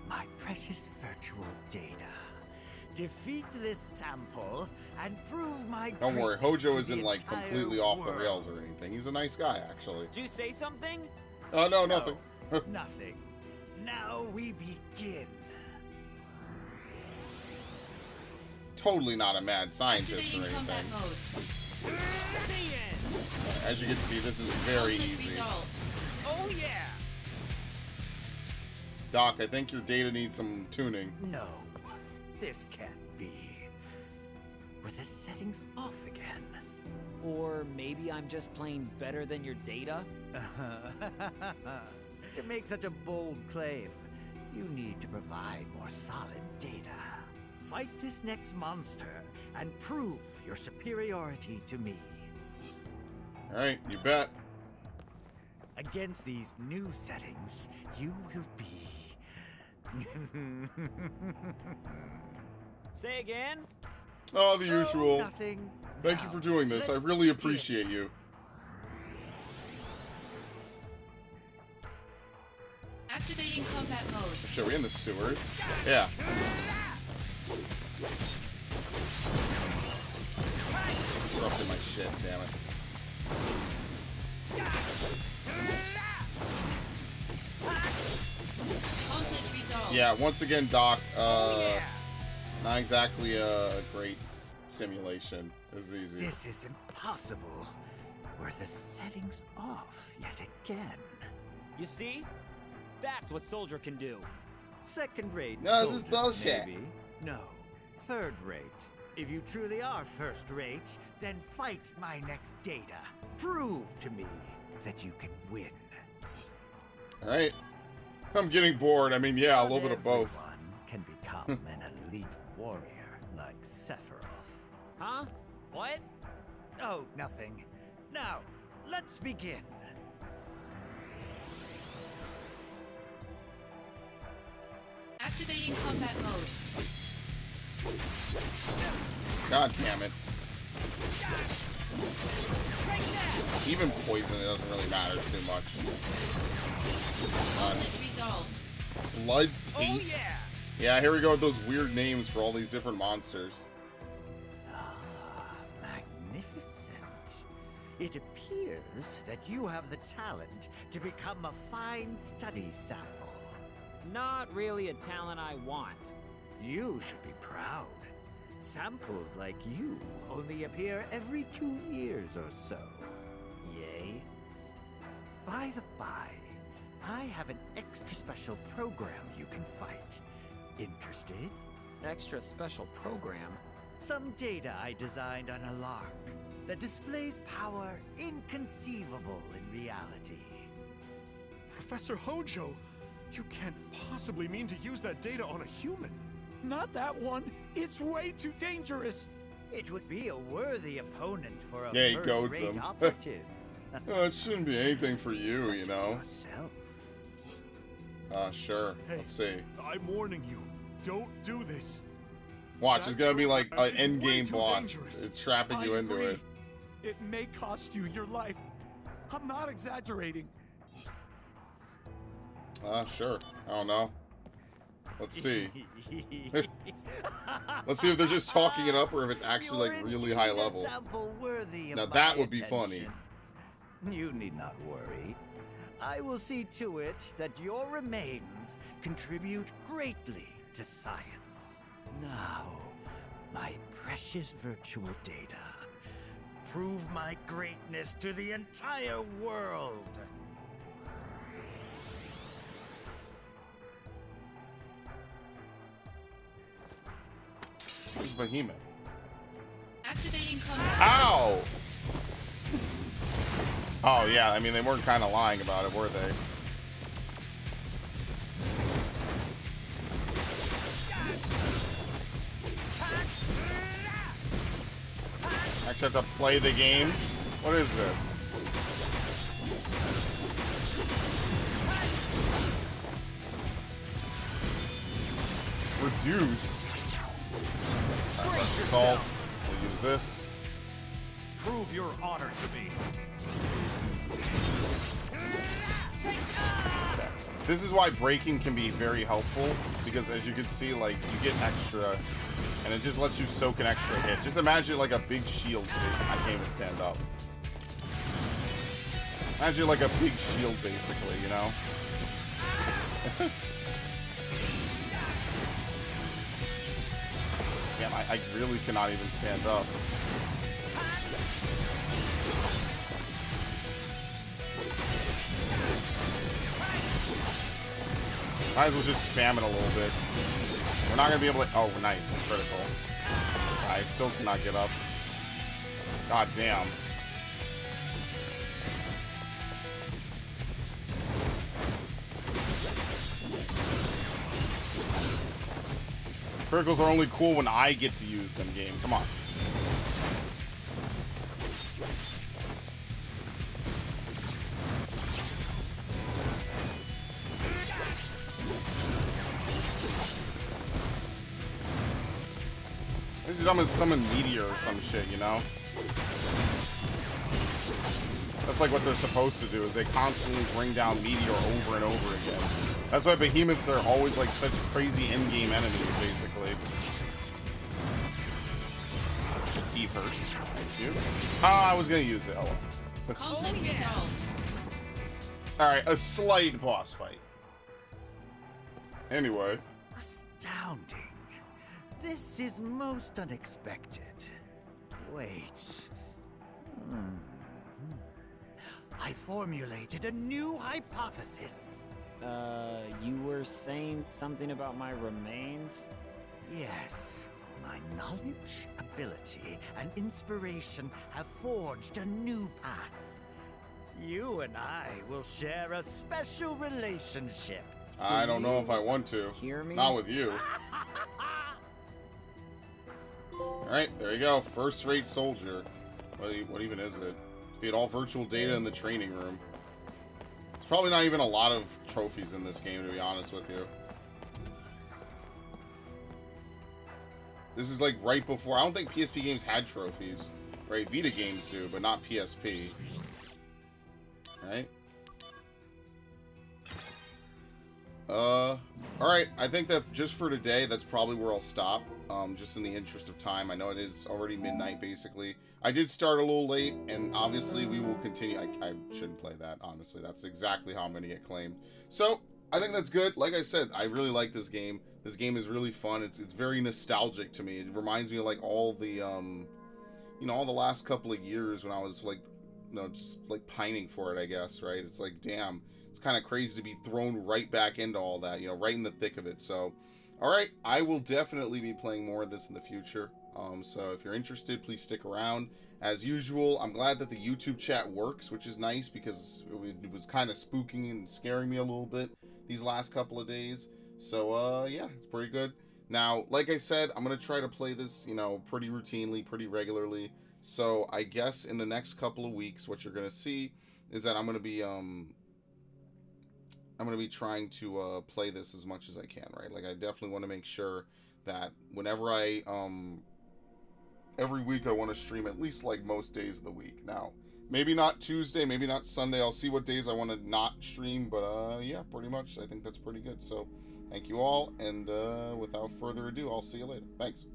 My precious virtual data. Defeat this sample and prove my Don't worry, greatness Hojo to isn't the like entire completely off the world. rails or anything. He's a nice guy, actually. Did you say something? Oh, no, nothing. Nothing. Now we begin. Totally not a mad scientist or Activating anything. combat mode. As you can see, this is very Conflict easy. resolved. Oh yeah! Doc, I think your data needs some tuning. No, this can't be. Were the settings off again? Or maybe I'm just playing better than your data? To make such a bold claim, you need to provide more solid data. Fight this next monster and prove your superiority to me. Alright, you bet. Against these new settings, you will be... Say again? Oh, the usual. Nothing. Thank you for doing this. I really appreciate you. Activating combat mode. Shit, we in the sewers? Yeah. Disrupted my shit, damn it. Conflict resolved. Yeah, once again, Doc, not exactly a great simulation. This is easy. This is impossible. Were the settings off yet again? You see? That's what Soldier can do. Second rate. No, this is soldier, bullshit. Maybe. No. Third rate. If you truly are first rate, then fight my next data. Prove to me that you can win. Alright. I'm getting bored. I mean, yeah, a little bit of both. Everyone can become an elite warrior like Sephiroth. Huh? What? Oh, nothing. Now, let's begin. Activating combat mode. God damn it. Even poison, it doesn't really matter too much. Conflict resolved. Blood taste? Yeah, here we go with those weird names for all these different monsters. Ah, magnificent. It appears that you have the talent to become a fine study sample. Not really a talent I want. You should be proud. Samples like you only appear every 2 years or so. Yay? By the by, I have an extra special program you can fight. Interested? Extra special program? Some data I designed on a lark that displays power inconceivable in reality. Professor Hojo, you can't possibly mean to use that data on a human. Not that one. It's way too dangerous. It would be a worthy opponent for a Yeah, he goads first-rate him. operative. Oh, it shouldn't be anything for you, you know? Sure. Hey, Let's see. I'm warning you. Don't do this. Watch, it's gonna be like an That is end way game too boss. dangerous. It's trapping you I into agree. it. It may cost you your life. I'm not exaggerating. Sure. I don't know. Let's see. Let's see if they're just talking it up or if it's actually like really high level. Now that would be funny. You need not worry. I will see to it that your remains contribute greatly to science. Now, my precious virtual data. Prove my greatness to the entire world. Who's Behemoth? Activating combat. Ow! Oh yeah, I mean they weren't kind of lying about it, were they? actually have to play the game? What is this? Reduce. We'll use this. Prove your honor to me. This is why braking can be very helpful, because as you can see, like, you get extra, and it just lets you soak an extra hit. Just imagine like a big shield face. I can't even stand up. Imagine like a big shield, basically, you know? Damn, I really cannot even stand up. Might as well just spam it a little bit. We're not gonna be able to. Oh, nice. It's critical. I still cannot get up. God damn. Criticals are only cool when I get to use them, game. Come on. This is almost summon meteor or some shit, you know? That's like what they're supposed to do, is they constantly bring down meteor over and over again. That's why behemoths are always like such crazy endgame enemies, basically. He hurts. Thank you. I was gonna use it. Oh well. Conflict resolved. Alright, a slight boss fight. Anyway. Astounding. This is most unexpected. Wait. I formulated a new hypothesis. You were saying something about my remains? Yes. My knowledge, ability, and inspiration have forged a new path. You and I will share a special relationship. I don't know if I want to. Hear me? Not with you. Alright, there you go. First-rate soldier. What even is it? Defeat all virtual data in the training room. There's probably not even a lot of trophies in this game, to be honest with you. This is like right before. I don't think PSP games had trophies. Right? Vita games do, but not PSP. Right? Alright, I think that just for today, that's probably where I'll stop. Just in the interest of time. I know it is already midnight, basically. I did start a little late, and obviously we will continue. I shouldn't play that, honestly. That's exactly how I'm going to get claimed. So, I think that's good. Like I said, I really like this game. This game is really fun. It's very nostalgic to me. It reminds me of, like, all the, you know, all the last couple of years when I was, like, you know, just, like, pining for it, I guess, right? It's like, damn. It's kind of crazy to be thrown right back into all that, you know, right in the thick of it. So, alright, I will definitely be playing more of this in the future. So if you're interested, please stick around. As usual, I'm glad that the YouTube chat works, which is nice because it was kind of spooking and scaring me a little bit these last couple of days. So, yeah, it's pretty good. Now, like I said, I'm going to try to play this, you know, pretty routinely, pretty regularly. So I guess in the next couple of weeks, what you're going to see is that I'm going to be trying to play this as much as I can, right? Like, I definitely want to make sure that whenever I, every week I want to stream at least, like, most days of the week. Now, maybe not Tuesday, maybe not Sunday. I'll see what days I want to not stream, but, yeah, pretty much. I think that's pretty good. So, thank you all, and without further ado, I'll see you later. Thanks.